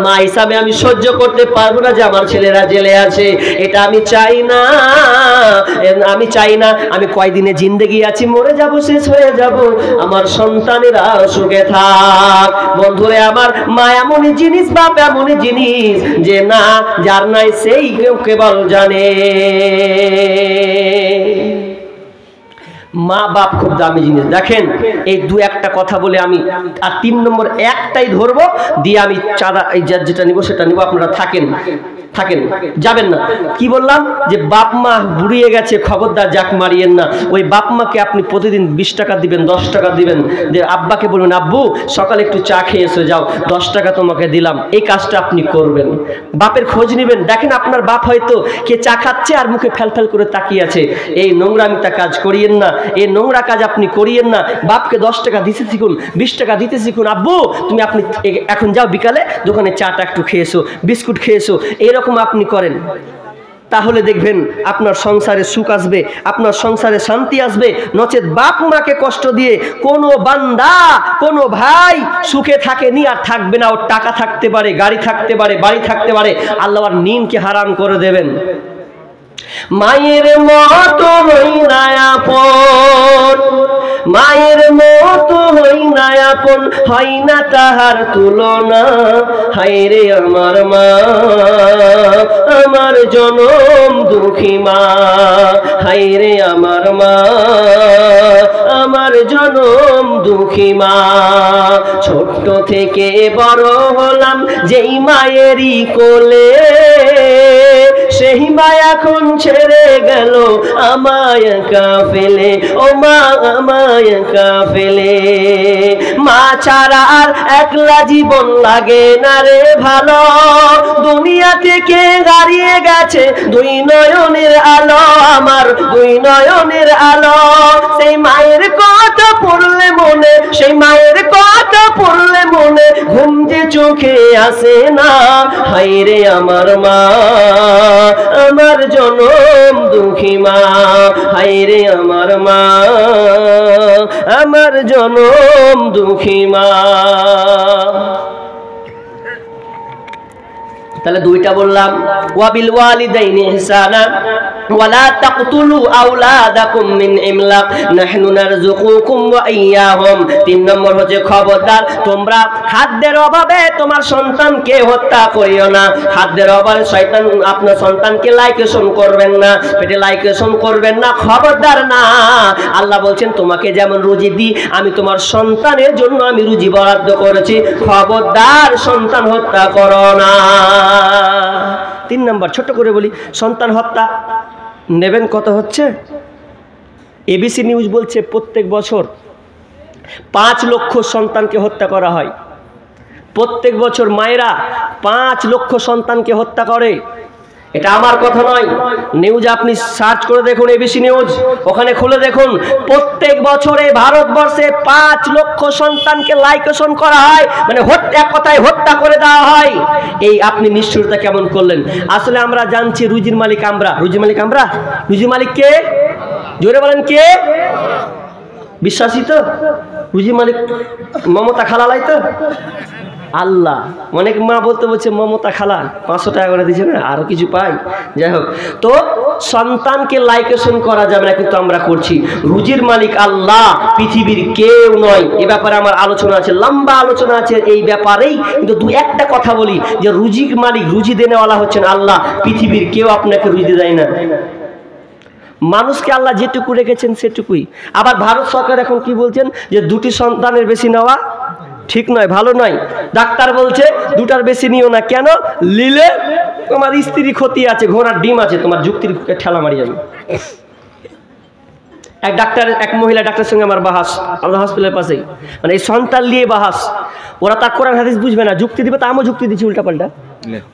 মা হিসাবে আমি সহ্য করতে পারবো না যে আমার ছেলেরা জেলে আছে, এটা আমি চাই না, আমি চাই না। আমি কয়দিনে জিন্দেগি আছি, মরে যাব, শেষ হয়ে যাব, আমার সন্তানেরা সুখে থাক। বন্ধুরে আমার, মা এমনই জিনিস, বাপ এমনই জিনিস যে না, যার নাই সেই কেবল জানে। মা বাপ খুব দামি জিনিস। দেখেন, এই দু একটা কথা বলে আমি আর 3 নম্বর একটাই ধরবো, দিয়ে আমি চাঁদা এই যেটা নিব সেটা নিব। আপনারা থাকেন যাবেন না। কি বললাম যে বাপ মা বুড়িয়ে গেছে, খবরদার জাক মারিয়েন না। ওই বাপ মাকে আপনি প্রতিদিন 20 টাকা দিবেন, 10 টাকা দিবেন, যে আব্বাকে বলবেন আব্বু সকালে একটু চা খেয়ে এসে যাও, 10 টাকা তোমাকে দিলাম। এই কাজটা আপনি করবেন। বাপের খোঁজ নেবেন। দেখেন আপনার বাপ হয়তো কে চা খাচ্ছে আর মুখে ফেল করে তাকিয়ে আছে। এই নোংরামিতা কাজ করিয়েন না, এই নোংরা কাজ আপনি করিয়েন না। বাপকে 10 টাকা দিতে শিখুন, 20 টাকা দিতে শিখুন। আব্বু তুমি আপনি এখন যাও, বিকালে দোকানে চাটা একটু খেয়েছো, বিস্কুট খেয়েছো, এরকম আপনি করেন। তাহলে দেখবেন আপনার সংসারে সুখ আসবে, আপনার সংসারে শান্তি আসবে। নচেত বাপ মাকে কষ্ট দিয়ে কোনো বান্দা, কোনো ভাই সুখে থাকেনি আর থাকবে না। ওর টাকা থাকতে পারে, গাড়ি থাকতে পারে, বাড়ি থাকতে পারে, আল্লাহ আর নিনকে হারাম করে দেবেন। মায়ের মতো হই না আপন, মায়ের মতো হই না আপন, হয় না তাহার তুলনা। হায় রে আমার মা, আমার জনম দুঃখী মা, হায় রে আমার মা, আমার জনম দুঃখী মা। ছোট্ট থেকে বড় হলাম যেই মায়েরই কোলে, সেই মা এখন ছেড়ে গেল আমায় একা ফেলে, ও মা আমায় একা ফেলে। মা ছাড়া আর একলা জীবন লাগে না রে ভালো, দুনিয়া থেকে হারিয়ে গেছে 2 নয়নের আলো, আমার 2 নয়নের আলো। সেই মায়ের কথা পড়লে মনে, সেই মায়ের কথা পড়লে মনে ঘুম যে চোখে আসে না। হায় রে আমার মা, আমার জনম দুঃখী মা, হায় রে আমার মা, আমার জনম দুঃখী মা। তাহলে 2টা বললাম, ওয়াবিল ওয়ালিদাইনি ইহসানা ওয়ালা তাকতুলু আওলাদাকুম মিন ইমলাক নাহনু নারযুকুকুম ওয়া ইয়্যাহুম। 3 নম্বর হচ্ছে খবরদার, তোমরা খাদ্যের অভাবে তোমার সন্তানকে হত্যা করিও না। খাদ্যের অভাবে শয়তান আপনার সন্তানকে লাইকেশন করবেন না, পেটে লাইকেশন করবেন না, খবরদার না। আল্লাহ বলছেন তোমাকে যেমন রুজি দিই, আমি তোমার সন্তানের জন্য আমি রুজি বরাদ্দ করেছি, খবরদার সন্তান হত্যা করো না। 3 নম্বর ছোট করে বলি, সন্তান হত্যা নেবেন কত হচ্ছে? এবিসি নিউজ বলছে প্রত্যেক বছর 5 লক্ষ সন্তানকে হত্যা করা হয়। প্রত্যেক বছর মায়েরা 5 লক্ষ সন্তানকে হত্যা করে। এটা আমার কথা নয়, নিউজ আপনি সার্চ করে দেখুন, এবিসি নিউজ, ওখানে খুলে দেখুন। প্রত্যেক বছরে ভারতবর্ষে 5 লক্ষ সন্তানকে লাইকেশন করা হয়, মানে এক কথায় হত্যা করে দেওয়া হয়। এই আপনি নিষ্ঠুরতা কেমন করলেন? আসলে আমরা জানছি রুজির মালিক আমরা। রুজির মালিক আমরা? রুজির মালিক কে? জোরে বলেন কে? বিশ্বাসী তো? রুজির মালিক মমতা খালালাই তো? আল্লাহ। অনেক মা বলছে মমতা খালা 500 টাকা করে দিচ্ছে না, আরো কিছু পাই। যাই হোক, তো সন্তানকে লাইকেশন করা যাবে না, কিন্তু আমরা করছি। রুজির মালিক আল্লাহ, পৃথিবীর কেউ নয়। এ ব্যাপারে আমার আলোচনা আছে, লম্বা আলোচনা আছে এই ব্যাপারেই, কিন্তু 2-1টা কথা বলি যে রুজির মালিক, রুজি দেনেওয়ালা হচ্ছেন আল্লাহ, পৃথিবীর কেউ আপনাকে রুজি দেয় না। মানুষকে আল্লাহ যেটুকু রেখেছেন সেটুকুই। আবার ভারত সরকার এখন কি বলছেন যে 2টি সন্তানের বেশি নেওয়া ঠিক নয়, ভালো নয়। ডাক্তার বলছে 2টার বেশি নিও না। কেন? নিলে তোমার স্ত্রী ক্ষতি আছে, ঘোড়ার ডিম আছে, তোমার যুক্তির ঠেলা মারি যাবে। এক মহিলা ডাক্তারের সঙ্গে আমার বাহাস, আল্লাহ হসপিটালের পাশেই, মানে এই সন্তান নিয়ে বাহাস। ওরা তা কোরআন হাদিস বুঝবে না, যুক্তি দিবে, তা আমিও যুক্তি দিচ্ছি উল্টা পাল্টা।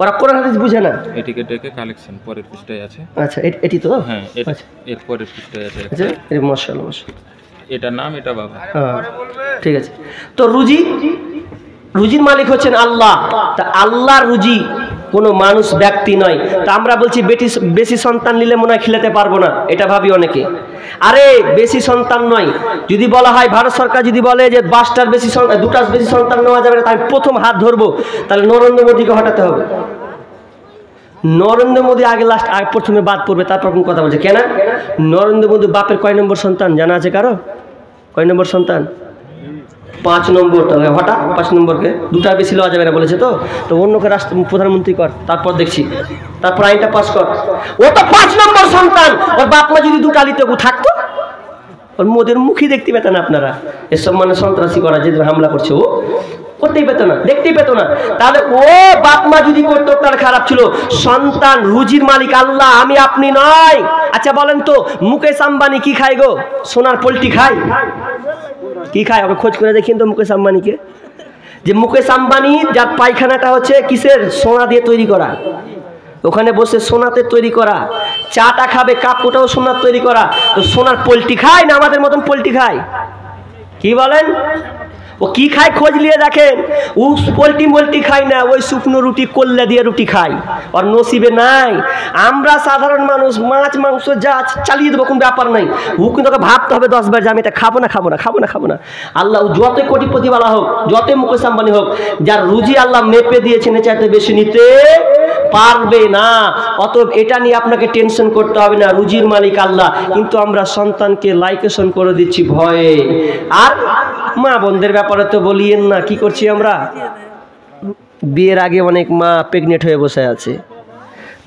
ওরা কোরআন হাদিস বুঝে না। এটিকে ডেকে কালেকশন পরের পৃষ্ঠায় আছে। আচ্ছা, এটি তো? হ্যাঁ, এর পরের পৃষ্ঠায় আছে। আচ্ছা, মাশাআল্লাহ মাশাআল্লাহ। এটা নাম, এটা বাবা। হ্যাঁ, ঠিক আছে। তো রুজির মালিক হচ্ছেন আল্লাহ। তা আল্লাহর রুজি কোনো মানুষ ব্যক্তি নয়। তা আমরা বলছি বেশি সন্তান নিলে মনে হয় খিলাতে পারবো না, এটা ভাবি অনেকে। আরে বেশি সন্তান নয়, যদি বলা হয় ভারত সরকার যদি বলে যে 2টার বেশি সন্তান নেওয়া যাবে না, তাই প্রথম হাত ধরবো, তাহলে নরেন্দ্র মোদীকে হটাতে হবে। নরেন্দ্র মোদী আগে প্রথমে বাদ পড়বে, তারপর কোন কথা বলছে। কেন? নরেন্দ্র মোদী বাপের কয় নম্বর সন্তান জানা আছে কারো? কয় নম্বর সন্তান? 5 নম্বর। তাহলে হঠাৎ 5 নম্বরকে 2টার বেশি লওয়া যাবে না বলেছে, তো অন্যকে প্রধানমন্ত্রী কর, তারপর দেখছি, তারপর আইনটা পাস কর। ও তো 5 নম্বর সন্তান, ওর বাপ মা যদি 2টা লিতে থাকতো, ওর মোদের মুখই দেখতে পেতেন আপনারা। এসব মানে সন্ত্রাসী করা, যে হামলা করছে ও করতেই পেত না, দেখতেই পেত না। তাহলে ও বাপ মা যদি করতো তার খারাপ ছিল। সন্তান রুজির মালিক আল্লাহ, আমি আপনি নয়। আচ্ছা বলেন তো, মুকেশ আম্বানি কি খায় গো? সোনার পোল্ট্রি খায়? কি খায়? ওকে খোঁজ করে দেখিন তো মুকেশ আম্বানিকে। যে মুকেশ আম্বানি যার পায়খানাটা হচ্ছে কিসের? সোনা দিয়ে তৈরি করা, ওখানে বসে সোনাতে তৈরি করা। চাটা খাবে, কাপটাও সোনার তৈরি করা। তো সোনার পোল্ট্রি খায় না আমাদের মতন পোল্ট্রি খায়? কি বলেন? ও কি খায় খোঁজ নিয়ে দেখেন। ও পোল্ট্রি খায় না, ওই শুকনো রুটি কল্লা দিয়ে রুটি খায়, আর নসিবে নাই। আমরা সাধারণ মানুষ মাছ মাংস যা চালিয়ে দেবো, কোনো ব্যাপার নাই। ও কিন্তু ওকে ভাবতে হবে 10 বার যে আমি এটা খাবো না। আল্লাহ যতই কোটিপতিওয়ালা হোক, যতই মুকেশ আম্বানি হোক, যার রুজি আল্লাহ মেপে দিয়েছেন, চাইতে বেশি নিতে পারবে না। অতএব এটা নিয়ে আপনাকে টেনশন করতে হবে না, রুজির মালিক আল্লাহ। কিন্তু আমরা সন্তানকে লাইকেশন করে দিচ্ছি ভয়ে। আর মা বোনদের ব্যাপারে তো বলিয়েন না, কি করছি আমরা? বিয়ের আগে অনেক মা প্রেগনেন্ট হয়ে বসে আছে,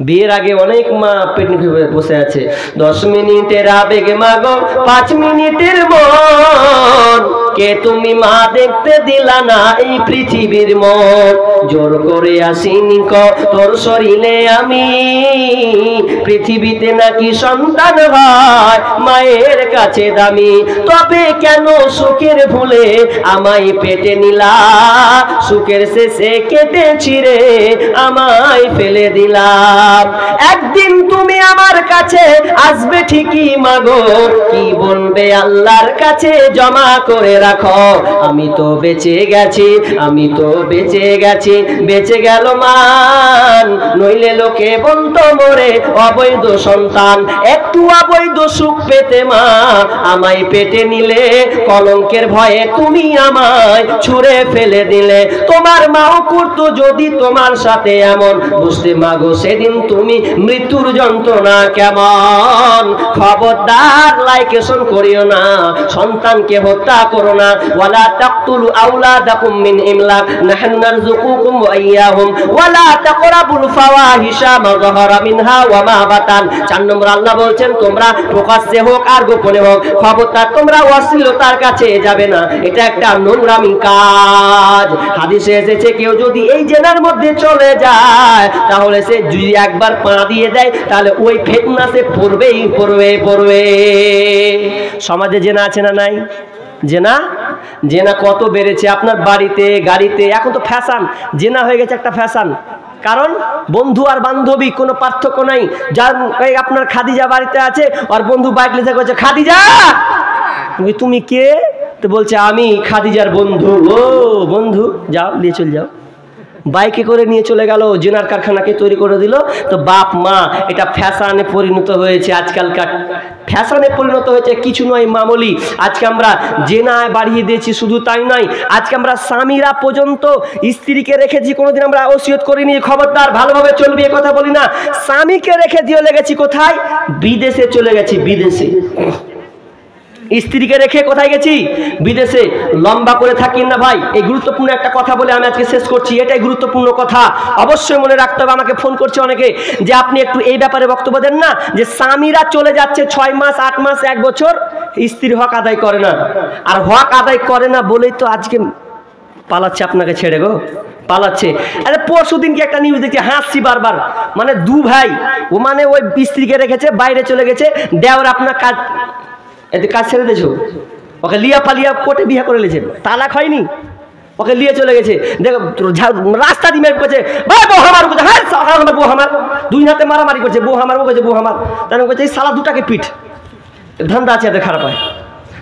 বিয়ের আগে অনেক মা প্রেগনেন্ট হয়ে বসে আছে। 10 মিনিটের আবেগ মাগো 5 মিনিটের মন, কে তুমি মা দেখতে দিলা না এই পৃথিবীর মন। জোর করে আসিনি তোর শরীরে আমি, পৃথিবীতে নাকি সন্তান হয় মায়ের কাছে দামি। তবে কেন সুখের ভুলে আমায় পেটে নিলা, সুখের শেষে কেটে ছিঁড়ে আমায় ফেলে দিলা। একদিন তুমি আমার কাছে আসবে ঠিকই মাগো, কি বলবে আল্লাহর কাছে জমা করে রাখো। আমি তো বেঁচে গেছি, বেঁচে গেল মান, নইলে লোকে বলতো মোরে অবৈধ সন্তান। একটু অবৈধ সুখ পেতে মা আমায় পেটে নিলে, কলঙ্কের ভয়ে তুমি আমায় ছুঁড়ে ফেলে দিলে। তোমার মাও করতো যদি তোমার সাথে এমন, বুঝতে মাগো সেদিন তুমি মৃত্যুর যন্ত্রণা কেমন। খবরদার লাইকেশন করিও না, সন্তানকে হত্যা করো না। ওয়ালা তাকতুলু আওলাদাকুম মিন ইমলাক, নাহনু নারযুকুকুম ওয়া ইয়্যাহুম, ওয়ালা তাকরাবুল ফাওয়াহিশা মা যাহারা মিনহা ওয়া মা বাতান। 4 নম্বর আল্লাহ বলছেন, তোমরা প্রকাশ্যে হোক আর গোপনে হোক, খবরদার তোমরা অশ্লীলতার কাছে যাবে না, এটা একটা নোংরামি কাজ। হাদিসে এসেছে, কেউ যদি এই জেনার মধ্যে চলে যায়, তাহলে সে যদি একবার পা দিয়ে দেয়, তাহলে ওই ফিতনা সে পড়বে। সমাজে জেনা আছে না নাই? জেনা কত বেড়েছে আপনার বাড়িতে, গাড়িতে। এখন তো ফ্যাশন, জেনা হয়ে গেছে একটা ফ্যাশন। কারণ বন্ধু আর বান্ধবী কোনো পার্থক্য নাই। যার আপনার খাদিজা বাড়িতে আছে, আর বন্ধু বাইক লেজা করছে, খাদিজা তুমি কে? তো বলছে আমি খাদিজার বন্ধু। ও বন্ধু, যাও নিয়ে চলে যাও। বাইকে করে নিয়ে চলে গেল, জেনার কারখানাকে তৈরি করে দিল। তো বাপ মা, এটা ফ্যাশনে পরিণত হয়েছে, আজকালকার ফ্যাশনে পরিণত হয়েছে, কিছু নয় মামুলি। আজকে আমরা জেনায় বাড়িয়ে দিয়েছি, শুধু তাই নয়, আজকে আমরা স্বামীরা পর্যন্ত স্ত্রীকে রেখেছি, কোনোদিন আমরা ওসিয়ত করিনি খবরদার ভালোভাবে চলবে, কথা বলি না। স্বামীকে রেখে দিয়ে লেগেছি কোথায়? বিদেশে চলে গেছি, বিদেশে। স্ত্রীকে রেখে কোথায় গেছি? বিদেশে। লম্বা করে থাকিন না ভাই। এই গুরুত্বপূর্ণ একটা কথা বলে আমি আজকে শেষ করছি, এটাই গুরুত্বপূর্ণ কথা, অবশ্যই মনে রাখতে হবে। আমাকে ফোন করছে অনেকে যে আপনি একটু এই ব্যাপারে বক্তব্য দেন না, যে স্বামীরা চলে যাচ্ছে 6 মাস 8 মাস 1 বছর, স্ত্রীর হক আদায় করে না। আর হক আদায় করে না বলেই তো আজকে পালাচ্ছে আপনাকে ছেড়ে গো, পালাচ্ছে। আরে পরশু দিনকে একটা নিউজ দেখছি, হাসছি বারবার। মানে 2 ভাই, ও মানে ওই স্ত্রীকে রেখেছে, বাইরে চলে গেছে, দেওর আপনার কাজ এতে কাজ ছেড়ে দিয়েছো, ওকে লিয়া পালিয়া কোর্টে বিয়ে করে নিয়েছে, তালাক হয়নি, ওকে নিয়ে চলে গেছে। দেখো রাস্তা দিয়ে মেরে করছে, ভাই বউ আমার, হ্যাঁ বউ আমার, 2 হাতে মারামারি করছে, বউ আমার, ও করছে বউ আমার। তাই করছে এই সালা 2টাকে পিঠ, ধান্দা আছে এদের খারাপ হয়।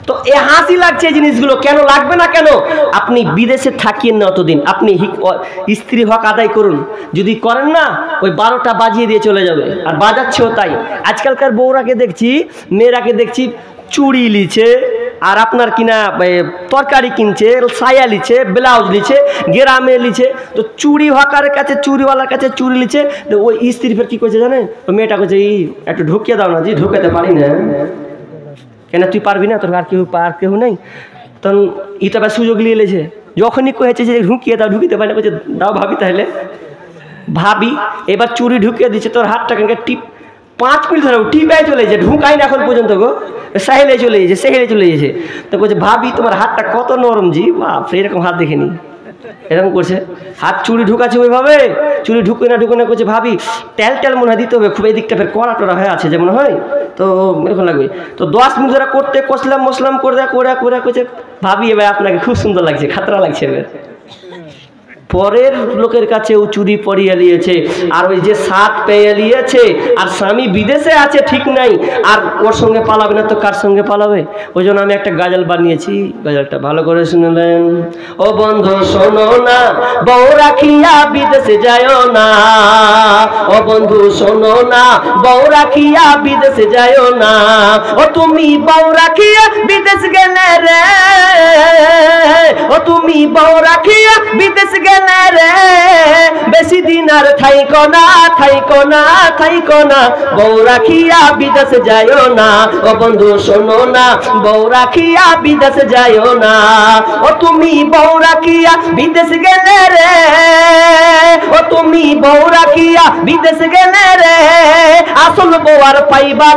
তো এ হাসি লাগছে এই জিনিসগুলো, কেন লাগবে না কেন? আপনি বিদেশে থাকিয়েন না অতদিন, আপনি স্ত্রী হক আদায় করুন। যদি করেন না, ওই 12টা বাজিয়ে দিয়ে চলে যাবে, আর বাজাচ্ছেও তাই। আজকালকার বউরাকে দেখছি, মেয়েরাকে দেখছি চুড়ি লিছে, আর আপনার কিনা তরকারি কিনছে, সায়া লিছে, ব্লাউজ লিছে, গ্রামে লিছে। তো চুড়ি হকারের কাছে, চুড়িওয়ালার কাছে চুড়ি লিছে, ওই স্ত্রী ফের কি করছে জানেন? ওই মেয়েটা করছে, একটু ঢুকিয়ে দাও না, জি ঢুকাতে পারি না। কেন তুই পারবি না? তোর আর কেউ নেই। তখন তবে সুযোগ নিয়ে এলেছে, যখনই কয়েছে যে ঢুকিয়ে দাও, ঢুকিতে পারি না, বলছে দাও ভাবি। তাহলে ভাবি এবার চুরি ঢুকিয়ে দিচ্ছে, তোর হাতটা কেন টিপ 5 মিনিট ধরে টিপায় চলে যাচ্ছে, ঢুকাই না এখন পর্যন্ত গো, সেহেলে চলে গেছে। তো বলছে ভাবি তোমার হাতটা কত নরম, জি বাপ এরকম হাত দেখিনি। এরকম করছে, হাত চুরি ঢুকাচ্ছে ওইভাবে, চুরি ঢুকে না করছে ভাবি তেল মনে হয় দিতে হবে, খুব এই দিকটা ফের কড়া টড়া হয়ে আছে যেমন হয়, তো এরকম লাগবে। তো 10 মিনিট ধরে করতে মশলাম করে করছে ভাবি এবার আপনাকে খুব সুন্দর লাগছে, খাতরা লাগছে। এবার পরের লোকের কাছে ও চুরি পরিয়ে নিয়েছে, আর ওই যে সাত পেয়ে নিয়েছে, আর স্বামী বিদেশে আছে ঠিক নাই, আর ওর সঙ্গে পালাবে না তো কার সঙ্গে পালাবে? ওই জন্য আমি একটা গাজল বানিয়েছি, গাজলটা ভালো করে শুনলেন। ও বন্ধু শোনো না, বউ রাখিয়া বিদেশে যায়ও না। ও বন্ধু শোনো না, বউ রাখিয়া বিদেশে যায়ও না। ও তুমি বউ রাখিয়া বিদেশ গেলে রে, ও তুমি বউ রাখিয়া বিদেশ গেলে রে, বেশি দিন আর থাইকো না, বউ রাখিয়া বিদেশে যায়ও না। ও বন্ধু শোনো না, বউ রাখিয়া বিদেশে যায়ও না। ও তুমি বউ রাখিয়া বিদেশ গেলে রে, ও তুমি বউ রাখিয়া বিদেশ গেলে রে, আসল বউ আর পাইবা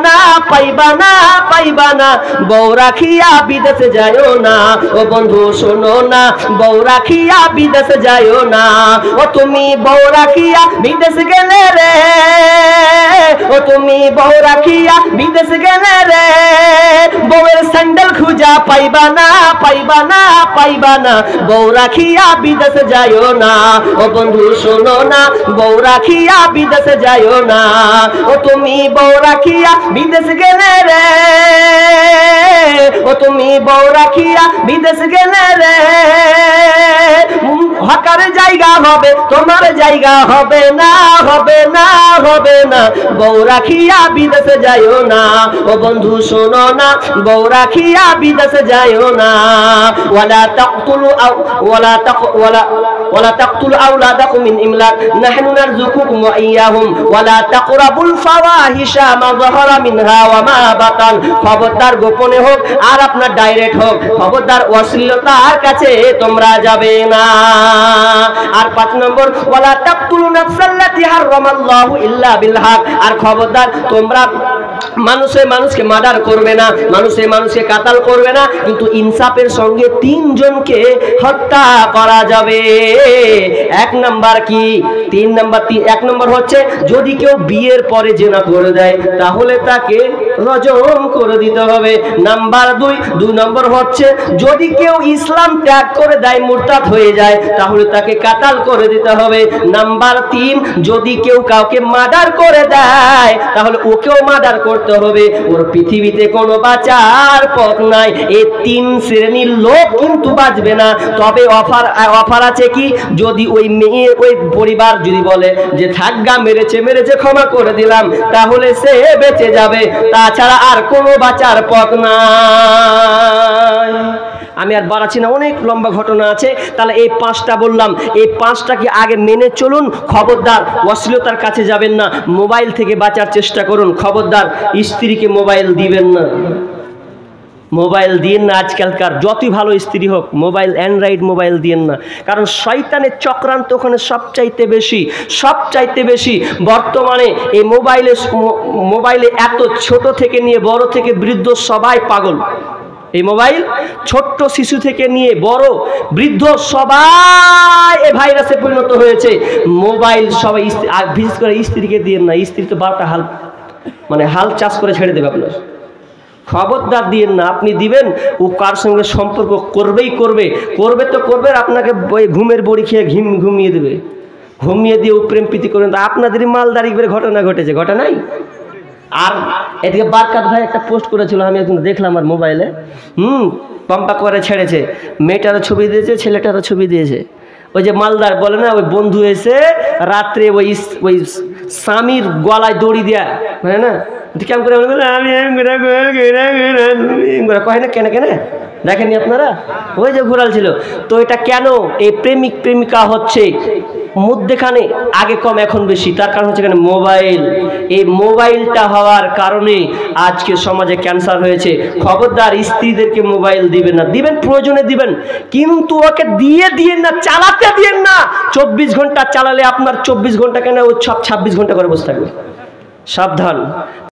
না, বউ রাখিয়া বিদেশে যায়ও না। ও বন্ধু শোনো না, বউ রাখিয়া বিদেশে যায়ও না। ও তুমি বউ রাখিয়া বিদেশ গেলে রে, ও তুমি বউ রাখিয়া বিদেশ গেলে রে, বউয়ের স্যান্ডেল খুঁজা পাইবা না, বউ রাখিয়া বিদেশে যায়ও না। ও বন্ধু শোনো না, বউ রাখিয়া বিদেশে যায়ও না। ও তুমি বউ রাখিয়া বিদেশ গেলে রে, ও তুমি বউ রাখিয়া বিদেশ গেলে রে, হকার জায়গা হবে তোমার জায়গা হবে না, বউ রাখিয়া বিদেশে যায়ও না। ও বন্ধু শোনো না, বউ রাখিয়া বিদেশে যায়ও না। ওয়ালা তাকতুলু আওলাদাকুম মিন ইমলাক, নাহনু নারযুকুকুম ওয়া ইয়্যাহুম, ওয়ালা তাকরাবুল ফাওয়াহিশা মা যাহারা মিনহা ওয়া মা বাতান। খবরদার গোপনে হোক আর আপনার ডাইরেক্ট হোক, খবরদার অশ্লীলতার কাছে তোমরা যাবে না। আর 5 নম্বর, ওয়ালা তাকতুলু নাফসাল্লাতী হারামাল্লাহু ইল্লা বিল হক। আর খবরদার তোমরা মানুষকে মার্ডার করবে না, মানুষকে কাতাল করবে না, কিন্তু ইনসাফের সঙ্গে 3 জনকে হত্যা করা যাবে। 1 নাম্বার কি? 1 নম্বর হচ্ছে যদি কেউ বিয়ের পরে জিনা করে দেয় তাহলে তাকে রজম করে দিতে হবে। নাম্বার 2 নম্বর হচ্ছে যদি কেউ ইসলাম ত্যাগ করে দেয়, মুরতাদ হয়ে যায়, তাহলে তাকে কাতাল করে দিতে হবে। নাম্বার 3 যদি কেউ কাউকে মার্ডার করে দেয় তাহলে ওকেও মার্ডার করতে হবে, ওর পৃথিবীতে কোনো বাঁচার পথ নাই। এই 3 শ্রেণীর লোক কিন্তু বাঁচবে না। তবে অফার আছে কি? যদি ওই মেয়ে ওই পরিবার যদি বলে যে থাকগা মেরেছে ক্ষমা করে দিলাম, তাহলে সে বেঁচে যাবে, তাছাড়া আর কোনো বাঁচার পথ নাই। আমি আর বাড়াচ্ছি না, অনেক লম্বা ঘটনা আছে। তাহলে এই 5টা বললাম, এই 5টা কি আগে মেনে চলুন। খবরদার অশ্লীলতার কাছে যাবেন না, মোবাইল থেকে বাঁচার চেষ্টা করুন। খবরদার স্ত্রীকে মোবাইল দিবেন না, মোবাইল দিয়েন না। আজকালকার যতই ভালো স্ত্রী হোক, মোবাইল অ্যান্ড্রয়েড মোবাইল দিয়েন না, কারণ শয়তানের চক্রান্ত ওখানে সবচাইতে বেশি। বর্তমানে এই মোবাইলে এত ছোট থেকে নিয়ে বড় থেকে বৃদ্ধ সবাই পাগল। এই মোবাইল ছোট্ট শিশু থেকে নিয়ে বড় বৃদ্ধ সবাই এই ভাইরাসে পরিণত হয়েছে। মোবাইল সবাই, বিশেষ করে স্ত্রীকে দিয়েন না, স্ত্রী তো 12টা হাল চাষ করে ছেড়ে দেবে আপনার। খবরদার দিয়েন না। আপনি দিবেন, ও কার সঙ্গে সম্পর্ক করবে তো করবে, আপনাকে ঘুমের বড়ি খেয়ে ঘুমিয়ে দেবে, ঘুমিয়ে দিয়ে ও প্রেম প্রীতি করেন। আপনাদেরই মালদারি করে ঘটনা ঘটেছে, ঘটে নাই? আর এদিকে বারকাত ভাই একটা পোস্ট করেছিল, আমি এখন দেখলাম আমার মোবাইলে, পাম্পা করে ছেড়েছে, মেয়েটারও ছবি দিয়েছে, ছেলেটারও ছবি দিয়েছে। ওই যে মালদার বলে না, ওই বন্ধু এসে রাত্রে ওই স্বামীর গলায় দড়ি দেয়া, মানে না কেমন করে আমি কয় না, কেন কেন দেখেননি আপনারা? ওই যে ঘোরাল ছিল। তো এটা কেন এই প্রেমিক প্রেমিকা হচ্ছে মধ্যেখানে আগে কম এখন বেশি? তার কারণ হচ্ছে এখানে মোবাইল। এই মোবাইলটা হওয়ার কারণে আজকে সমাজে ক্যান্সার হয়েছে। খবরদার স্ত্রীদেরকে মোবাইল দিবেন না, দিবেন প্রয়োজনে দিবেন, কিন্তু ওকে দিয়েন না, চালাতে দিয়েন না। 24 ঘন্টা চালালে আপনার 24 ঘন্টা কেন ও 26 ঘন্টা করে বসে থাকবে। সাবধান।